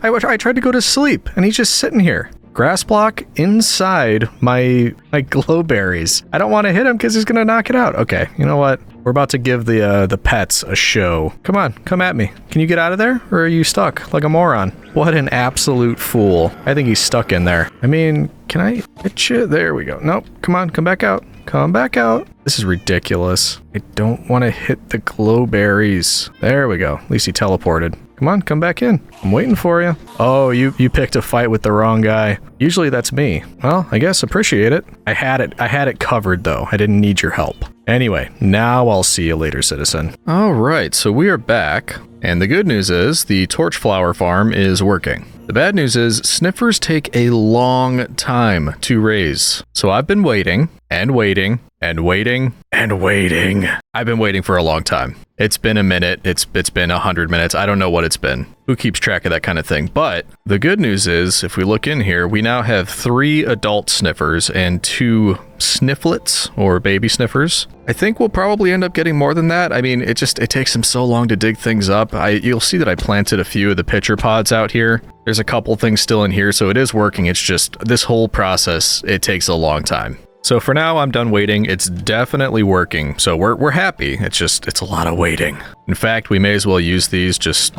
I tried to go to sleep, and he's just sitting here. Grass block inside my glowberries. I don't want to hit him because he's going to knock it out. Okay, you know what? We're about to give the pets a show. Come on, come at me. Can you get out of there, or are you stuck like a moron? What an absolute fool. I think he's stuck in there. I mean, can I hit you? There we go. Nope, come on, come back out. Come back out. This is ridiculous. I don't want to hit the glowberries. There we go. At least he teleported. Come on, come back in. I'm waiting for you. Oh, you picked a fight with the wrong guy. Usually that's me. Well, I guess appreciate it. I had it covered though. I didn't need your help. Anyway, now I'll see you later, citizen. All right, so we are back. And the good news is the torch flower farm is working. The bad news is sniffers take a long time to raise. So I've been waiting and waiting and waiting and waiting. I've been waiting for a long time. It's been a minute. It's been 100 minutes. I don't know what it's been. Who keeps track of that kind of thing? But the good news is, if we look in here, we now have 3 adult sniffers and 2 snifflets or baby sniffers. I think we'll probably end up getting more than that. I mean, it takes them so long to dig things up. You'll see that I planted a few of the pitcher pods out here. There's a couple things still in here, so it is working. It's just this whole process, it takes a long time. So for now, I'm done waiting. It's definitely working. So we're happy. It's a lot of waiting. In fact, we may as well use these just,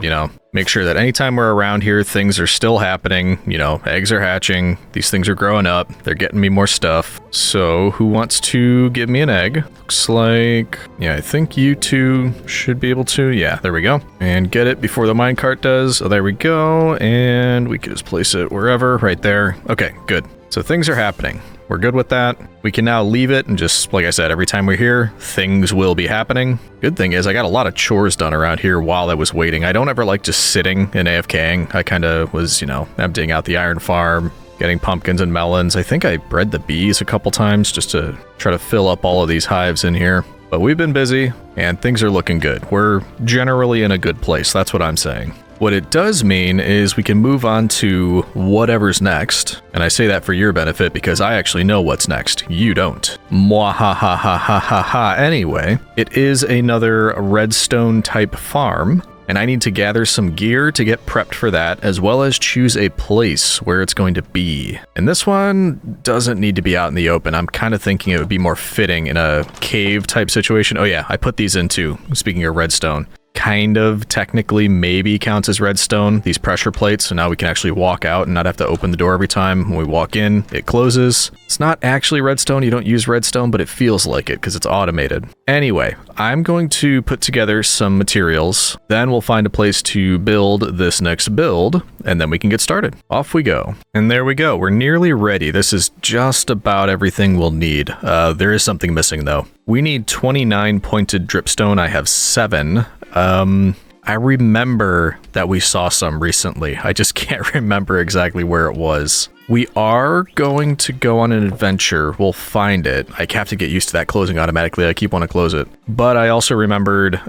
make sure that anytime we're around here, things are still happening. Eggs are hatching. These things are growing up. They're getting me more stuff. So who wants to give me an egg? Looks like, I think you two should be able to. Yeah, there we go. And get it before the minecart does. Oh, there we go. And we can just place it wherever, right there. Okay, good. So things are happening. We're good with that. We can now leave it and just, like I said, every time we're here, things will be happening. Good thing is I got a lot of chores done around here while I was waiting. I don't ever like just sitting and AFKing. I kind of was, emptying out the iron farm, getting pumpkins and melons. I think I bred the bees a couple times just to try to fill up all of these hives in here. But we've been busy and things are looking good. We're generally in a good place. That's what I'm saying. What it does mean is we can move on to whatever's next. And I say that for your benefit because I actually know what's next. You don't. Mwahahahahaha. Anyway, it is another redstone type farm. And I need to gather some gear to get prepped for that, as well as choose a place where it's going to be. And this one doesn't need to be out in the open. I'm kind of thinking it would be more fitting in a cave type situation. Oh yeah, I put these in too, speaking of redstone. Kind of technically maybe counts as redstone, these pressure plates, so now we can actually walk out and not have to open the door every time. When we walk in, it closes. It's not actually redstone, you don't use redstone, but it feels like it because it's automated. Anyway, I'm going to put together some materials, then we'll find a place to build this next build, and then we can get started. Off we go. And there we go, we're nearly ready. This is just about everything we'll need. There is something missing though. We need 29 pointed dripstone, I have 7. I remember that we saw some recently. I just can't remember exactly where it was. We are going to go on an adventure. We'll find it. I have to get used to that closing automatically. I keep wanting to close it. But I also remembered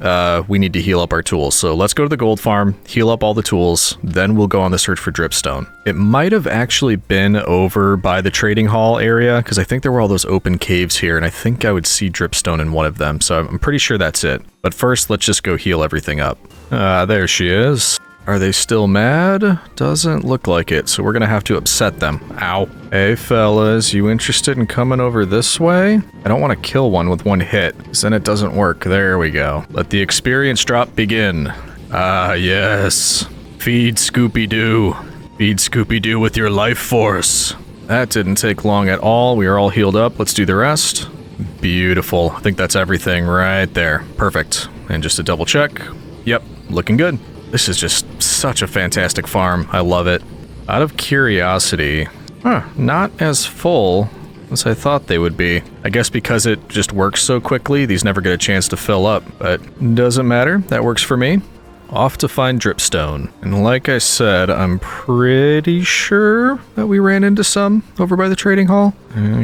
we need to heal up our tools. So let's go to the gold farm, heal up all the tools, then we'll go on the search for dripstone. It might have actually been over by the trading hall area because I think there were all those open caves here and I think I would see dripstone in one of them. So I'm pretty sure that's it. But first, let's just go heal everything up. There she is. Are they still mad? Doesn't look like it, so we're gonna have to upset them. Ow. Hey fellas, you interested in coming over this way? I don't want to kill one with one hit, because then it doesn't work. There we go. Let the experience drop begin. Ah, yes. Feed Scooby-Doo. Feed Scooby-Doo with your life force. That didn't take long at all. We are all healed up. Let's do the rest. Beautiful. I think that's everything right there. Perfect. And just to double check. Yep, looking good. This is just such a fantastic farm. I love it. Out of curiosity, not as full as I thought they would be. I guess because it just works so quickly, these never get a chance to fill up, but doesn't matter. That works for me. Off to find dripstone. And like I said, I'm pretty sure that we ran into some over by the trading hall.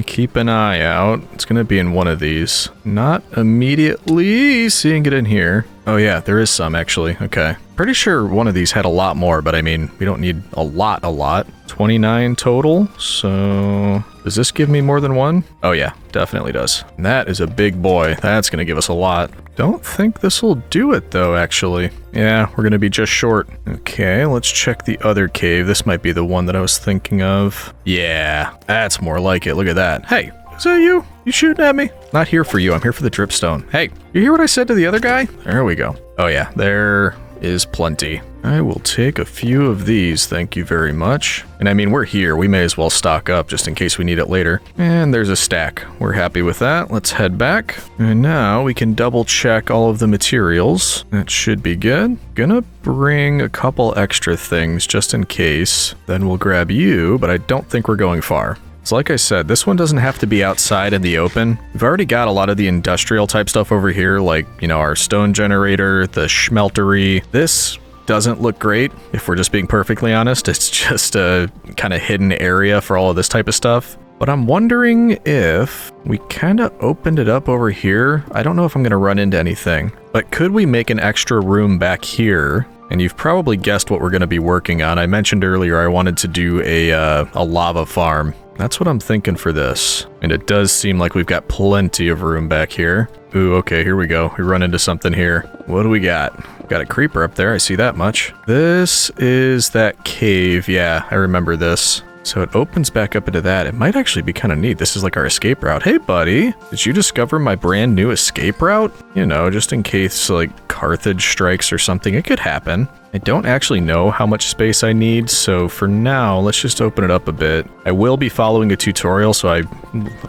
Keep an eye out. It's gonna be in one of these. Not immediately seeing it in here. Oh yeah, there is some actually. Okay. Pretty sure one of these had a lot more, but I mean, we don't need a lot. 29 total, so does this give me more than one? Oh yeah, definitely does. And that is a big boy. That's gonna give us a lot. Don't think this will do it though, actually. Yeah, we're gonna be just short. Okay, let's check the other cave. This might be the one that I was thinking of. Yeah, that's more like it. Look at that. Hey, is that you? You shooting at me? Not here for you, I'm here for the dripstone. Hey, you hear what I said to the other guy? There we go. Oh yeah, there is plenty. I will take a few of these, thank you very much. And I mean, we're here, we may as well stock up just in case we need it later. And there's a stack. We're happy with that. Let's head back. And now we can double check all of the materials. That should be good. Gonna bring a couple extra things just in case. Then we'll grab you, but I don't think we're going far. So like I said, this one doesn't have to be outside in the open. We've already got a lot of the industrial type stuff over here, like, our stone generator, the schmeltery. This doesn't look great, if we're just being perfectly honest. It's just a kind of hidden area for all of this type of stuff. But I'm wondering if we kind of opened it up over here. I don't know if I'm going to run into anything, but could we make an extra room back here? And you've probably guessed what we're going to be working on. I mentioned earlier I wanted to do a lava farm. That's what I'm thinking for this. And it does seem like we've got plenty of room back here. Ooh, okay, here we go. We run into something here. What do we got? Got a creeper up there, I see that much. This is that cave. Yeah, I remember this. So it opens back up into that. It might actually be kind of neat. This is like our escape route. Hey, buddy, did you discover my brand new escape route? You know, just in case like Carthage strikes or something, it could happen. I don't actually know how much space I need, so for now, let's just open it up a bit. I will be following a tutorial, so I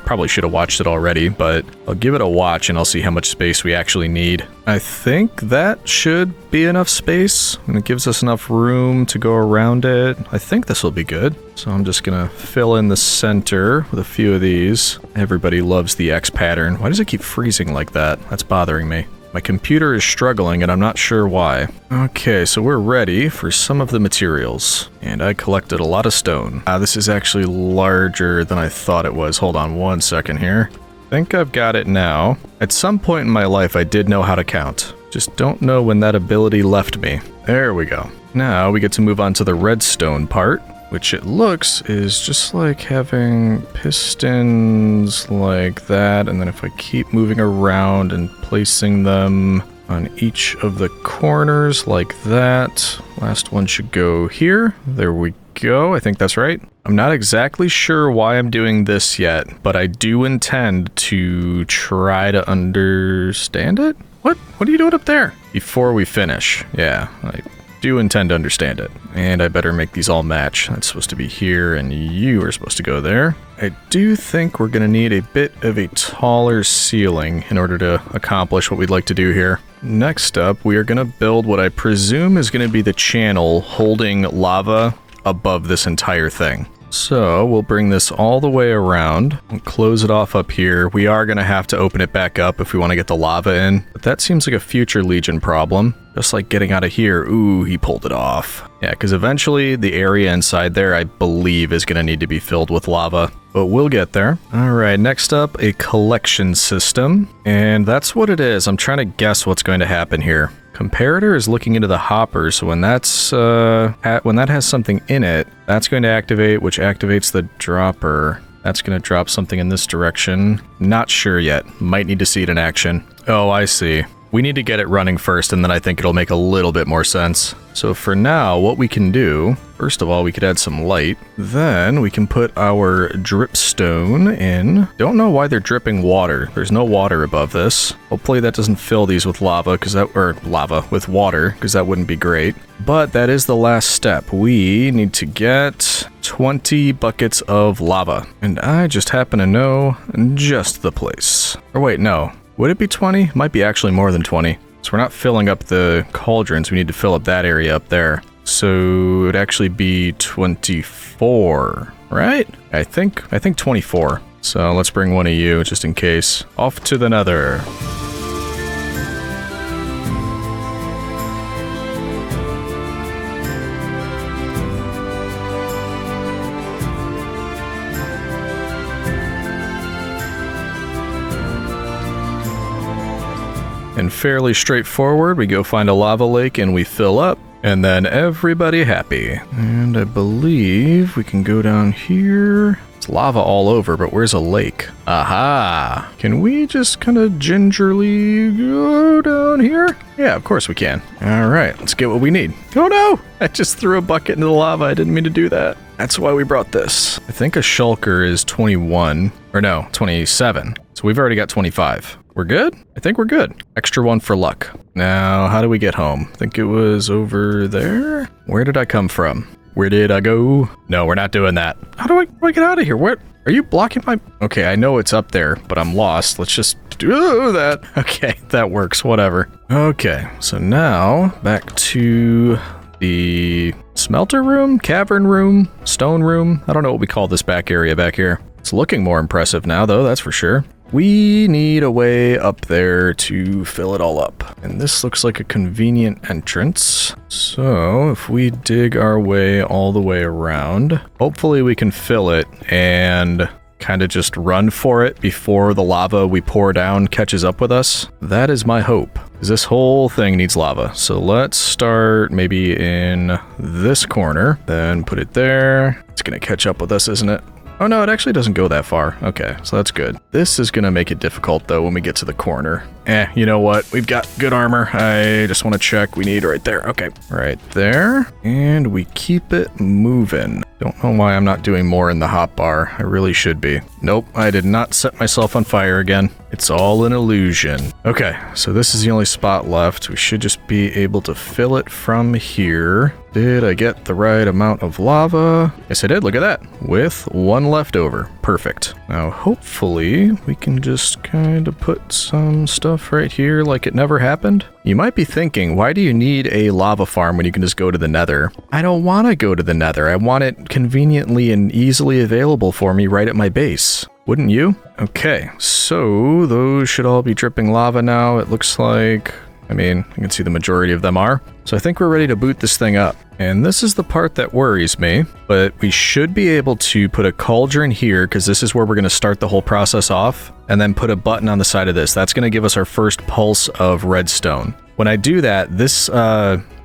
probably should have watched it already, but I'll give it a watch and I'll see how much space we actually need. I think that should be enough space, and it gives us enough room to go around it. I think this will be good. So I'm just gonna fill in the center with a few of these. Everybody loves the X pattern. Why does it keep freezing like that? That's bothering me. My computer is struggling and I'm not sure why. Okay, so we're ready for some of the materials. And I collected a lot of stone. This is actually larger than I thought it was. Hold on one second here. I think I've got it now. At some point in my life, I did know how to count. Just don't know when that ability left me. There we go. Now we get to move on to the redstone part, which it looks is just like having pistons like that, and then if I keep moving around and placing them on each of the corners like that, last one should go here. There we go. I think that's right. I'm not exactly sure why I'm doing this yet, but I do intend to try to understand it. What are you doing up there? Before we finish. Yeah, I do intend to understand it. And I better make these all match. That's supposed to be here, and you are supposed to go there. I do think we're going to need a bit of a taller ceiling in order to accomplish what we'd like to do here. Next up, we are going to build what I presume is going to be the channel holding lava above this entire thing. So we'll bring this all the way around and close it off up here. We are going to have to open it back up if we want to get the lava in, but that seems like a future Legion problem. Just like getting out of here. Ooh, he pulled it off. Yeah, because eventually the area inside there, I believe, is going to need to be filled with lava. But we'll get there. All right, next up, a collection system. And that's what it is. I'm trying to guess what's going to happen here. Comparator is looking into the hopper, so when that's when that has something in it, that's going to activate, which activates the dropper. That's going to drop something in this direction. Not sure yet. Might need to see it in action. Oh, I see. We need to get it running first, and then I think it'll make a little bit more sense. So for now, what we can do, first of all, we could add some light. Then we can put our dripstone in. Don't know why they're dripping water. There's no water above this. Hopefully that doesn't fill these with lava, with water, because that wouldn't be great. But that is the last step. We need to get 20 buckets of lava. And I just happen to know just the place. Or wait, no. Would it be 20? Might be actually more than 20. So we're not filling up the cauldrons. We need to fill up that area up there. So it'd actually be 24, right? I think 24. So let's bring one of you just in case. Off to the nether. And fairly straightforward, we go find a lava lake and we fill up, and then everybody happy. And I believe we can go down here. It's lava all over, but where's a lake? Aha! Can we just kind of gingerly go down here? Yeah, of course we can. All right, let's get what we need. Oh no! I just threw a bucket into the lava. I didn't mean to do that. That's why we brought this. I think a shulker is 21, or no, 27. So we've already got 25. We're good? I think we're good. Extra one for luck. Now, how do we get home? I think it was over there? Where did I come from? Where did I go? No, we're not doing that. How do I get out of here? Where? Are you blocking my... Okay, I know it's up there, but I'm lost. Let's just do that. Okay, that works. Whatever. Okay, so now back to the smelter room, cavern room, stone room. I don't know what we call this back area back here. It's looking more impressive now, though, that's for sure. We need a way up there to fill it all up. And this looks like a convenient entrance. So if we dig our way all the way around, hopefully we can fill it and kind of just run for it before the lava we pour down catches up with us. That is my hope. This whole thing needs lava. So let's start maybe in this corner, then put it there. It's gonna catch up with us, isn't it? Oh no, it actually doesn't go that far. Okay, so that's good. This is gonna make it difficult though when we get to the corner. You know what? We've got good armor. I just want to check. We need right there. Okay, right there. And we keep it moving. Don't know why I'm not doing more in the hotbar. I really should be. Nope, I did not set myself on fire again. It's all an illusion. Okay, so this is the only spot left. We should just be able to fill it from here. Did I get the right amount of lava? Yes, I did. Look at that. With one left over. Perfect. Now, hopefully, we can just kind of put some stuff right here like it never happened. You might be thinking, why do you need a lava farm when you can just go to the nether? I don't want to go to the nether. I want it conveniently and easily available for me right at my base. Wouldn't you? Okay, so those should all be dripping lava now, it looks like. I mean, you can see the majority of them are. So I think we're ready to boot this thing up. And this is the part that worries me, but we should be able to put a cauldron here because this is where we're going to start the whole process off, and then put a button on the side of this. That's going to give us our first pulse of redstone. When I do that, this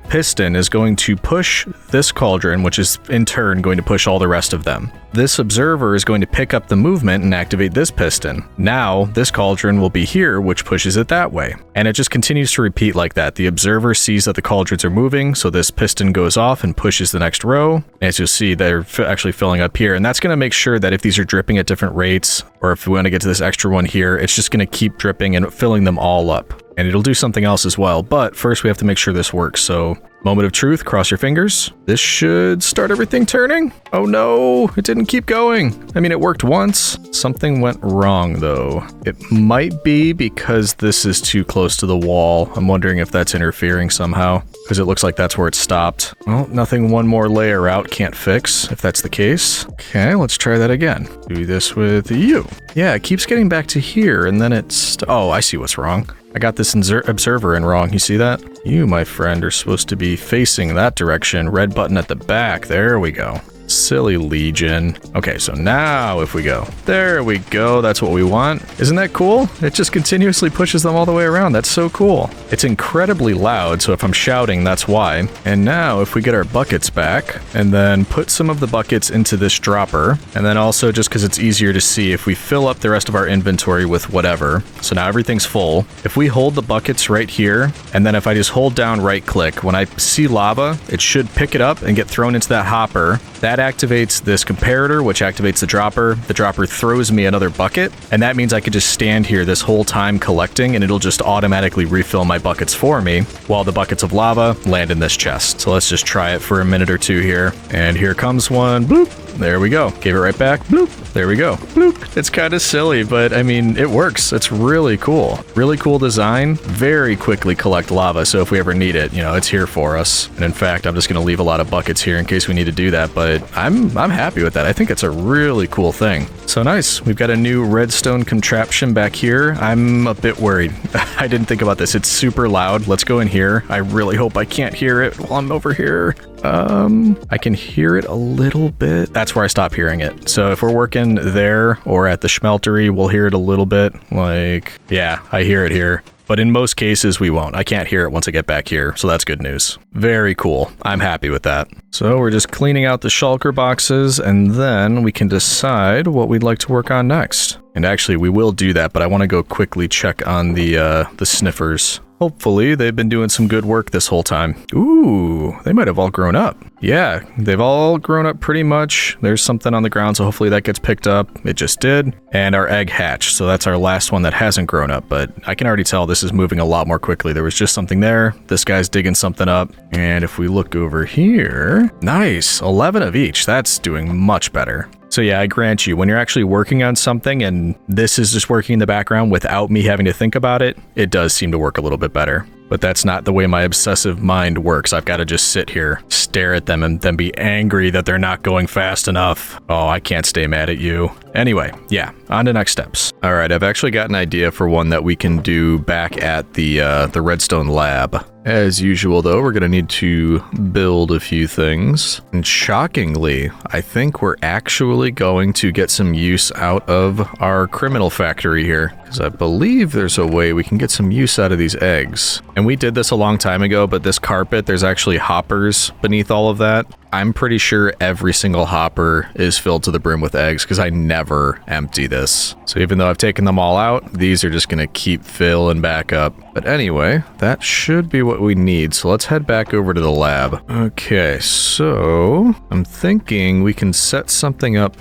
piston is going to push this cauldron, which is in turn going to push all the rest of them. This observer is going to pick up the movement and activate this piston. Now, this cauldron will be here, which pushes it that way. And it just continues to repeat like that. The observer sees that the cauldrons are moving, so this piston goes off and pushes the next row. As you'll see, they're actually filling up here. And that's going to make sure that if these are dripping at different rates, or if we want to get to this extra one here, it's just going to keep dripping and filling them all up. And it'll do something else as well. But first we have to make sure this works. So moment of truth, cross your fingers. This should start everything turning. Oh no, it didn't keep going. I mean, it worked once. Something went wrong though. It might be because this is too close to the wall. I'm wondering if that's interfering somehow, because it looks like that's where it stopped. Well, nothing one more layer out can't fix, if that's the case. Okay, let's try that again. Do this with you. Yeah, it keeps getting back to here, and then it's... Oh, I see what's wrong. I got this observer in wrong. You see that? You, my friend, are supposed to be facing that direction. Red button at the back. There we go. Silly Legion. Okay, so now if we go, there we go. That's what we want. Isn't that cool? It just continuously pushes them all the way around. That's so cool. It's incredibly loud, so if I'm shouting, that's why. And now if we get our buckets back and then put some of the buckets into this dropper, and then also just because it's easier to see, if we fill up the rest of our inventory with whatever, so now everything's full. If we hold the buckets right here, and then if I just hold down right click, when I see lava, it should pick it up and get thrown into that hopper. That activates this comparator, which activates the dropper. The dropper throws me another bucket, and that means I could just stand here this whole time collecting, and it'll just automatically refill my buckets for me, while the buckets of lava land in this chest. So let's just try it for a minute or two here. And here comes one. Bloop. There we go. Gave it right back. Bloop. There we go. Bloop. It's kind of silly, but I mean, it works. It's really cool. Really cool design. Very quickly collect lava, so if we ever need it, you know, it's here for us. And in fact, I'm just going to leave a lot of buckets here in case we need to do that, but I'm happy with that. I think it's a really cool thing. So nice. We've got a new redstone contraption back here. I'm a bit worried. I didn't think about this. It's super loud. Let's go in here. I really hope I can't hear it while I'm over here. I can hear it a little bit. That's where I stop hearing it. So if we're working there or at the schmeltery, we'll hear it a little bit. Like, yeah, I hear it here. But in most cases, we won't. I can't hear it once I get back here, so that's good news. Very cool. I'm happy with that. So we're just cleaning out the shulker boxes, and then we can decide what we'd like to work on next. And actually, we will do that, but I want to go quickly check on the sniffers. Hopefully, they've been doing some good work this whole time. Ooh, they might have all grown up. Yeah, they've all grown up pretty much. There's something on the ground, so hopefully that gets picked up. It just did. And our egg hatched, so that's our last one that hasn't grown up, but I can already tell this is moving a lot more quickly. There was just something there. This guy's digging something up. And if we look over here, nice, 11 of each. That's doing much better. So yeah, I grant you, when you're actually working on something and this is just working in the background without me having to think about it, it does seem to work a little bit better. But that's not the way my obsessive mind works. I've got to just sit here, stare at them, and then be angry that they're not going fast enough. Oh, I can't stay mad at you. Anyway, yeah, on to next steps. All right, I've actually got an idea for one that we can do back at the redstone lab. As usual, though, we're going to need to build a few things. And shockingly, I think we're actually going to get some use out of our criminal factory here. because I believe there's a way we can get some use out of these eggs. And we did this a long time ago, but this carpet, there's actually hoppers beneath all of that. I'm pretty sure every single hopper is filled to the brim with eggs because I never empty this. So even though I've taken them all out, these are just going to keep filling back up. But anyway, that should be what we need. So let's head back over to the lab. Okay, so I'm thinking we can set something up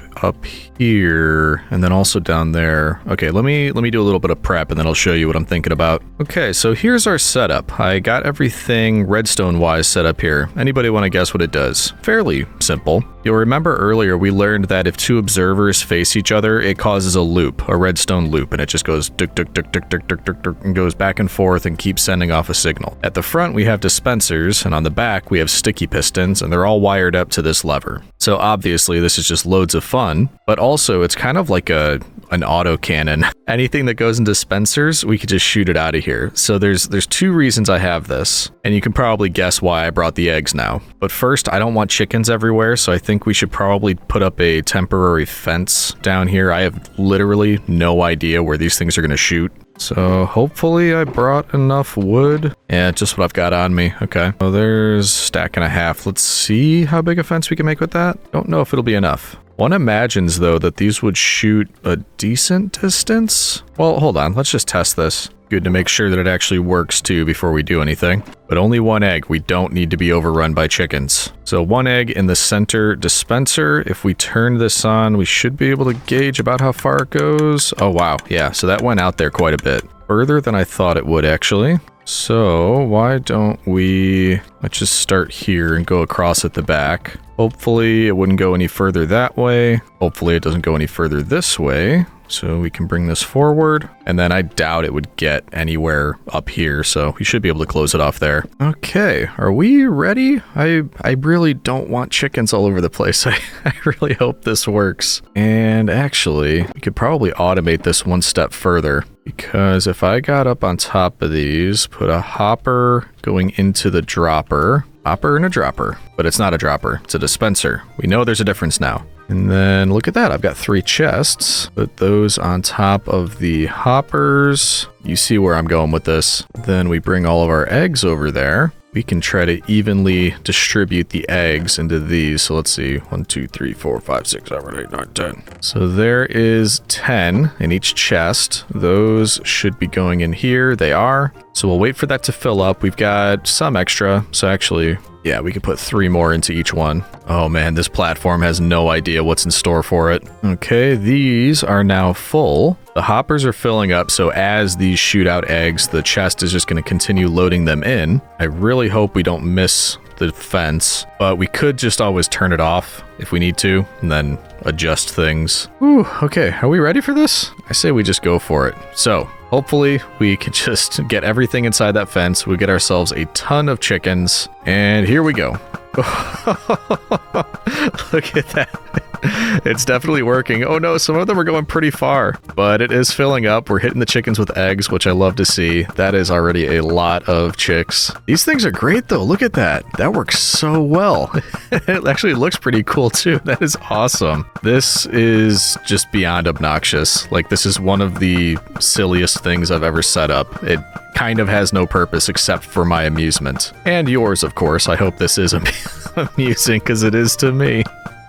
here and then also down there. Okay, let me do a little bit of prep and then I'll show you what I'm thinking about. Okay, so here's our setup. I got everything redstone wise set up here. Anybody want to guess what it does? Fairly simple. You'll remember earlier we learned that if two observers face each other, it causes a loop, a redstone loop, and it just goes duk duk duk duk duk duk duk duk and goes back and forth and keeps sending off a signal. At the front we have dispensers, and on the back we have sticky pistons, and they're all wired up to this lever. So obviously this is just loads of fun, but also it's kind of like an auto cannon. Anything that goes in dispensers, we could just shoot it out of here. So there's two reasons I have this, and you can probably guess why I brought the eggs now. But first, I don't want chickens everywhere, so I think we should probably put up a temporary fence down here. I have literally no idea where these things are going to shoot. So hopefully I brought enough wood. Yeah, just what I've got on me. Okay. So there's a stack and a half. Let's see how big a fence we can make with that. Don't know if it'll be enough. One imagines, though, that these would shoot a decent distance. Well, hold on. Let's just test this. Good to make sure that it actually works, too, before we do anything. But only one egg. We don't need to be overrun by chickens. So one egg in the center dispenser. If we turn this on, we should be able to gauge about how far it goes. Oh, wow. Yeah, so that went out there quite a bit. Further than I thought it would, actually. So why don't we... Let's just start here and go across at the back. Hopefully it wouldn't go any further that way. Hopefully it doesn't go any further this way. So we can bring this forward, and then I doubt it would get anywhere up here, so we should be able to close it off there. Okay, are we ready? I really don't want chickens all over the place. I really hope this works. And actually, we could probably automate this one step further, because if I got up on top of these, put a hopper going into the dropper, hopper and a dropper, but it's not a dropper, it's a dispenser. We know there's a difference now. And then look at that, I've got 3 chests. Put those on top of the hoppers. You see where I'm going with this. Then we bring all of our eggs over there. We can try to evenly distribute the eggs into these. So let's see, 1, 2, 3, 4, 5, 6, 7, 8, 9, 10. So there is 10 in each chest. Those should be going in here. They are. So we'll wait for that to fill up. We've got some extra. So actually, yeah, we could put 3 more into each one. Oh man, this platform has no idea what's in store for it. Okay, these are now full. The hoppers are filling up, so as these shoot out eggs, the chest is just going to continue loading them in. I really hope we don't miss the fence, but we could just always turn it off if we need to, and then adjust things. Ooh, okay, are we ready for this? I say we just go for it. So, hopefully we can just get everything inside that fence. We get ourselves a ton of chickens, and here we go. Look at that. It's definitely working. Oh no, some of them are going pretty far, but it is filling up. We're hitting the chickens with eggs, which I love to see. That is already a lot of chicks. These things are great though. Look at that. That works so well. It actually looks pretty cool too. That is awesome. This is just beyond obnoxious. Like, this is one of the silliest things I've ever set up. It kind of has no purpose except for my amusement. And yours, of course. I hope this is amusing, because it is to me.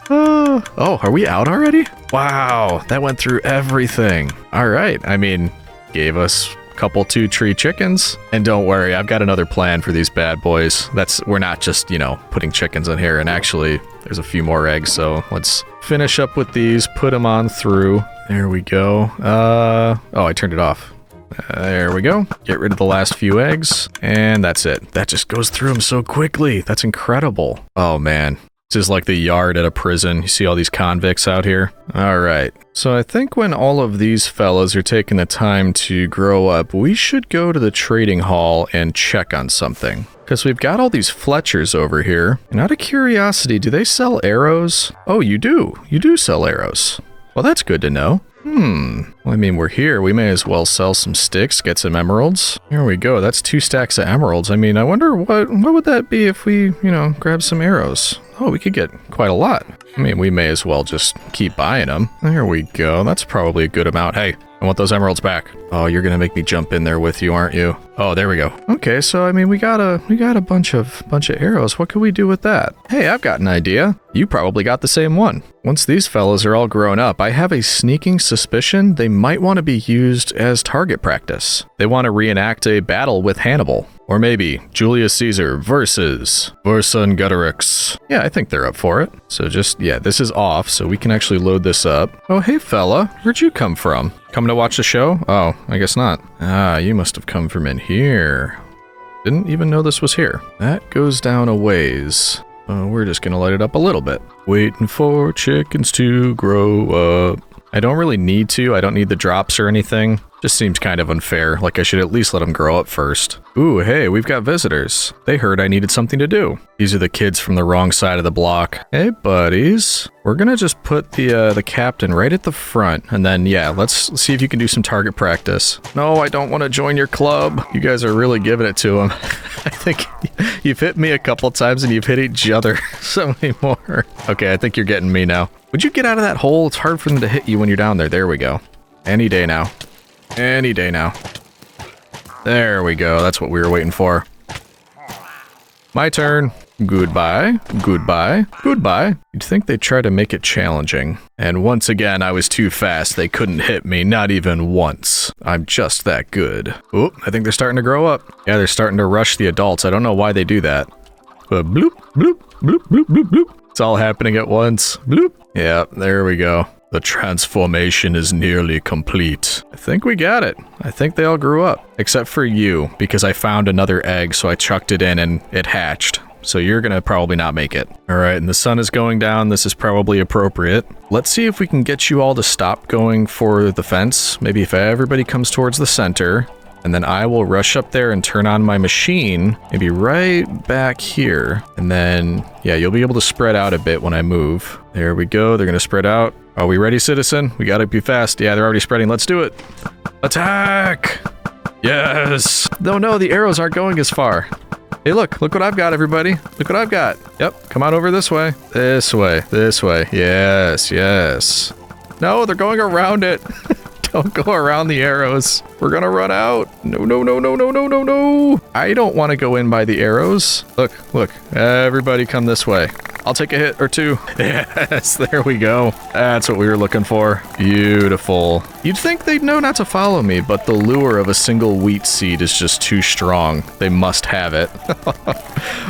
Oh, are we out already? Wow, that went through everything. All right, I mean, gave us a couple 2-tree chickens. And don't worry, I've got another plan for these bad boys. We're not just, putting chickens in here. And actually, there's a few more eggs, so let's finish up with these, put them on through. There we go. Oh, I turned it off. There we go. Get rid of the last few eggs, and that's it. That just goes through them so quickly. That's incredible. Oh, man. This is like the yard at a prison. You see all these convicts out here? All right. So I think when all of these fellas are taking the time to grow up, we should go to the trading hall and check on something. Because we've got all these Fletchers over here. And out of curiosity, do they sell arrows? Oh, you do. You do sell arrows. Well, that's good to know. Well, I mean, we're here. We may as well sell some sticks, get some emeralds. Here we go. That's 2 stacks of emeralds. I mean, I wonder what would that be if we, grab some arrows? Oh, we could get quite a lot. I mean, we may as well just keep buying them. There we go. That's probably a good amount. Hey, I want those emeralds back. Oh, you're gonna make me jump in there with you, aren't you? Oh, there we go. Okay, so I mean, we got a bunch of arrows. What could we do with that? Hey, I've got an idea. You probably got the same one. Once these fellas are all grown up, I have a sneaking suspicion they might want to be used as target practice. They want to reenact a battle with Hannibal. Or maybe Julius Caesar versus Vercingetorix. Yeah, I think they're up for it. So just, yeah, this is off, so we can actually load this up. Oh, hey fella, where'd you come from? Coming to watch the show? Oh, I guess not. Ah, you must have come from in here. Didn't even know this was here. That goes down a ways. We're just gonna light it up a little bit. Waiting for chickens to grow up. I don't really need to. I don't need the drops or anything. Just seems kind of unfair. Like I should at least let them grow up first. Ooh, hey, we've got visitors. They heard I needed something to do. These are the kids from the wrong side of the block. Hey, buddies. We're gonna just put the captain right at the front. And then, yeah, let's see if you can do some target practice. No, I don't want to join your club. You guys are really giving it to him. I think you've hit me a couple times and you've hit each other so many more. Okay, I think you're getting me now. Would you get out of that hole? It's hard for them to hit you when you're down there. There we go. Any day now. Any day now. There we go. That's what we were waiting for. My turn. Goodbye. Goodbye. Goodbye. You'd think they'd try to make it challenging. And once again, I was too fast. They couldn't hit me, not even once. I'm just that good. Oh, I think they're starting to grow up. Yeah, they're starting to rush the adults. I don't know why they do that. But bloop, bloop, bloop, bloop, bloop, bloop. It's all happening at once. Bloop. Yeah, there we go. The transformation is nearly complete. I think we got it. I think they all grew up. Except for you, because I found another egg, so I chucked it in and it hatched. So you're gonna probably not make it. Alright, and the sun is going down. This is probably appropriate. Let's see if we can get you all to stop going for the fence. Maybe if everybody comes towards the center. And then I will rush up there and turn on my machine, maybe right back here. And then, yeah, you'll be able to spread out a bit when I move. There we go. They're going to spread out. Are we ready, citizen? We got to be fast. Yeah, they're already spreading. Let's do it. Attack! Yes! No, the arrows aren't going as far. Hey, look what I've got, everybody. Look what I've got. Yep, come on over this way. This way. Yes. No, they're going around it. Don't go around the arrows. We're gonna run out. No. I don't want to go in by the arrows. Look. Everybody come this way. I'll take a hit or two. Yes, there we go. That's what we were looking for. Beautiful. You'd think they'd know not to follow me, but the lure of a single wheat seed is just too strong. They must have it.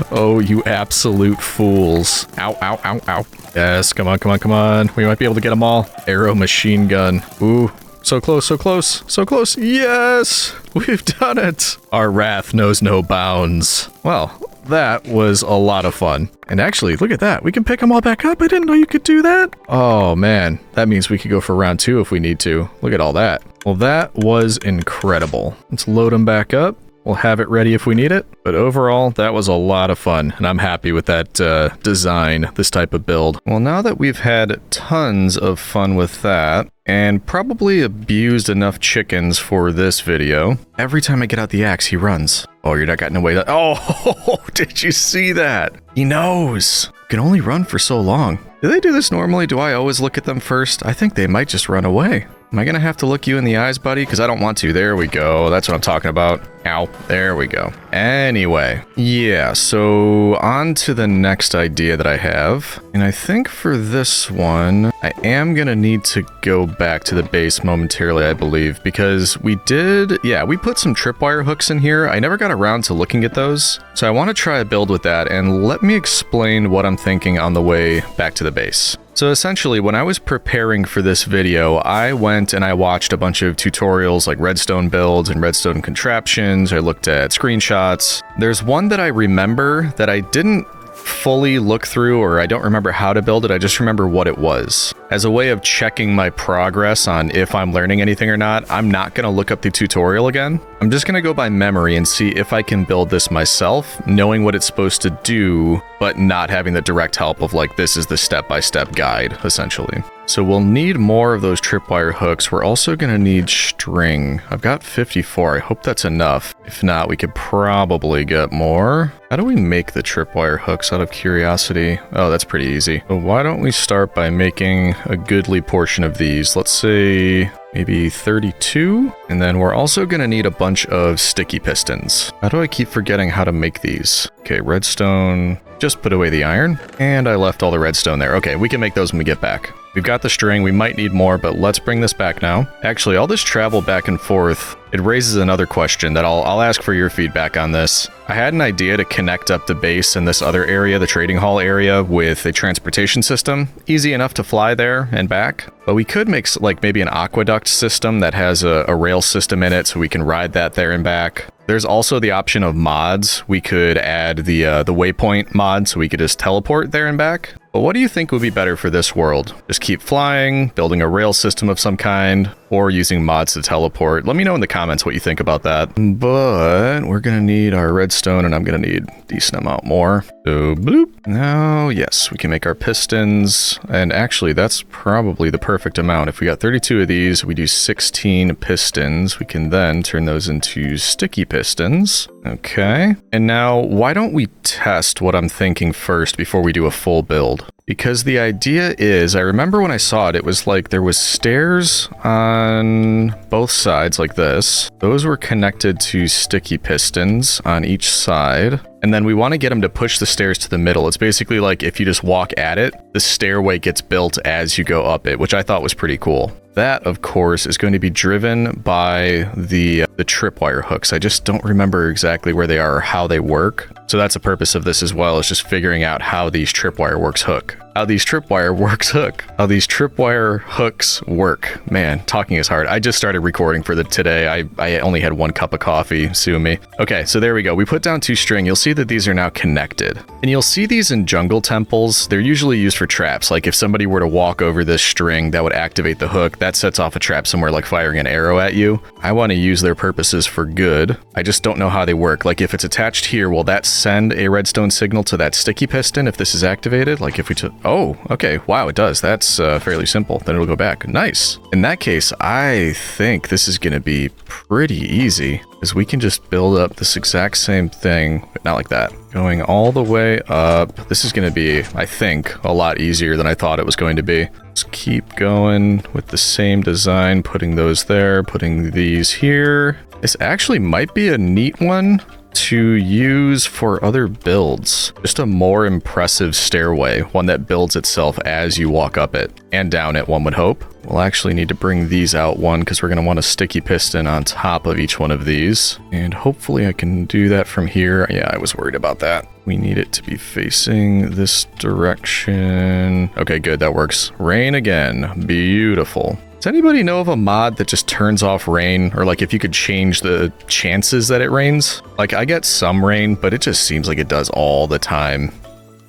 Oh, you absolute fools. Ow. Yes, come on. We might be able to get them all. Arrow machine gun. Ooh. So close. Yes! We've done it! Our wrath knows no bounds. Well, that was a lot of fun. And actually, look at that. We can pick them all back up. I didn't know you could do that. Oh, man. That means we could go for round 2 if we need to. Look at all that. Well, that was incredible. Let's load them back up. We'll have it ready if we need it. But overall, that was a lot of fun, and I'm happy with that design, this type of build. Well, now that we've had tons of fun with that, and probably abused enough chickens for this video, every time I get out the axe, he runs. Oh, you're not getting away. Oh, did you see that? He knows. You can only run for so long. Do they do this normally? Do I always look at them first? I think they might just run away. Am I gonna have to look you in the eyes, buddy? Because I don't want to. There we go. That's what I'm talking about. Ow. There we go. Anyway. Yeah, so on to the next idea that I have. And I think for this one, I am gonna need to go back to the base momentarily, I believe. Because we put some tripwire hooks in here. I never got around to looking at those. So I want to try a build with that. And let me explain what I'm thinking on the way back to the base. So essentially, when I was preparing for this video, I went and I watched a bunch of tutorials like redstone builds and redstone contraptions. I looked at screenshots. There's one that I remember that I didn't fully look through, or I don't remember how to build it. I just remember what it was. As a way of checking my progress on if I'm learning anything or not, I'm not going to look up the tutorial again. I'm just going to go by memory and see if I can build this myself, knowing what it's supposed to do, but not having the direct help of like, this is the step-by-step guide, essentially. So we'll need more of those tripwire hooks. We're also going to need string. I've got 54. I hope that's enough. If not, we could probably get more. How do we make the tripwire hooks out of curiosity? Oh, that's pretty easy. So why don't we start by making a goodly portion of these? Let's say maybe 32. And then we're also going to need a bunch of sticky pistons. How do I keep forgetting how to make these? Okay, redstone. Just put away the iron. And I left all the redstone there. Okay, we can make those when we get back. We've got the string. We might need more, but let's bring this back now. Actually, all this travel back and forth, it raises another question that I'll ask for your feedback on this. I had an idea to connect up the base in this other area, the trading hall area, with a transportation system. Easy enough to fly there and back. But we could make like maybe an aqueduct system that has a rail system in it so we can ride that there and back. There's also the option of mods. We could add the waypoint mod so we could just teleport there and back. But what do you think would be better for this world? Just keep flying, building a rail system of some kind, or using mods to teleport? Let me know in the comments what you think about that. But we're gonna need our redstone, and I'm gonna need a decent amount more. So bloop. Now, yes, we can make our pistons. And actually, that's probably the perfect amount. If we got 32 of these, we do 16 pistons. We can then turn those into sticky pistons. Okay. And now, why don't we test what I'm thinking first before we do a full build? Because the idea is, I remember when I saw it, it was like there was stairs on both sides like this. Those were connected to sticky pistons on each side. And then we want to get them to push the stairs to the middle. It's basically like if you just walk at it, the stairway gets built as you go up it, which I thought was pretty cool. That, of course, is going to be driven by the tripwire hooks. I just don't remember exactly where they are or how they work. So that's the purpose of this as well, is just figuring out how these tripwire hooks work. Man, talking is hard. I just started recording for today. I only had 1 cup of coffee, sue me. Okay, so there we go. We put down 2 string. You'll see that these are now connected. And you'll see these in jungle temples. They're usually used for traps. Like if somebody were to walk over this string, that would activate the hook. That sets off a trap somewhere, like firing an arrow at you. I want to use their purposes for good. I just don't know how they work. Like if it's attached here, will that send a redstone signal to that sticky piston if this is activated? Like if we took... Oh, okay. Wow, it does. That's fairly simple. Then it'll go back. Nice. In that case, I think this is going to be pretty easy, because we can just build up this exact same thing, but not like that. Going all the way up. This is going to be, I think, a lot easier than I thought it was going to be. Let's keep going with the same design, putting those there, putting these here. This actually might be a neat one to use for other builds. Just a more impressive stairway, one that builds itself as you walk up it and down it, one would hope. We'll actually need to bring these out one, because we're going to want a sticky piston on top of each one of these. And hopefully I can do that from here. Yeah, I was worried about that. We need it to be facing this direction. Okay, good, that works. Rain again. Beautiful. Does anybody know of a mod that just turns off rain? Or like if you could change the chances that it rains? Like I get some rain, but it just seems like it does all the time.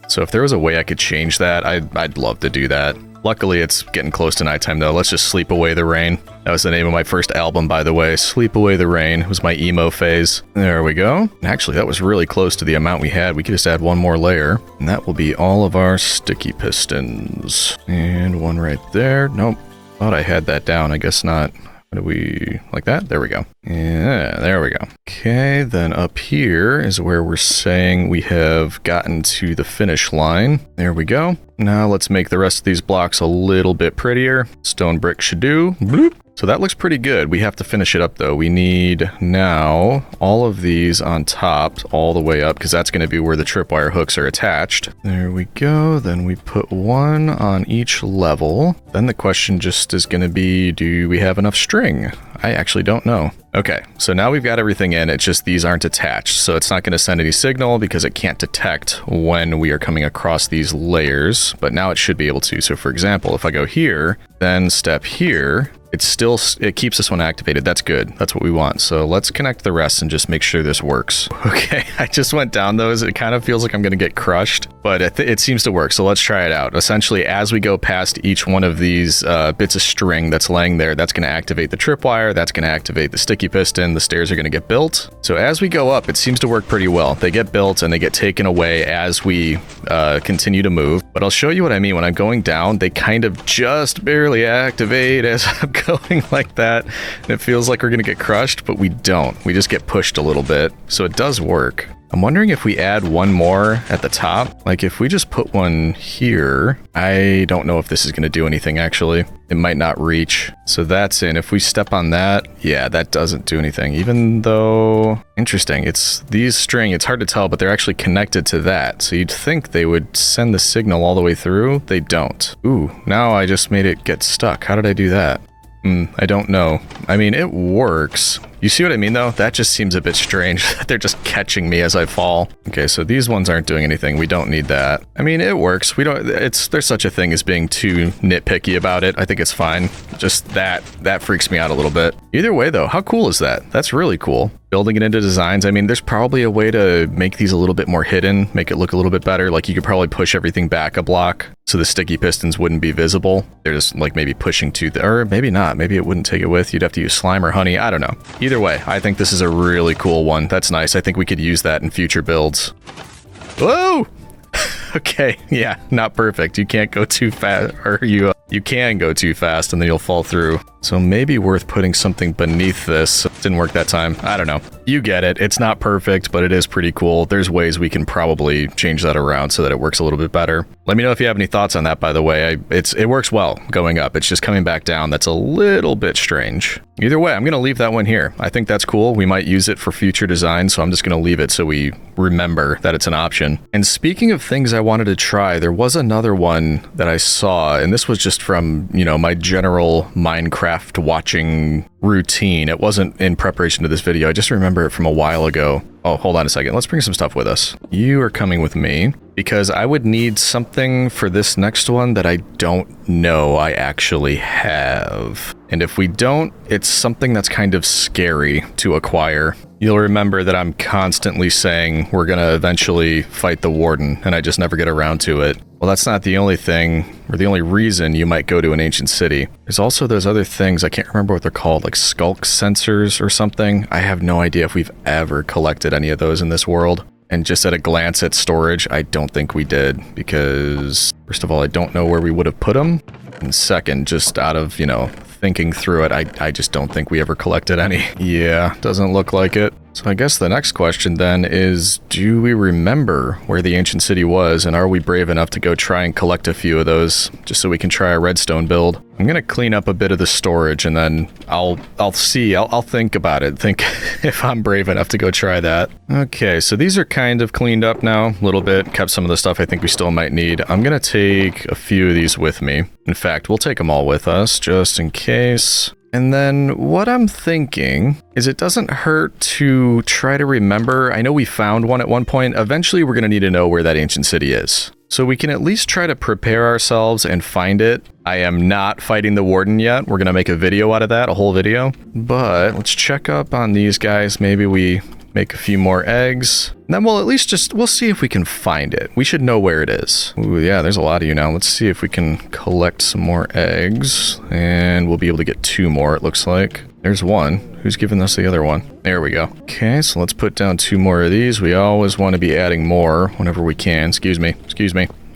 So if there was a way I could change that, I'd love to do that. Luckily, it's getting close to nighttime though. Let's just sleep away the rain. That was the name of my first album, by the way. Sleep Away the Rain. It was my emo phase. There we go. Actually, that was really close to the amount we had. We could just add one more layer, and that will be all of our sticky pistons. And one right there. Nope. Thought I had that down. I guess not. What do we... like that? There we go. Yeah, there we go. Okay, then up here is where we're saying we have gotten to the finish line. There we go. Now let's make the rest of these blocks a little bit prettier. Stone brick should do. Bloop. So that looks pretty good. We have to finish it up though. We need now all of these on top all the way up, because that's going to be where the tripwire hooks are attached. There we go. Then we put one on each level. Then the question just is going to be, do we have enough string? I actually don't know. Okay, so now we've got everything in, it's just these aren't attached, so it's not going to send any signal because it can't detect when we are coming across these layers, but now it should be able to. So for example, if I go here, then step here, it keeps this one activated. That's good. That's what we want. So let's connect the rest and just make sure this works. Okay, I just went down those. It kind of feels like I'm going to get crushed, but it seems to work. So let's try it out. Essentially, as we go past each one of these bits of string that's laying there, that's going to activate the tripwire. That's going to activate the sticky sticky piston, the stairs are going to get built. So as we go up, it seems to work pretty well. They get built and they get taken away as we continue to move. But I'll show you what I mean. When I'm going down, they kind of just barely activate as I'm going like that. And it feels like we're going to get crushed, but we don't. We just get pushed a little bit. So it does work. I'm wondering if we add one more at the top. Like if we just put one here, I don't know if this is going to do anything actually. It might not reach. So that's in. If we step on that, yeah, that doesn't do anything. Even though, interesting, it's these string, it's hard to tell, but they're actually connected to that. So you'd think they would send the signal all the way through. They don't. Ooh, now I just made it get stuck. How did I do that? I don't know. I mean, it works. You see what I mean, though? That just seems a bit strange. They're just catching me as I fall. Okay, so these ones aren't doing anything. We don't need that. I mean, it works. We don't. There's such a thing as being too nitpicky about it. I think it's fine. Just that freaks me out a little bit. Either way, though, how cool is that? That's really cool. Building it into designs. I mean, there's probably a way to make these a little bit more hidden, make it look a little bit better. Like you could probably push everything back a block so the sticky pistons wouldn't be visible. They're just like maybe pushing to the, or maybe not. Maybe it wouldn't take it with. You'd have to use slime or honey. I don't know. Either way, I think this is a really cool one. That's nice. I think we could use that in future builds. Whoa! Okay, yeah, not perfect. You can't go too fast, or you can go too fast and then you'll fall through. So maybe worth putting something beneath this. Didn't work that time. I don't know. You get it. It's not perfect, but it is pretty cool. There's ways we can probably change that around so that it works a little bit better. Let me know if you have any thoughts on that, by the way. It works well going up. It's just coming back down. That's a little bit strange. Either way, I'm going to leave that one here. I think that's cool. We might use it for future design, so I'm just going to leave it so we remember that it's an option. And speaking of things I wanted to try, there was another one that I saw, and this was just from, you know, my general Minecraft watching routine. It wasn't in preparation to this video. I just remember it from a while ago. Oh, hold on a second. Let's bring some stuff with us. You are coming with me because I would need something for this next one that I don't know I actually have. And if we don't, it's something that's kind of scary to acquire. You'll remember that I'm constantly saying we're going to eventually fight the warden, and I just never get around to it. Well, that's not the only thing, or the only reason you might go to an ancient city. There's also those other things, I can't remember what they're called, like skulk sensors or something. I have no idea if we've ever collected any of those in this world. And just at a glance at storage, I don't think we did, because first of all, I don't know where we would have put them. And second, just out of, you know, thinking through it, I just don't think we ever collected any. Yeah, doesn't look like it. So I guess the next question then is, do we remember where the ancient city was, and are we brave enough to go try and collect a few of those just so we can try a redstone build? I'm gonna clean up a bit of the storage and then I'll think about it, think if I'm brave enough to go try that. Okay, so these are kind of cleaned up now, a little bit, kept some of the stuff I think we still might need. I'm gonna take a few of these with me. In fact, we'll take them all with us just in case. And then what I'm thinking is it doesn't hurt to try to remember. I know we found one at one point. Eventually, we're going to need to know where that ancient city is. So we can at least try to prepare ourselves and find it. I am not fighting the warden yet. We're going to make a video out of that, a whole video. But let's check up on these guys. Maybe we make a few more eggs. And then we'll at least we'll see if we can find it. We should know where it is. Ooh, yeah, there's a lot of you now. Let's see if we can collect some more eggs. And we'll be able to get 2 more, it looks like. There's one. Who's giving us the other one? There we go. Okay, so let's put down 2 more of these. We always want to be adding more whenever we can. Excuse me.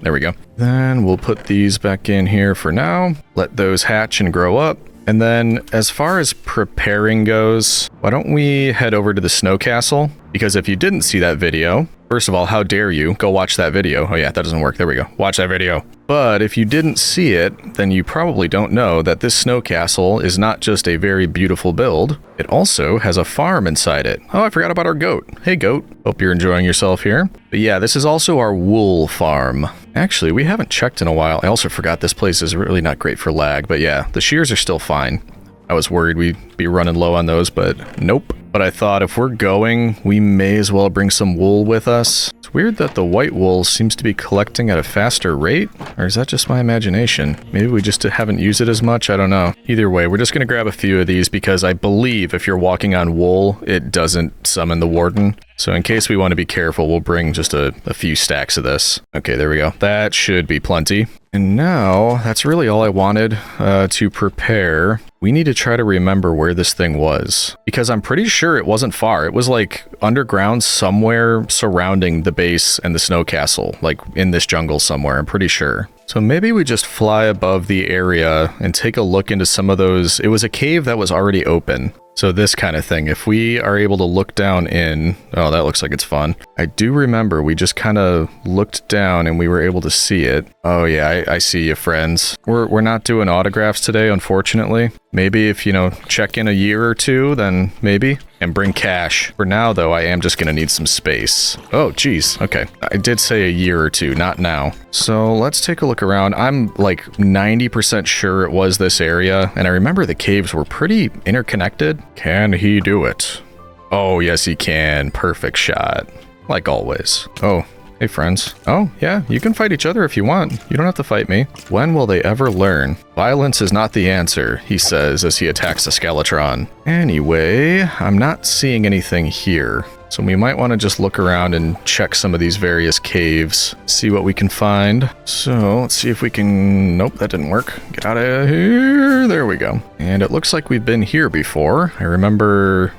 There we go. Then we'll put these back in here for now. Let those hatch and grow up. And then as far as preparing goes, why don't we head over to the snow castle? Because if you didn't see that video, first of all, how dare you go watch that video? Oh yeah, that doesn't work. There we go. Watch that video. But if you didn't see it, then you probably don't know that this snow castle is not just a very beautiful build. It also has a farm inside it. Oh, I forgot about our goat. Hey goat, hope you're enjoying yourself here. But yeah, this is also our wool farm. Actually, we haven't checked in a while. I also forgot this place is really not great for lag, but yeah, the shears are still fine. I was worried we'd be running low on those, but nope. But I thought if we're going, we may as well bring some wool with us. It's weird that the white wool seems to be collecting at a faster rate, or is that just my imagination? Maybe we just haven't used it as much, I don't know. Either way, we're just gonna grab a few of these because I believe if you're walking on wool, it doesn't summon the warden. So in case we want to be careful, we'll bring just a few stacks of this. Okay, there we go. That should be plenty. And now, that's really all I wanted to prepare. We need to try to remember where this thing was, because I'm pretty sure it wasn't far. It was like underground somewhere surrounding the base and the snow castle, like in this jungle somewhere, I'm pretty sure. So maybe we just fly above the area and take a look into some of those. It was a cave that was already open. So this kind of thing, if we are able to look down in, oh, that looks like it's fun. I do remember we just kind of looked down and we were able to see it. Oh yeah, I see you, friends. We're not doing autographs today, unfortunately. Maybe if, you know, check in a year or two, then maybe. And bring cash. For now, though, I am just going to need some space. Oh, geez. Okay. I did say a year or two, not now. So let's take a look around. I'm like 90% sure it was this area. And I remember the caves were pretty interconnected. Can he do it? Oh, yes, he can. Perfect shot. Like always. Oh. Hey, friends. Oh, yeah, you can fight each other if you want. You don't have to fight me. When will they ever learn? Violence is not the answer, he says as he attacks the Skeletron. Anyway, I'm not seeing anything here. So we might want to just look around and check some of these various caves, see what we can find. So let's see if we can... Nope, that didn't work. Get out of here. There we go. And it looks like we've been here before. I remember...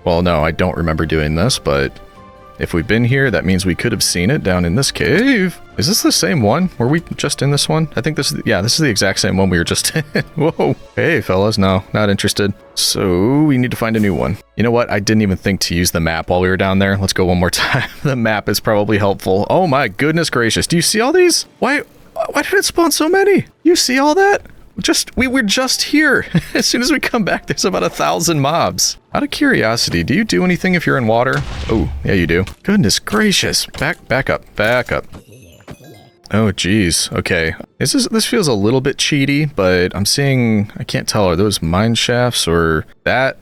Well, no, I don't remember doing this, but... If we've been here, that means we could have seen it down in this cave. Is this the same one? Were we just in this one? I think this is, yeah, this is the exact same one we were just in. Whoa. Hey, fellas, no, not interested. So we need to find a new one. You know what? I didn't even think to use the map while we were down there. Let's go one more time. The map is probably helpful. Oh my goodness gracious. Do you see all these? Why did it spawn so many? You see all that? We were just here. As soon as we come back, there's about 1,000 mobs. Out of curiosity, do you do anything if you're in water? Oh, yeah, you do. Goodness gracious. Back up. Oh, geez. Okay. This feels a little bit cheaty, but I'm seeing... I can't tell. Are those mine shafts or that?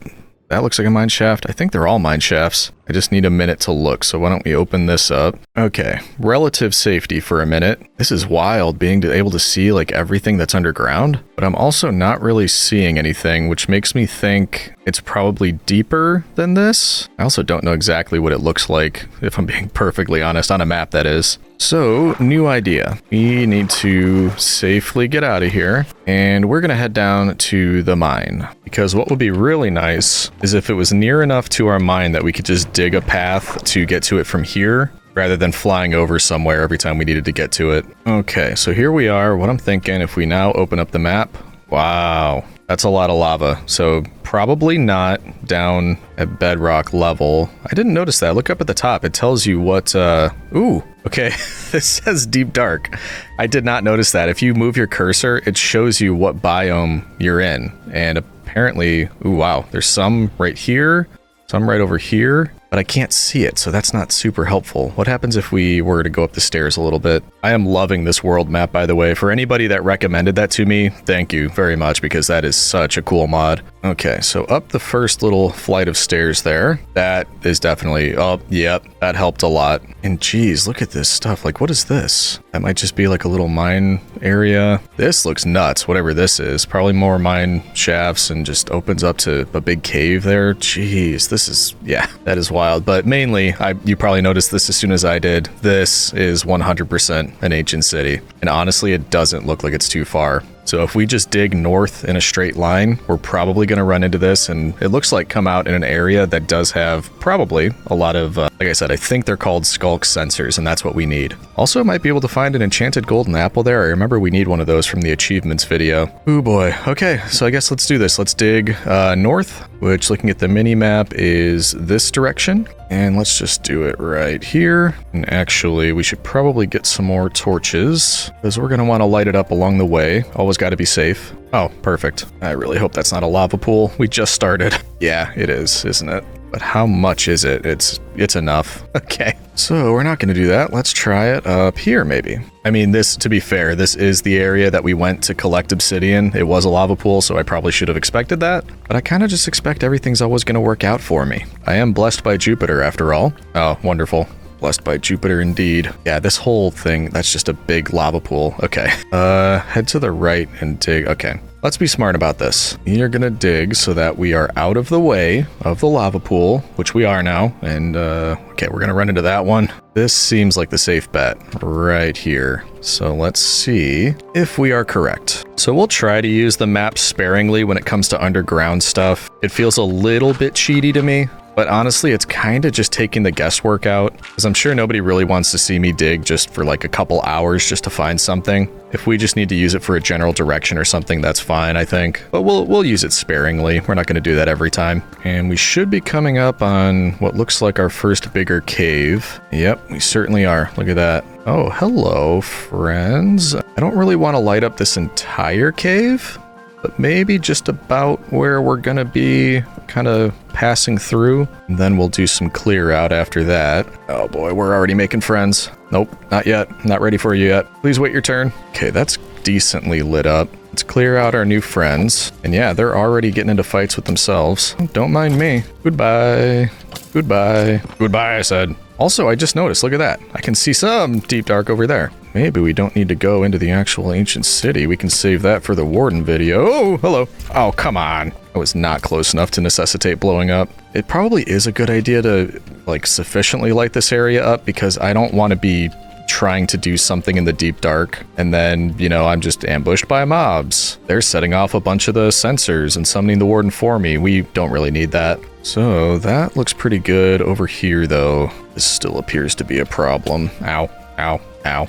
That looks like a mine shaft. I think they're all mine shafts. I just need a minute to look, so why don't we open this up? Okay, relative safety for a minute. This is wild, being able to see like everything that's underground, but I'm also not really seeing anything, which makes me think it's probably deeper than this. I also don't know exactly what it looks like, if I'm being perfectly honest, on a map that is. So, new idea. We need to safely get out of here, and we're gonna head down to the mine, because what would be really nice is if it was near enough to our mine that we could just dig a path to get to it from here, rather than flying over somewhere every time we needed to get to it. Okay, so here we are. What I'm thinking, if we now open up the map, wow, that's a lot of lava. So probably not down at bedrock level. I didn't notice that. Look up at the top. It tells you what, ooh, okay. This says deep dark. I did not notice that. If you move your cursor, it shows you what biome you're in. And apparently, ooh, wow, there's some right here, some right over here, but I can't see it, so that's not super helpful. What happens if we were to go up the stairs a little bit? I am loving this world map, by the way. For anybody that recommended that to me, thank you very much, because that is such a cool mod. Okay, so up the first little flight of stairs there. That is definitely, oh, yep, that helped a lot. And geez, look at this stuff. Like, what is this? That might just be like a little mine area. This looks nuts, whatever this is. Probably more mine shafts and just opens up to a big cave there. Jeez, this is, yeah, that is wild. But mainly, you probably noticed this as soon as I did. This is 100% an ancient city. And honestly, it doesn't look like it's too far. So if we just dig north in a straight line, we're probably going to run into this, and it looks like come out in an area that does have probably a lot of, like I said, I think they're called skulk sensors, and that's what we need. Also, might be able to find an enchanted golden apple there. I remember we need one of those from the achievements video. Ooh boy. Okay, so I guess let's do this. Let's dig north, which looking at the mini map is this direction. And let's just do it right here. And actually, we should probably get some more torches, because we're going to want to light it up along the way. Always got to be safe. Oh, perfect. I really hope that's not a lava pool. We just started. Yeah, it is, isn't it? But how much is it? It's enough. Okay. So we're not going to do that. Let's try it up here, maybe. I mean, this, to be fair, this is the area that we went to collect obsidian. It was a lava pool, so I probably should have expected that. But I kind of just expect everything's always going to work out for me. I am blessed by Jupiter, after all. Oh, wonderful. Blessed by Jupiter indeed. Yeah, this whole thing, that's just a big lava pool. Okay. Head to the right and dig. Okay. let's be smart about this. You're gonna dig so that we are out of the way of the lava pool, which we are now. And, okay, we're gonna run into that one. This seems like the safe bet right here. So let's see if we are correct. So we'll try to use the map sparingly when it comes to underground stuff. It feels a little bit cheaty to me. But honestly, it's kind of just taking the guesswork out, because I'm sure nobody really wants to see me dig just for like a couple hours just to find something. If we just need to use it for a general direction or something, that's fine, I think. But we'll use it sparingly. We're not going to do that every time. And we should be coming up on what looks like our first bigger cave. Yep, we certainly are. Look at that. Oh, hello, friends. I don't really want to light up this entire cave, but maybe just about where we're going to be kind of passing through. And then we'll do some clear out after that. Oh boy, we're already making friends. Nope, not yet. Not ready for you yet. Please wait your turn. Okay, that's decently lit up. Let's clear out our new friends. And yeah, they're already getting into fights with themselves. Don't mind me. Goodbye. Goodbye. Goodbye, I said. Also, I just noticed, look at that. I can see some deep dark over there. Maybe we don't need to go into the actual ancient city. We can save that for the warden video. Oh, hello. Oh, come on. I was not close enough to necessitate blowing up. It probably is a good idea to, like, sufficiently light this area up, because I don't want to be trying to do something in the deep dark and then, you know, I'm just ambushed by mobs. They're setting off a bunch of the sensors and summoning the warden for me. We don't really need that. So that looks pretty good over here, though. This still appears to be a problem. Ow, ow, ow.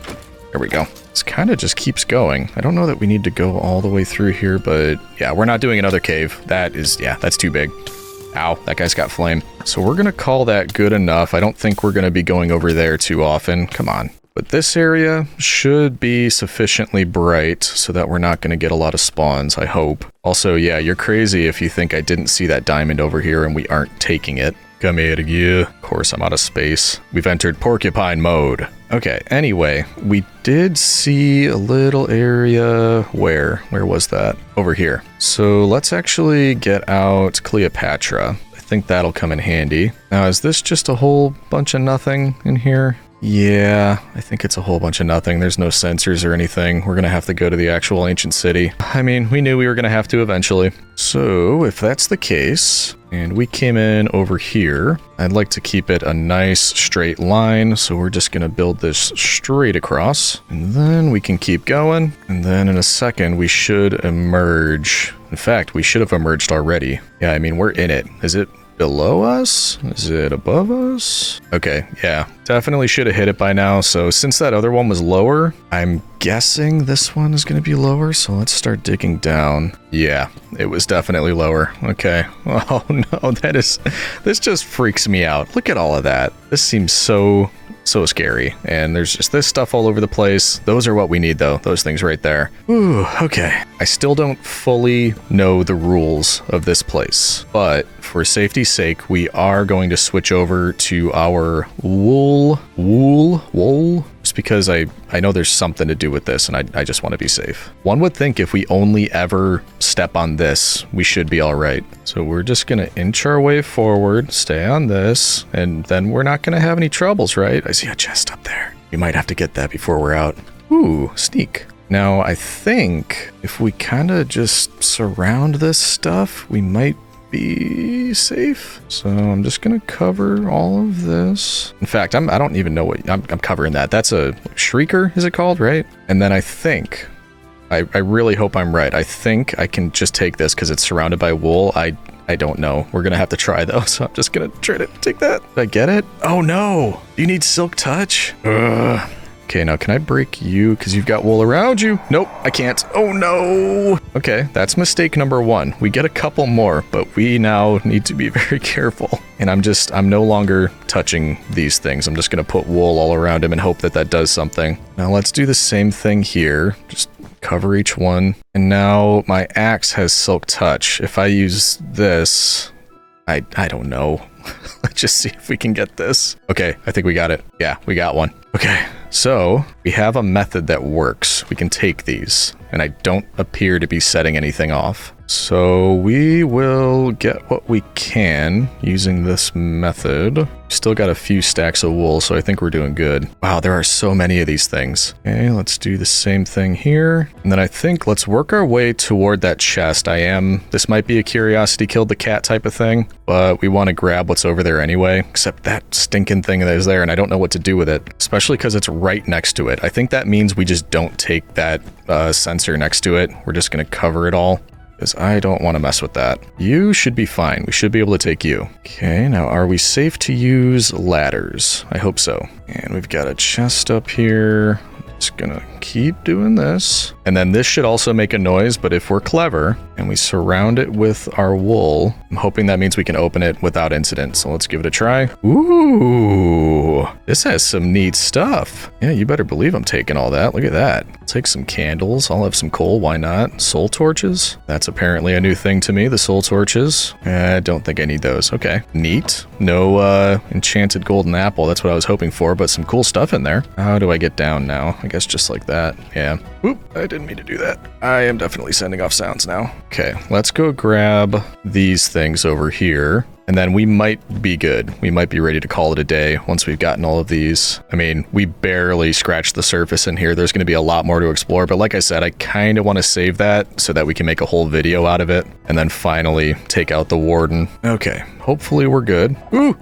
There we go. This kind of just keeps going. I don't know that we need to go all the way through here, but yeah, we're not doing another cave. That is, yeah, that's too big. Ow, that guy's got flame. So we're going to call that good enough. I don't think we're going to be going over there too often. Come on. But this area should be sufficiently bright so that we're not going to get a lot of spawns, I hope. Also, yeah, you're crazy if you think I didn't see that diamond over here and we aren't taking it. Come here, you. Of course, I'm out of space. We've entered porcupine mode. Okay, anyway, we did see a little area. Where was that? Over here. So let's actually get out Cleopatra. I think that'll come in handy. Now, is this just a whole bunch of nothing in here? Yeah, I think it's a whole bunch of nothing. There's no sensors or anything. We're gonna have to go to the actual ancient city. I mean, we knew we were gonna have to eventually. So, if that's the case, and we came in over here, I'd like to keep it a nice straight line, so we're just gonna build this straight across, and then we can keep going, and then in a second we should emerge. In fact, we should have emerged already. Yeah, I mean, we're in it. Is it below us? Is it above us? Okay, yeah. Definitely should have hit it by now. So since that other one was lower, I'm guessing this one is going to be lower. So let's start digging down. Yeah, it was definitely lower. Okay. Oh no, this just freaks me out. Look at all of that. This seems so scary. And there's just this stuff all over the place. Those are what we need, though. Those things right there. Ooh, okay. I still don't fully know the rules of this place, but for safety's sake, we are going to switch over to our wool, just because I know there's something to do with this, and I just want to be safe. One would think if we only ever step on this, we should be all right. So we're just going to inch our way forward, stay on this, and then we're not going to have any troubles, right? I see a chest up there. We might have to get that before we're out. Ooh, sneak. Now, I think if we kind of just surround this stuff, we might be safe. So I'm just gonna cover all of this. In fact, I don't even know what I'm covering that. That's a shrieker, is it called, right? And then I think, I really hope I'm right. I think I can just take this because it's surrounded by wool. I don't know. We're gonna have to try though, so I'm just gonna try to take that. Did I get it? Oh no! You need silk touch? Ugh. Okay, now can I break you because you've got wool around you? Nope, I can't. Oh no! Okay, that's mistake number one. We get a couple more, but we now need to be very careful. And I'm no longer touching these things. I'm just gonna put wool all around him and hope that that does something. Now let's do the same thing here. Just cover each one. And now my axe has silk touch. If I use this, I don't know. Let's just see if we can get this. Okay, I think we got it. Yeah, we got one. Okay, so we have a method that works. We can take these and I don't appear to be setting anything off. So we will get what we can using this method. Still got a few stacks of wool, so I think we're doing good. Wow, there are so many of these things. Okay, let's do the same thing here. And then I think let's work our way toward that chest. This might be a curiosity killed the cat type of thing, but we want to grab what's over there anyway, except that stinking thing that is there, and I don't know what to do with it, especially because it's right next to it. I think that means we just don't take that sensor next to it. We're just going to cover it all, because I don't want to mess with that. You should be fine. We should be able to take you. Okay, now are we safe to use ladders? I hope so. And we've got a chest up here. Just gonna keep doing this. And then this should also make a noise, but if we're clever and we surround it with our wool, I'm hoping that means we can open it without incident. So let's give it a try. Ooh, this has some neat stuff. Yeah, you better believe I'm taking all that. Look at that. I'll take some candles. I'll have some coal. Why not? Soul torches. That's apparently a new thing to me, the soul torches. I don't think I need those. Okay, neat. No enchanted golden apple. That's what I was hoping for, but some cool stuff in there. How do I get down now? I guess just like that. Yeah. Oop, I didn't mean to do that. I am definitely sending off sounds now. Okay, let's go grab these things over here. And then we might be good. We might be ready to call it a day once we've gotten all of these. I mean, we barely scratched the surface in here. There's going to be a lot more to explore. But like I said, I kind of want to save that so that we can make a whole video out of it. And then finally take out the warden. Okay, hopefully we're good. Ooh!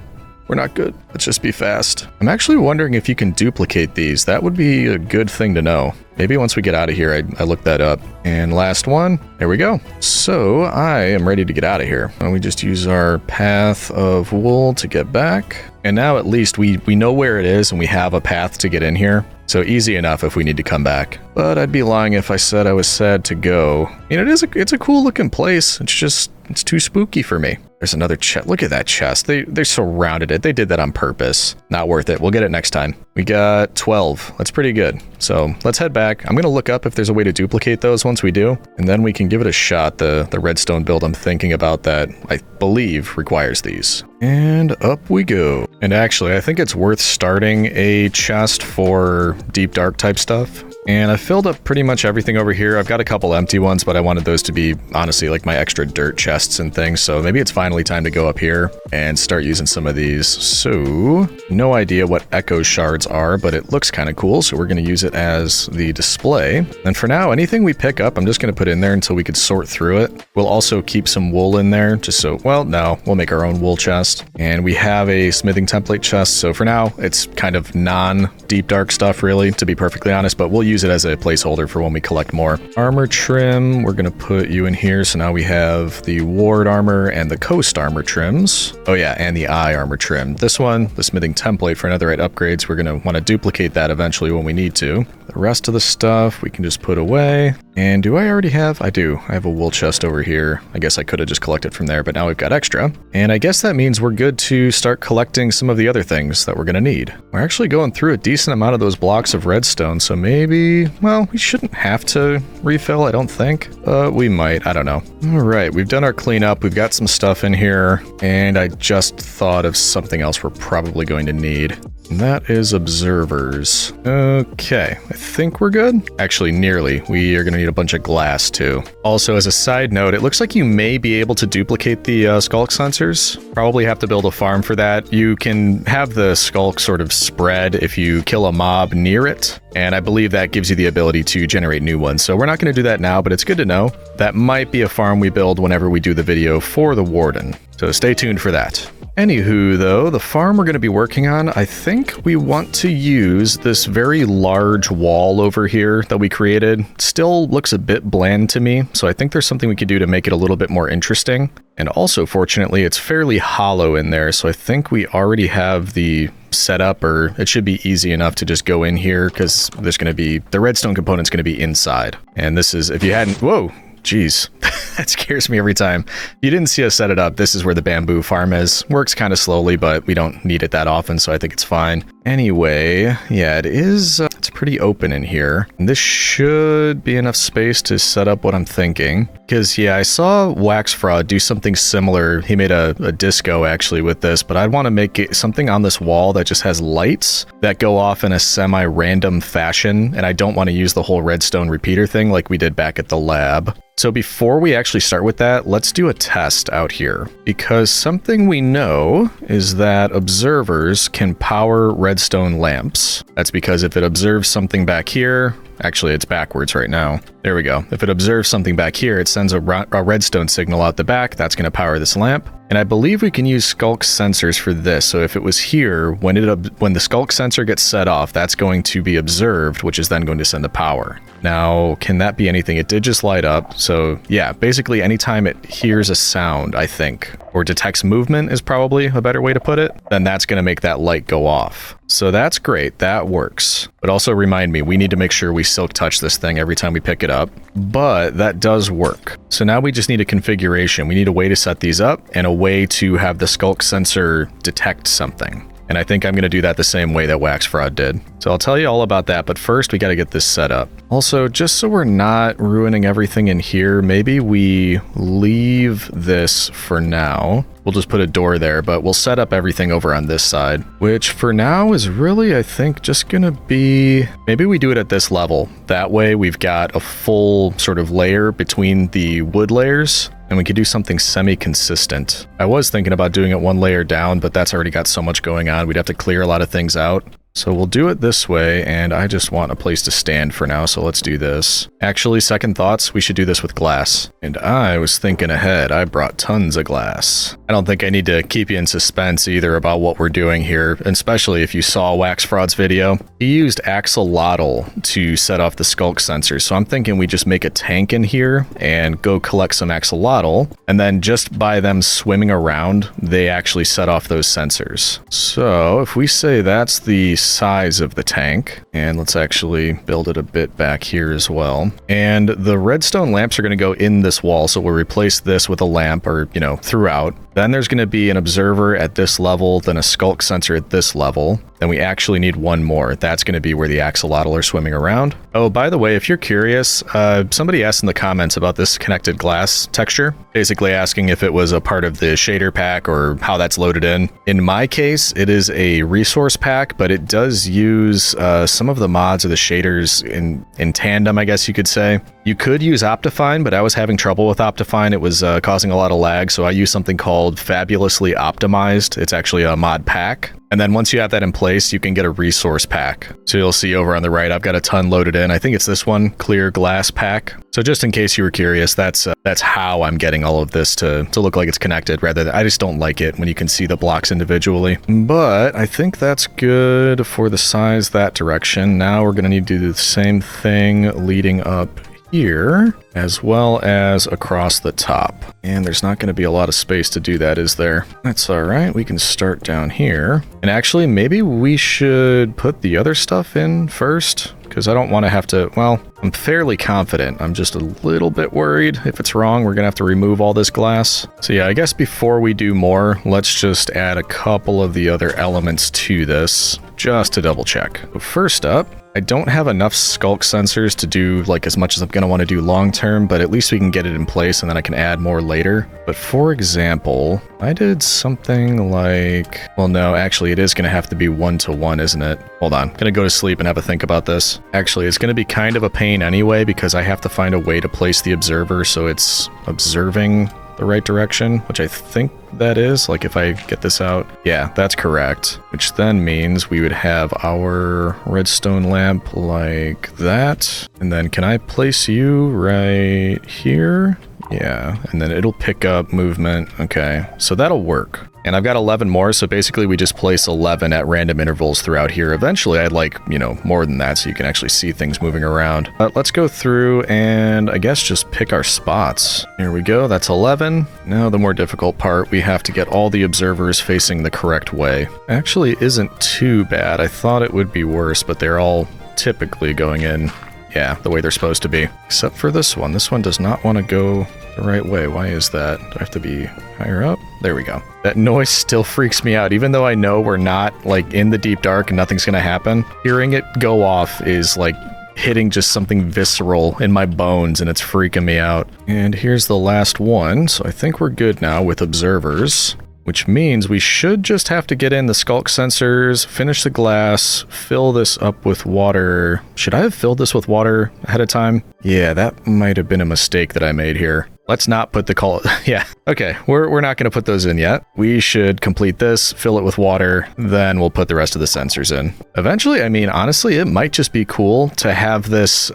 We're not good. Let's just be fast. I'm actually wondering if you can duplicate these. That would be a good thing to know. Maybe once we get out of here, I look that up. And last one, there we go. So I am ready to get out of here. And we just use our path of wool to get back. And now at least we know where it is and we have a path to get in here. So easy enough if we need to come back. But I'd be lying if I said I was sad to go. I mean, it's a cool looking place. It's too spooky for me. There's another chest. Look at that chest. They surrounded it. They did that on purpose. Not worth it. We'll get it next time. We got 12. That's pretty good. So let's head back. I'm going to look up if there's a way to duplicate those once we do. And then we can give it a shot. The redstone build I'm thinking about that I believe requires these. And up we go. And actually, I think it's worth starting a chest for deep dark type stuff. And I filled up pretty much everything over here. I've got a couple empty ones, but I wanted those to be, honestly, like my extra dirt chests and things. So maybe it's finally time to go up here and start using some of these. So, no idea what echo shards are, but it looks kind of cool. So we're going to use it as the display. And for now, anything we pick up, I'm just going to put in there until we could sort through it. We'll also keep some wool in there just so, well, no, we'll make our own wool chest. And we have a smithing template chest. So for now, it's kind of non-deep dark stuff, really, to be perfectly honest, but we'll use it as a placeholder for when we collect more. Armor trim, we're going to put you in here. So now we have the ward armor and the coast armor trims. Oh yeah, and the eye armor trim. This one, the smithing template for netherite upgrades, we're going to want to duplicate that eventually when we need to. The rest of the stuff we can just put away. And do I already have? I do. I have a wool chest over here. I guess I could have just collected from there, but now we've got extra. And I guess that means we're good to start collecting some of the other things that we're going to need. We're actually going through a decent amount of those blocks of redstone, so maybe, well, we shouldn't have to refill, I don't think. We might, I don't know. All right, we've done our cleanup. We've got some stuff in here, and I just thought of something else we're probably going to need. And that is observers. Okay, I think we're good. Actually, nearly. We are going to need a bunch of glass, too. Also, as a side note, it looks like you may be able to duplicate the skulk sensors. Probably have to build a farm for that. You can have the skulk sort of spread if you kill a mob near it. And I believe that gives you the ability to generate new ones. So we're not going to do that now, but it's good to know. That might be a farm we build whenever we do the video for the warden. So stay tuned for that. Anywho, though, the farm we're going to be working on, I think we want to use this very large wall over here that we created. Still looks a bit bland to me, so I think there's something we could do to make it a little bit more interesting. And also, fortunately, it's fairly hollow in there, so I think we already have the setup, or it should be easy enough to just go in here, because there's going to be, the redstone component's going to be inside. And this is, if you hadn't, whoa! Jeez, that scares me every time. If you didn't see us set it up, this is where the bamboo farm is. Works kind of slowly, but we don't need it that often, so I think it's fine. Anyway, yeah, it is, it's pretty open in here. And this should be enough space to set up what I'm thinking. Because, yeah, I saw Wax Fraud do something similar. He made a disco, actually, with this, but I'd want to make it something on this wall that just has lights that go off in a semi-random fashion, and I don't want to use the whole redstone repeater thing like we did back at the lab. So before we actually start with that, let's do a test out here, because something we know is that observers can power redstone lamps. That's because if it observes something back here, actually it's backwards right now. There we go. If it observes something back here, it sends a redstone signal out the back. That's going to power this lamp. And I believe we can use skulk sensors for this. So if it was here, when the skulk sensor gets set off, that's going to be observed, which is then going to send the power. Now, can that be anything? It did just light up. So yeah, basically anytime it hears a sound, I think, or detects movement is probably a better way to put it, then that's going to make that light go off. So that's great. That works. But also remind me, we need to make sure we silk touch this thing every time we pick it up. But that does work. So now we just need a configuration. We need a way to set these up and a way to have the skulk sensor detect something. And I think I'm going to do that the same way that Wax Fraud did. So I'll tell you all about that, but first we got to get this set up. Also, just so we're not ruining everything in here, maybe we leave this for now. We'll just put a door there, but we'll set up everything over on this side, which for now is really, I think, just going to be... Maybe we do it at this level. That way we've got a full sort of layer between the wood layers, and we could do something semi-consistent. I was thinking about doing it one layer down, but that's already got so much going on. We'd have to clear a lot of things out. So we'll do it this way, and I just want a place to stand for now, so let's do this. Actually, second thoughts, we should do this with glass. And I was thinking ahead. I brought tons of glass. I don't think I need to keep you in suspense either about what we're doing here, especially if you saw Wax Fraud's video. He used axolotl to set off the skulk sensors, so I'm thinking we just make a tank in here and go collect some axolotl, and then just by them swimming around, they actually set off those sensors. So if we say that's the size of the tank, and let's actually build it a bit back here as well, and the redstone lamps are going to go in this wall, so we'll replace this with a lamp, or throughout. Then there's going to be an observer at this level, then a skulk sensor at this level. Then we actually need one more. That's going to be where the axolotl are swimming around. Oh, by the way, if you're curious, somebody asked in the comments about this connected glass texture, basically asking if it was a part of the shader pack or how that's loaded in. In my case, it is a resource pack, but it does use some of the mods or the shaders in tandem, I guess you could say. You could use Optifine, but I was having trouble with Optifine. It was causing a lot of lag, so I used something called Fabulously Optimized. It's actually a mod pack. And then once you have that in place, you can get a resource pack. So you'll see over on the right, I've got a ton loaded in. I think it's this one, Clear Glass Pack. So just in case you were curious, that's how I'm getting all of this to look like it's connected, rather than I just don't like it when you can see the blocks individually. But I think that's good for the size that direction. Now we're going to need to do the same thing leading up here, as well as across the top. And there's not going to be a lot of space to do that, is there? That's all right. We can start down here. And actually, maybe we should put the other stuff in first, because I don't want to have to, well, I'm fairly confident. I'm just a little bit worried. If it's wrong, we're going to have to remove all this glass. So yeah, I guess before we do more, let's just add a couple of the other elements to this, just to double check. First up, I don't have enough skulk sensors to do like as much as I'm going to want to do long term, but at least we can get it in place and then I can add more later. But for example, I did something like, well, no, actually it is going to have to be 1-to-1, isn't it? Hold on, I'm going to go to sleep and have a think about this. Actually, it's going to be kind of a pain anyway, because I have to find a way to place the observer so it's observing the right direction, which I think that is, like if I get this out. Yeah, that's correct. Which then means we would have our redstone lamp like that. And then can I place you right here? Yeah, and then it'll pick up movement. Okay, so that'll work. And I've got 11 more, so basically we just place 11 at random intervals throughout here. Eventually I'd like, more than that so you can actually see things moving around. Let's go through and I guess just pick our spots. Here we go, that's 11. Now the more difficult part, we have to get all the observers facing the correct way. Actually isn't too bad. I thought it would be worse, but they're all typically going in, yeah, the way they're supposed to be. Except for this one. This one does not want to go the right way. Why is that? Do I have to be higher up? There we go. That noise still freaks me out. Even though I know we're not like in the deep dark and nothing's gonna happen, hearing it go off is like hitting just something visceral in my bones, and it's freaking me out. And here's the last one, so I think we're good now with observers, which means we should just have to get in the skulk sensors, finish the glass, fill this up with water. Should I have filled this with water ahead of time? Yeah, that might have been a mistake that I made here. Let's not put the yeah, okay, we're not going to put those in yet. We should complete this, fill it with water, then we'll put the rest of the sensors in. Eventually, I mean, honestly, it might just be cool to have this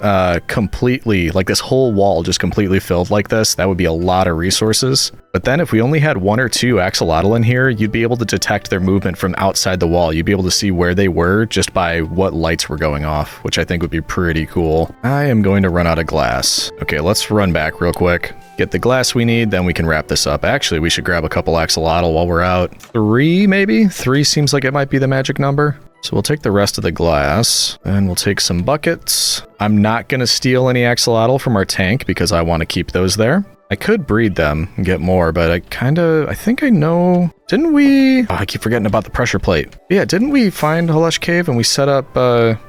completely, like this whole wall just completely filled like this. That would be a lot of resources. But then if we only had 1 or 2 axolotl in here, you'd be able to detect their movement from outside the wall. You'd be able to see where they were just by what lights were going off, which I think would be pretty cool. I am going to run out of glass. Okay, let's run back real quick. Get the glass we need, then we can wrap this up. Actually, we should grab a couple axolotl while we're out. 3, maybe? 3 seems like it might be the magic number. So we'll take the rest of the glass, and we'll take some buckets. I'm not going to steal any axolotl from our tank because I want to keep those there. I could breed them and get more, but I think I know... Didn't we... Oh, I keep forgetting about the pressure plate. Yeah, didn't we find Hulush Cave and we set up,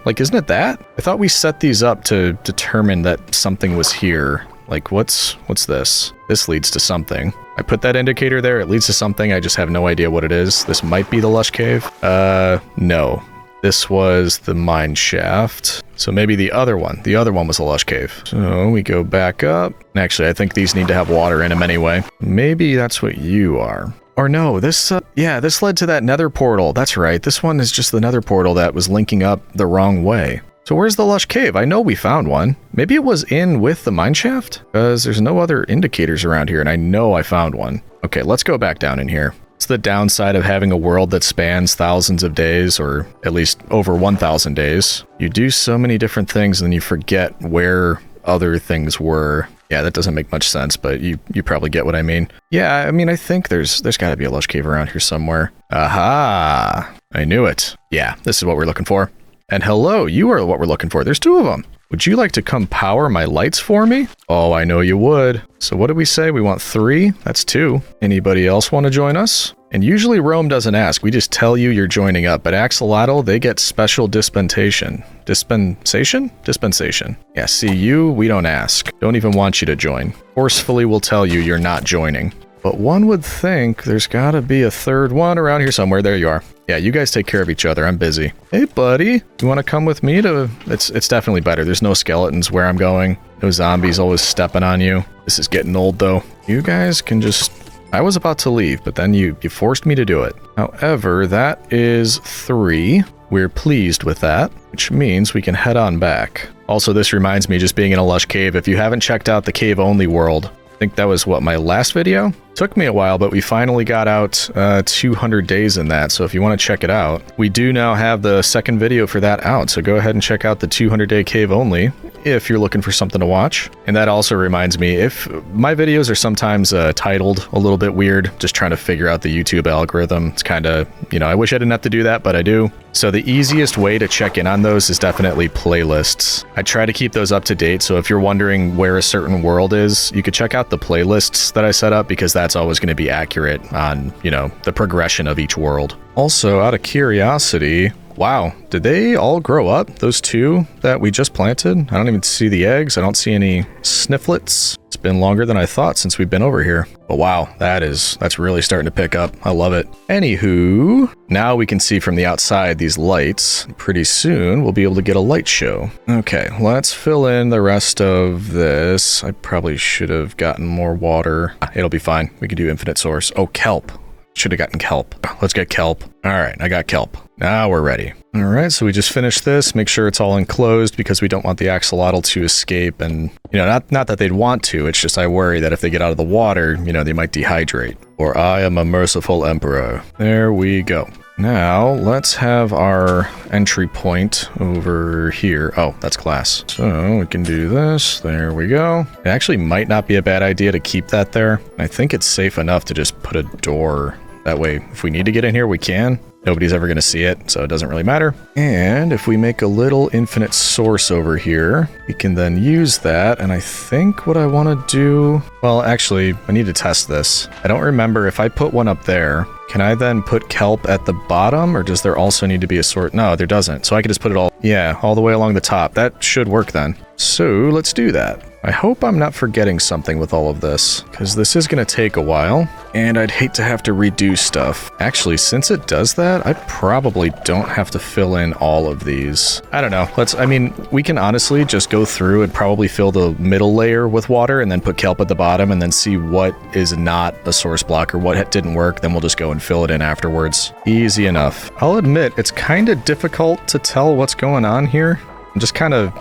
like, isn't it that? I thought we set these up to determine that something was here. Like, what's this? This leads to something. I put that indicator there, it leads to something, I just have no idea what it is. This might be the Lush Cave. No. This was the mine shaft. So maybe the other one. The other one was the Lush Cave. So we go back up. Actually, I think these need to have water in them anyway. Maybe that's what you are. Or no, this, yeah, this led to that nether portal. That's right. This one is just the nether portal that was linking up the wrong way. So where's the Lush Cave? I know we found one. Maybe it was in with the mine shaft? Because there's no other indicators around here, and I know I found one. Okay, let's go back down in here. It's the downside of having a world that spans thousands of days, or at least over 1,000 days. You do so many different things, and then you forget where other things were. Yeah, that doesn't make much sense, but you probably get what I mean. Yeah, I mean, I think there's got to be a Lush Cave around here somewhere. Aha! I knew it. Yeah, this is what we're looking for. And hello, you are what we're looking for. There's 2 of them. Would you like to come power my lights for me? Oh, I know you would. So what did we say? We want 3? That's 2. Anybody else want to join us? And usually Rome doesn't ask. We just tell you you're joining up. But Axolotl, they get special dispensation. Dispensation? Dispensation. Yeah, see you, we don't ask. Don't even want you to join. Forcefully we'll tell you you're not joining. But one would think there's gotta be a 3rd one around here somewhere. There you are. Yeah, you guys take care of each other. I'm busy. Hey, buddy. You want to come with me to... It's definitely better. There's no skeletons where I'm going. No zombies always stepping on you. This is getting old, though. You guys can just... I was about to leave, but then you forced me to do it. However, that is 3. We're pleased with that, which means we can head on back. Also, this reminds me, just being in a Lush Cave, if you haven't checked out the cave-only world... I think that was, what, my last video? Took me a while, but we finally got out 200 days in that, so if you want to check it out. We do now have the 2nd video for that out, so go ahead and check out the 200-day cave only, if you're looking for something to watch. And that also reminds me, if my videos are sometimes titled a little bit weird, just trying to figure out the YouTube algorithm. It's kind of, you know, I wish I didn't have to do that, but I do. So the easiest way to check in on those is definitely playlists. I try to keep those up to date, so if you're wondering where a certain world is, you could check out the playlists that I set up, because that's always going to be accurate on, you know, the progression of each world. Also, out of curiosity, wow, did they all grow up? Those 2 that we just planted? I don't even see the eggs. I don't see any snifflets. It's been longer than I thought since we've been over here. But wow, that's really starting to pick up. I love it. Anywho, now we can see from the outside these lights. Pretty soon we'll be able to get a light show. Okay, let's fill in the rest of this. I probably should have gotten more water. It'll be fine. We can do infinite source. Oh, kelp. Should have gotten kelp. Let's get kelp. All right, I got kelp. Now we're ready. All right, so we just finished this. Make sure it's all enclosed because we don't want the axolotl to escape. And, you know, not that they'd want to. It's just I worry that if they get out of the water, you know, they might dehydrate. Or I am a merciful emperor. There we go. Now, let's have our entry point over here. Oh, that's glass. So we can do this. There we go. It actually might not be a bad idea to keep that there. I think it's safe enough to just put a door. That way, if we need to get in here, we can. Nobody's ever going to see it, so it doesn't really matter. And if we make a little infinite source over here, we can then use that. And I think what I want to do... Well, actually, I need to test this. I don't remember if I put one up there, can I then put kelp at the bottom, or does there also need to be a sort? No, there doesn't. So I can just put it all, yeah, all the way along the top. That should work then. So let's do that. I hope I'm not forgetting something with all of this, because this is going to take a while, and I'd hate to have to redo stuff. Actually, since it does that, I probably don't have to fill in all of these. I don't know. I mean, we can honestly just go through and probably fill the middle layer with water and then put kelp at the bottom and then see what is not a source block or what didn't work. Then we'll just go and fill it in afterwards. Easy enough. I'll admit, it's kind of difficult to tell what's going on here. I'm just kind of,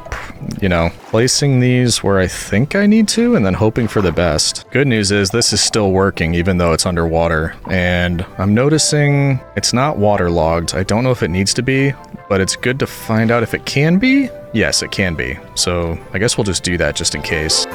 you know, placing these where I think I need to and then hoping for the best. Good news is this is still working even though it's underwater. And I'm noticing it's not waterlogged. I don't know if it needs to be, but it's good to find out if it can be. Yes, it can be. So I guess we'll just do that just in case.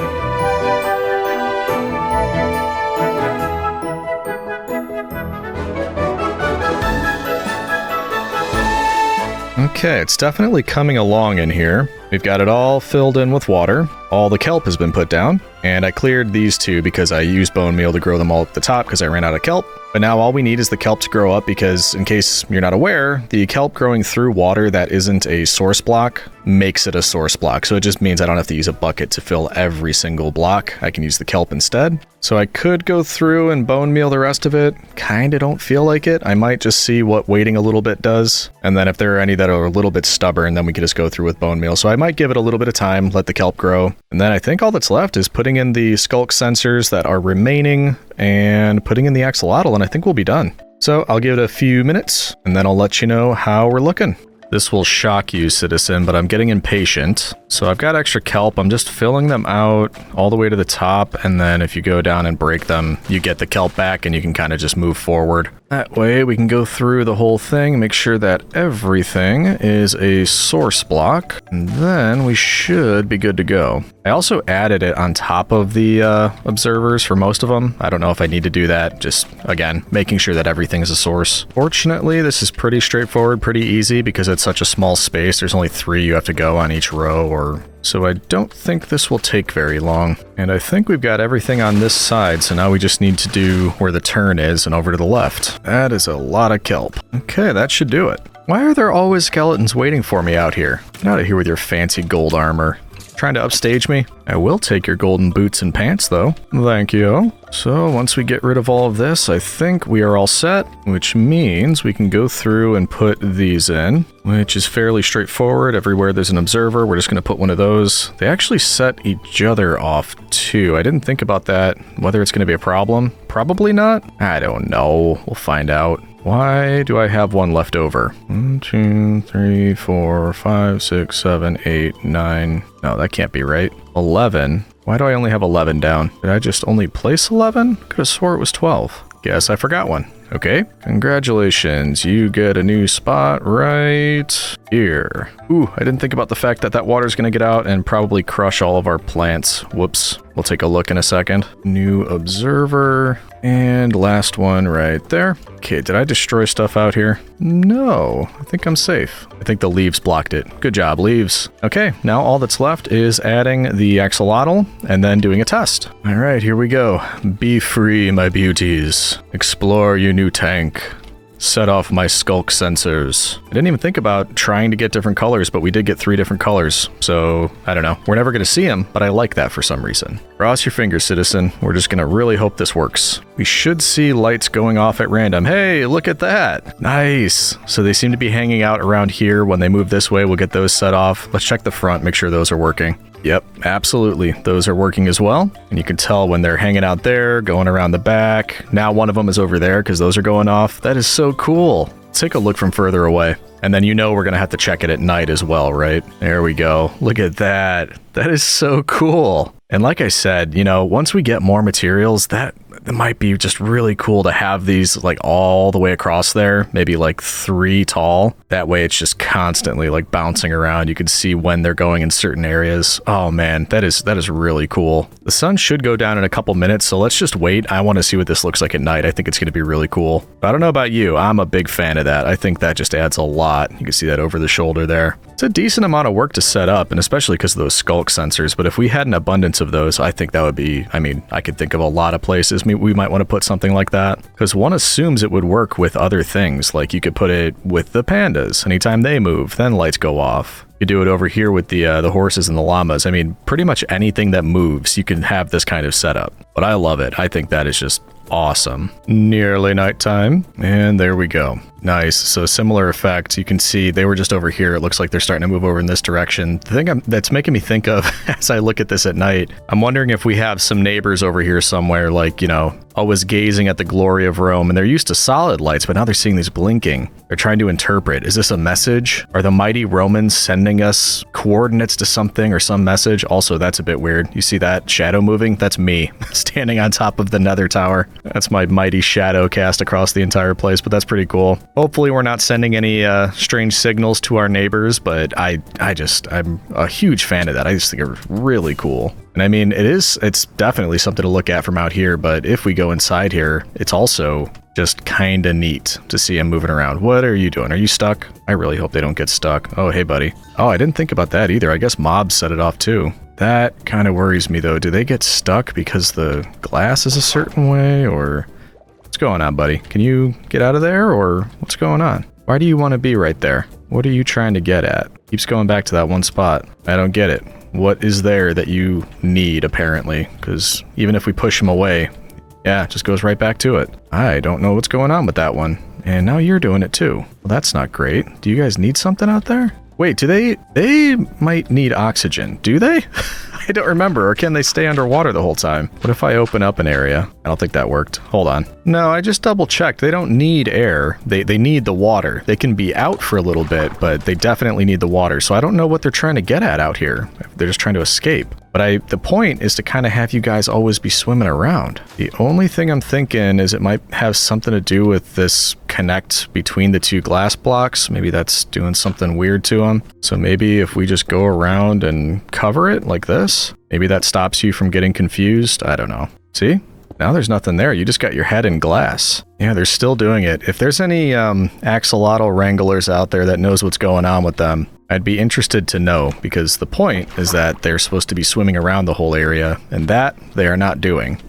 Okay, it's definitely coming along in here. We've got it all filled in with water. All the kelp has been put down. And I cleared these two because I used bone meal to grow them all at the top because I ran out of kelp. But now all we need is the kelp to grow up because, in case you're not aware, the kelp growing through water that isn't a source block makes it a source block. So it just means I don't have to use a bucket to fill every single block. I can use the kelp instead. So I could go through and bone meal the rest of it. Kinda don't feel like it. I might just see what waiting a little bit does. And then if there are any that are a little bit stubborn, then we could just go through with bone meal. So I might give it a little bit of time, let the kelp grow. And then I think all that's left is putting in the skulk sensors that are remaining and putting in the axolotl, and I think we'll be done. So I'll give it a few minutes and then I'll let you know how we're looking. This will shock you, citizen, but I'm getting impatient. So I've got extra kelp. I'm just filling them out all the way to the top. And then if you go down and break them, you get the kelp back and you can kind of just move forward. That way we can go through the whole thing, make sure that everything is a source block, and then we should be good to go. I also added it on top of the observers for most of them. I don't know if I need to do that. Just, again, making sure that everything is a source. Fortunately, this is pretty straightforward, pretty easy because it's such a small space. There's only 3 you have to go on each row, so I don't think this will take very long. And I think we've got everything on this side, so now we just need to do where the turn is and over to the left. That is a lot of kelp. Okay, that should do it. Why are there always skeletons waiting for me out here? Get out of here with your fancy gold armor. Trying to upstage me? I will take your golden boots and pants, though. Thank you. So once we get rid of all of this, I think we are all set, which means we can go through and put these in, which is fairly straightforward. Everywhere there's an observer, we're just going to put one of those. They actually set each other off, too. I didn't think about that, whether it's going to be a problem. Probably not. I don't know. We'll find out. Why do I have one left over? 1, 2, 3, 4, 5, 6, 7, 8, 9. No, that can't be right. 11. Why do I only have 11 down? Did I just only place 11? Could have swore it was 12. Guess I forgot one. Okay. Congratulations. You get a new spot right here. Ooh, I didn't think about the fact that that water's going to get out and probably crush all of our plants. Whoops. We'll take a look in a second. New observer. And last one right there. Okay, did I destroy stuff out here? No, I think I'm safe. I think the leaves blocked it. Good job, leaves. Okay, now all that's left is adding the axolotl and then doing a test. All right, here we go. Be free, my beauties. Explore your new tank. Set off my skulk sensors. I didn't even think about trying to get different colors, but we did get 3 different colors. So, I don't know. We're never going to see them, but I like that for some reason. Cross your fingers, citizen. We're just going to really hope this works. We should see lights going off at random. Hey, look at that. Nice. So they seem to be hanging out around here. When they move this way, we'll get those set off. Let's check the front, make sure those are working. Yep, absolutely. Those are working as well. And you can tell when they're hanging out there, going around the back. Now one of them is over there because those are going off. That is so cool. Let's take a look from further away. And then we're going to have to check it at night as well, right? There we go. Look at that. That is so cool. And like I said, once we get more materials, that might be just really cool to have these like all the way across there, maybe like 3 tall. That way it's just constantly like bouncing around. You can see when they're going in certain areas. Oh man, that is really cool. The sun should go down in a couple minutes, so let's just wait. I want to see what this looks like at night. I think it's going to be really cool. But I don't know about you. I'm a big fan of that. I think that just adds a lot. You can see that over the shoulder there. It's a decent amount of work to set up, and especially because of those skulk sensors. But if we had an abundance of those, I think that would be, I could think of a lot of places we might want to put something like that. Because one assumes it would work with other things. Like you could put it with the pandas. Anytime they move, then lights go off. You do it over here with the horses and the llamas. Pretty much anything that moves, you can have this kind of setup. But I love it. I think that is just awesome. Nearly nighttime, and there we go. Nice. So similar effect. You can see they were just over here. It looks like they're starting to move over in this direction. The thing that's making me think of as I look at this at night, I'm wondering if we have some neighbors over here somewhere, like, always gazing at the glory of Rome, and they're used to solid lights, but now they're seeing these blinking. They're trying to interpret. Is this a message? Are the mighty Romans sending us coordinates to something or some message? Also, that's a bit weird. You see that shadow moving? That's me standing on top of the Nether Tower. That's my mighty shadow cast across the entire place, but that's pretty cool. Hopefully we're not sending any strange signals to our neighbors, but I'm a huge fan of that. I just think it's really cool. And it's definitely something to look at from out here, but if we go inside here, it's also just kind of neat to see him moving around. What are you doing? Are you stuck? I really hope they don't get stuck. Oh, hey, buddy. Oh, I didn't think about that either. I guess mobs set it off too. That kind of worries me, though. Do they get stuck because the glass is a certain way, or what's going on, buddy? Can you get out of there, or what's going on? Why do you want to be right there? What are you trying to get at? Keeps going back to that one spot. I don't get it. What is there that you need, apparently? Because even if we push him away, yeah, it just goes right back to it. I don't know what's going on with that one. And now you're doing it too. Well, that's not great. Do you guys need something out there? Wait, do they might need oxygen, do they? I don't remember, or can they stay underwater the whole time? What if I open up an area? I don't think that worked. Hold on. No, I just double checked. They don't need air. They need the water. They can be out for a little bit, but they definitely need the water. So I don't know what they're trying to get at out here. They're just trying to escape. But the point is to kind of have you guys always be swimming around. The only thing I'm thinking is it might have something to do with this connect between the 2 glass blocks. Maybe that's doing something weird to them. So maybe if we just go around and cover it like this, maybe that stops you from getting confused. I don't know. See? Now there's nothing there. You just got your head in glass. Yeah, they're still doing it. If there's any axolotl wranglers out there that knows what's going on with them, I'd be interested to know, because the point is that they're supposed to be swimming around the whole area, and that they are not doing.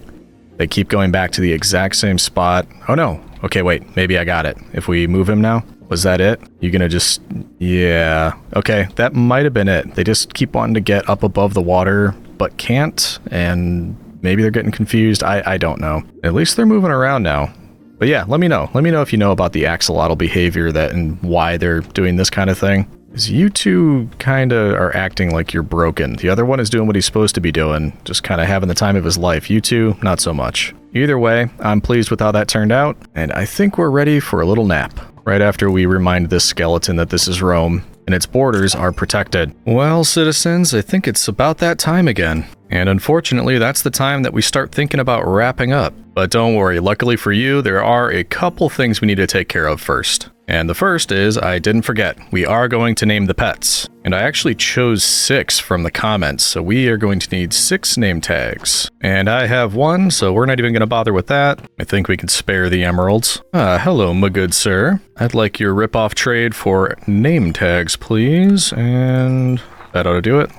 They keep going back to the exact same spot. Oh no. Okay, wait. Maybe I got it. If we move him now, was that it? You gonna just... Yeah. Okay, that might have been it. They just keep wanting to get up above the water, but can't, and maybe they're getting confused. I don't know. At least they're moving around now. But yeah, let me know. Let me know if you know about the axolotl behavior and why they're doing this kind of thing. Because you two kind of are acting like you're broken. The other one is doing what he's supposed to be doing, just kind of having the time of his life. You two, not so much. Either way, I'm pleased with how that turned out, and I think we're ready for a little nap. Right after we remind this skeleton that this is Rome, and its borders are protected. Well, citizens, I think it's about that time again. And unfortunately, that's the time that we start thinking about wrapping up. But don't worry, luckily for you, there are a couple things we need to take care of first. And the first is, I didn't forget, we are going to name the pets. And I actually chose 6 from the comments, so we are going to need 6 name tags. And I have 1, so we're not even going to bother with that. I think we can spare the emeralds. Hello, my good sir. I'd like your rip-off trade for name tags, please. And that ought to do it.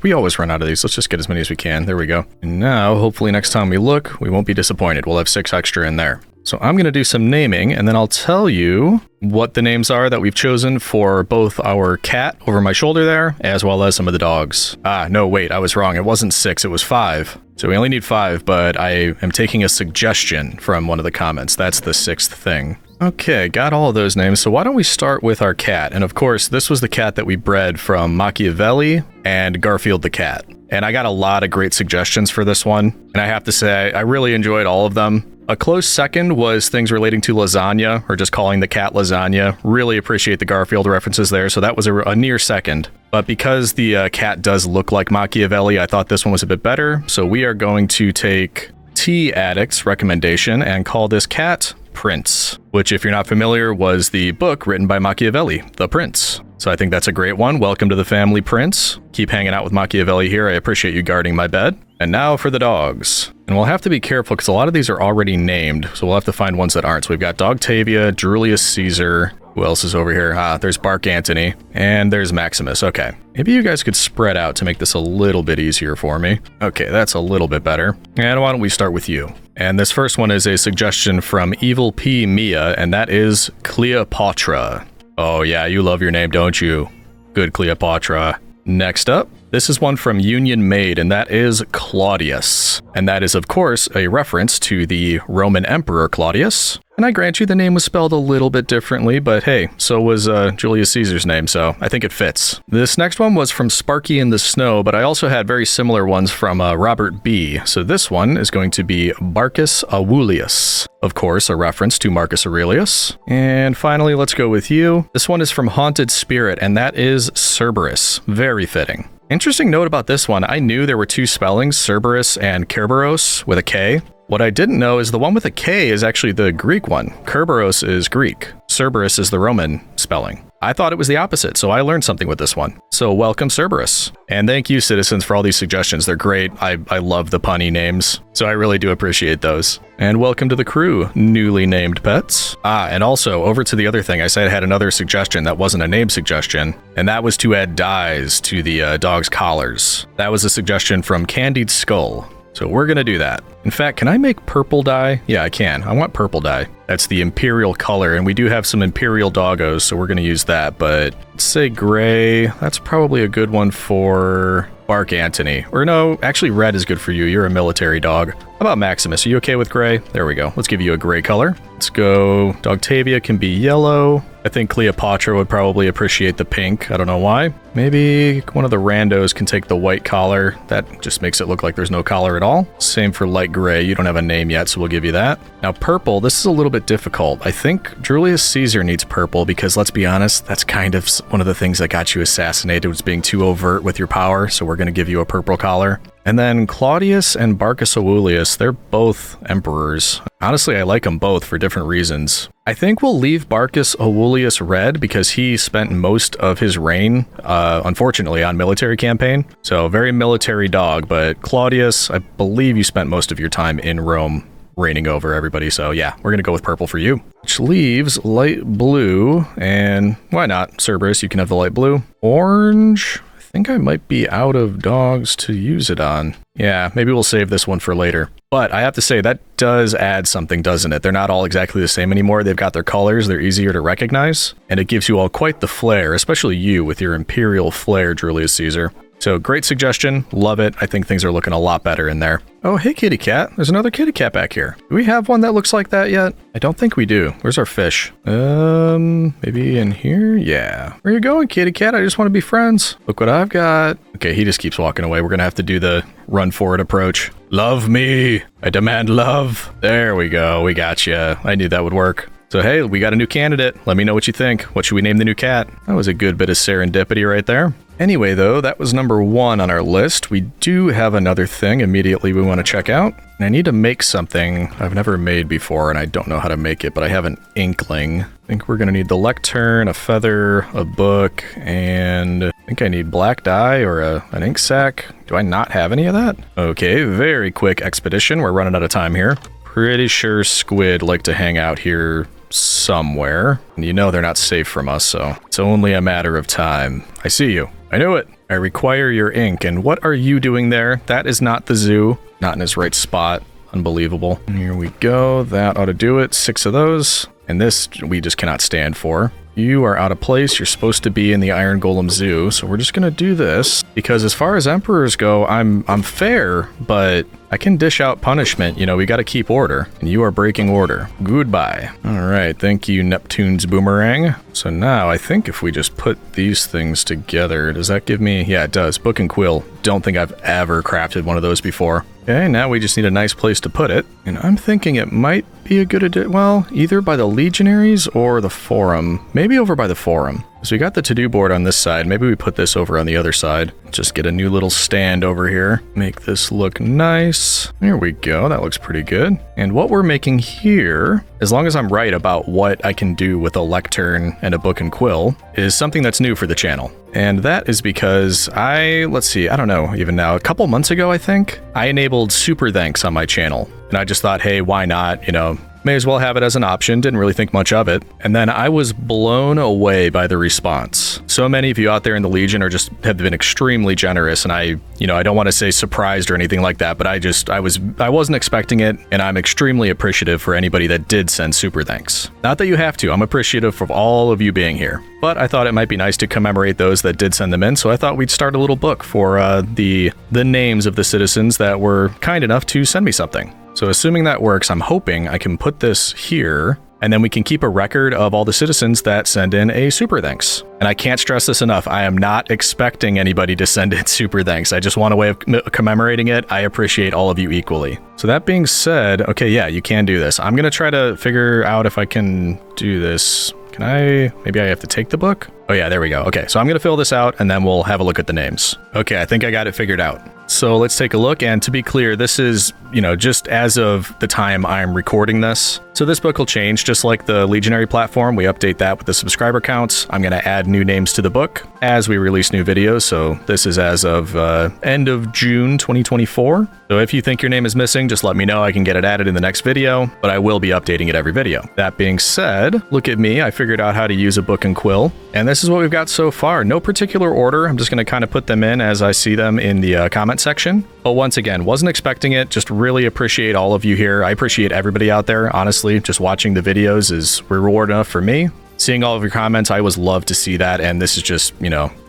We always run out of these. Let's just get as many as we can. There we go. And now, hopefully next time we look, we won't be disappointed. We'll have 6 extra in there. So I'm going to do some naming, and then I'll tell you what the names are that we've chosen for both our cat over my shoulder there, as well as some of the dogs. No, wait, I was wrong. It wasn't 6, it was 5. So we only need 5, but I am taking a suggestion from one of the comments. That's the 6th thing. Okay, got all of those names, so why don't we start with our cat? And of course, this was the cat that we bred from Machiavelli and Garfield the cat. And I got a lot of great suggestions for this one, and I have to say, I really enjoyed all of them. A close second was things relating to lasagna, or just calling the cat lasagna. Really appreciate the Garfield references there, so that was a near second. But because the cat does look like Machiavelli, I thought this one was a bit better. So we are going to take Tea Addict's recommendation and call this cat Prince, which, if you're not familiar, was the book written by Machiavelli, The Prince. So I think that's a great one. Welcome to the family, Prince. Keep hanging out with Machiavelli here. I appreciate you guarding my bed. And now for the dogs. And we'll have to be careful because a lot of these are already named, so we'll have to find ones that aren't. So we've got Dogtavia, Julius Caesar. Who else is over here? There's Bark Antony, and there's Maximus. Okay, maybe you guys could spread out to make this a little bit easier for me. Okay, that's a little bit better. And why don't we start with you? And this first one is a suggestion from Evil P. Mia, and that is Cleopatra. Oh yeah, you love your name, don't you? Good Cleopatra. Next up, this is one from Union Made, and that is Claudius. And that is, of course, a reference to the Roman Emperor Claudius. And I grant you the name was spelled a little bit differently, but hey, so was Julius Caesar's name, so I think it fits. This next one was from Sparky in the Snow, but I also had very similar ones from Robert B. So this one is going to be Barcus Aurelius. Of course, a reference to Marcus Aurelius. And finally, let's go with you. This one is from Haunted Spirit, and that is Cerberus. Very fitting. Interesting note about this one, I knew there were two spellings, Cerberus and Kerberos with a K. What I didn't know is the one with a K is actually the Greek one. Kerberos is Greek. Cerberus is the Roman spelling. I thought it was the opposite, so I learned something with this one. So welcome, Cerberus. And thank you, citizens, for all these suggestions. They're great. I love the punny names, so I really do appreciate those. And welcome to the crew, newly named pets. And also, over to the other thing, I said I had another suggestion that wasn't a name suggestion, and that was to add dyes to the dog's collars. That was a suggestion from Candied Skull. So we're gonna do that. In fact, can I make purple dye? Yeah, I can. I want purple dye. That's the imperial color, and we do have some imperial doggos, so we're gonna use that, but let's say gray. That's probably a good one for Bark Antony. Or no, actually red is good for you. You're a military dog. How about Maximus? Are you okay with gray? There we go. Let's give you a gray color. Let's go. Dogtavia can be yellow. I think Cleopatra would probably appreciate the pink. I don't know why. Maybe one of the randos can take the white collar. That just makes it look like there's no collar at all. Same for light gray. You don't have a name yet, so we'll give you that. Now purple, this is a little bit difficult. I think Julius Caesar needs purple because, let's be honest, that's kind of one of the things that got you assassinated, was being too overt with your power, so we're going to give you a purple collar. And then Claudius and Barcus Aurelius, they're both emperors. Honestly, I like them both for different reasons. I think we'll leave Barcus Aurelius red because he spent most of his reign, unfortunately, on military campaign. So very military dog, but Claudius, I believe you spent most of your time in Rome reigning over everybody. So yeah, we're gonna go with purple for you. Which leaves light blue, and why not? Cerberus, you can have the light blue. Orange, I think I might be out of dogs to use it on. Yeah, maybe we'll save this one for later. But I have to say, that does add something, doesn't it? They're not all exactly the same anymore. They've got their colors, they're easier to recognize, and it gives you all quite the flair, especially you with your imperial flair, Julius Caesar. So great suggestion, love it. I think things are looking a lot better in there. Oh, hey kitty cat, there's another kitty cat back here. Do we have one that looks like that yet? I don't think we do. Where's our fish? Maybe in here? Yeah. Where you going, kitty cat? I just want to be friends. Look what I've got. Okay, he just keeps walking away. We're gonna have to do the run forward approach. Love me, I demand love. There we go, we got you. I knew that would work. So hey, we got a new candidate. Let me know what you think. What should we name the new cat? That was a good bit of serendipity right there. Anyway though, that was number 1 on our list. We do have another thing immediately we want to check out. And I need to make something I've never made before, and I don't know how to make it, but I have an inkling. I think we're going to need the lectern, a feather, a book, and I think I need black dye or an ink sac. Do I not have any of that? Okay, very quick expedition. We're running out of time here. Pretty sure squid like to hang out here somewhere. And you know they're not safe from us, so it's only a matter of time. I see you. I knew it. I require your ink. And what are you doing there? That is not the zoo. Not in his right spot. Unbelievable. And here we go. That ought to do it. 6 of those. And this we just cannot stand for. You are out of place. You're supposed to be in the Iron Golem Zoo. So we're just going to do this. Because as far as emperors go, I'm fair, but I can dish out punishment. You know, we got to keep order, and you are breaking order. Goodbye. All right, thank you, Neptune's boomerang. So now I think if we just put these things together, does that give me... Yeah, it does. Book and quill. Don't think I've ever crafted one of those before. Okay, now we just need a nice place to put it. And I'm thinking it might be a good addition. Well, either by the Legionaries or the Forum. Maybe over by the Forum. So we got the to-do board on this side. Maybe we put this over on the other side. Just get a new little stand over here. Make this look nice. There we go. That looks pretty good. And what we're making here, as long as I'm right about what I can do with a lectern and a book and quill, is something that's new for the channel. And that is because let's see, I don't know even now, a couple months ago, I think, I enabled super thanks on my channel. And I just thought, hey, why not? You know, may as well have it as an option. Didn't really think much of it. And then I was blown away by the response. So many of you out there in the Legion have been extremely generous. And I don't want to say surprised or anything like that, but I wasn't expecting it. And I'm extremely appreciative for anybody that did send super thanks. Not that you have to. I'm appreciative of all of you being here. But I thought it might be nice to commemorate those that did send them in. So I thought we'd start a little book for the names of the citizens that were kind enough to send me something. So assuming that works, I'm hoping I can put this here, and then we can keep a record of all the citizens that send in a super thanks. And I can't stress this enough. I am not expecting anybody to send in super thanks. I just want a way of commemorating it. I appreciate all of you equally. So that being said, okay, yeah, you can do this. I'm going to try to figure out if I can do this. Maybe I have to take the book? Oh yeah, there we go. Okay, so I'm gonna fill this out and then we'll have a look at the names. Okay, I think I got it figured out. So let's take a look, and to be clear, this is, just as of the time I'm recording this. So this book will change, just like the Legionary platform. We update that with the subscriber counts. I'm gonna add new names to the book as we release new videos. So this is as of end of June 2024. So if you think your name is missing, just let me know. I can get it added in the next video, but I will be updating it every video. That being said, look at me. I figured out how to use a book and quill, and this is what we've got so far. No particular order. I'm just going to kind of put them in as I see them in the comment section. But once again, wasn't expecting it. Just really appreciate all of you here. I appreciate everybody out there. Honestly, just watching the videos is reward enough for me. Seeing all of your comments, I always love to see that, and this is just,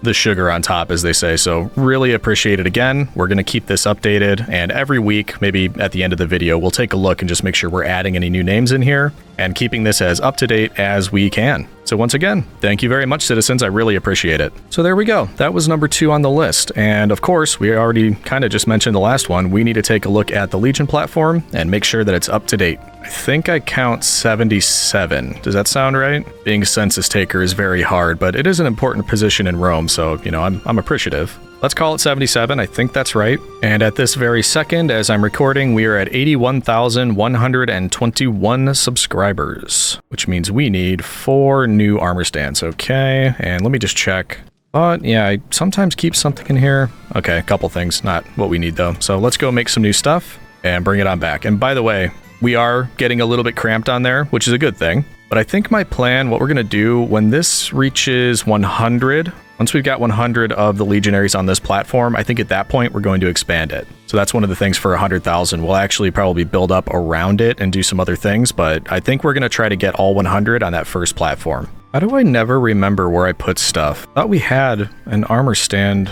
the sugar on top, as they say. So really appreciate it again. We're going to keep this updated, and every week, maybe at the end of the video, we'll take a look and just make sure we're adding any new names in here and keeping this as up-to-date as we can. So once again, thank you very much, citizens. I really appreciate it. So there we go. That was number 2 on the list. And of course, we already kind of just mentioned the last one. We need to take a look at the Legion platform and make sure that it's up to date. I think I count 77. Does that sound right? Being census taker is very hard, but it is an important position in Rome, so, I'm appreciative. Let's call it 77. I think that's right. And at this very second, as I'm recording, we are at 81,121 subscribers, which means we need 4 new armor stands. Okay, and let me just check. But yeah, I sometimes keep something in here. Okay, a couple things, not what we need though. So let's go make some new stuff and bring it on back. And by the way, we are getting a little bit cramped on there, which is a good thing. But I think my plan, what we're going to do when this reaches 100, once we've got 100 of the Legionaries on this platform, I think at that point we're going to expand it. So that's one of the things for 100,000. We'll actually probably build up around it and do some other things, but I think we're going to try to get all 100 on that first platform. How do I never remember where I put stuff? I thought we had an armor stand,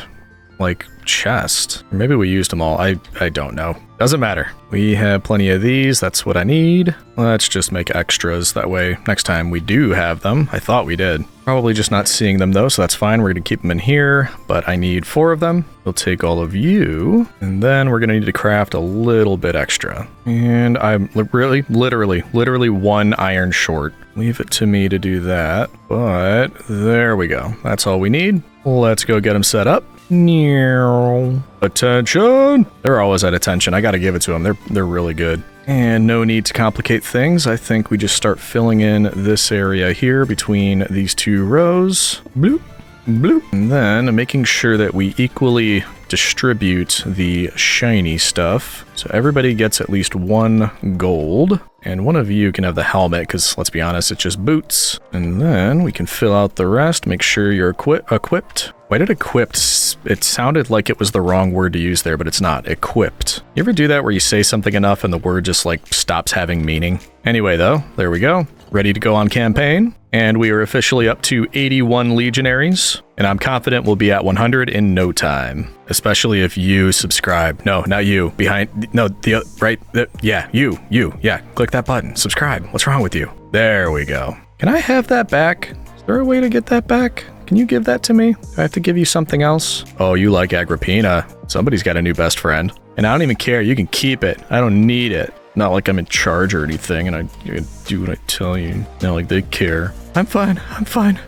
like, chest. Or maybe we used them all. I don't know. Doesn't matter. We have plenty of these. That's what I need. Let's just make extras. That way, next time we do have them. I thought we did. Probably just not seeing them though, so that's fine. We're going to keep them in here, but I need 4 of them. We'll take all of you, and then we're going to need to craft a little bit extra. And I'm literally 1 iron short. Leave it to me to do that, but there we go. That's all we need. Let's go get them set up. Attention! They're always at attention. I gotta give it to them. They're really good. And no need to complicate things. I think we just start filling in this area here between these 2 rows. Bloop, bloop. And then making sure that we equally distribute the shiny stuff. So everybody gets at least 1 gold. And one of you can have the helmet, because let's be honest, it's just boots. And then we can fill out the rest. Make sure you're equipped. Why did equipped? It sounded like it was the wrong word to use there, but it's not. Equipped. You ever do that where you say something enough and the word just like stops having meaning? Anyway though, there we go. ready to go on campaign. And we are officially up to 81 legionaries, and I'm confident we'll be at 100 in no time, especially if you subscribe. No, not you. Behind, no, the right, yeah, you, yeah, click that button, subscribe. What's wrong with you? There we go. Can I have that back? Is there a way to get that back? Can you give that to me? Do I have to give you something else? Oh, you like Agrippina. Somebody's got a new best friend. And I don't even care. You can keep it. I don't need it. Not like I'm in charge or anything and I do what I tell you. Not like they care. I'm fine. I'm fine.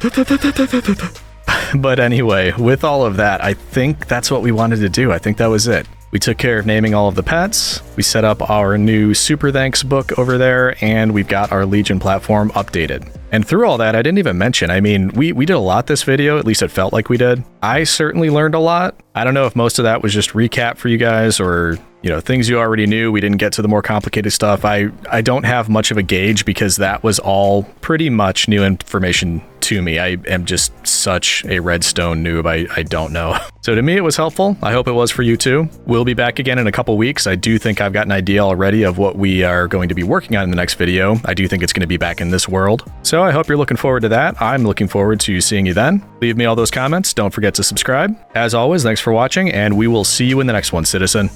But anyway, with all of that, I think that's what we wanted to do. I think that was it. We took care of naming all of the pets. We set up our new Super Thanks book over there, and we've got our Legion platform updated. And through all that, I didn't even mention, I mean, we did a lot this video, at least it felt like we did. I certainly learned a lot. I don't know if most of that was just recap for you guys or, you know, things you already knew. We didn't get to the more complicated stuff. I don't have much of a gauge because that was all pretty much new information to me. I am just such a Redstone noob. I don't know. So to me, it was helpful. I hope it was for you too. We'll be back again in a couple weeks. I do think I've got an idea already of what we are going to be working on in the next video. I do think it's going to be back in this world. So I hope you're looking forward to that. I'm looking forward to seeing you then. Leave me all those comments. Don't forget to subscribe. As always, thanks for watching, and we will see you in the next one, citizen.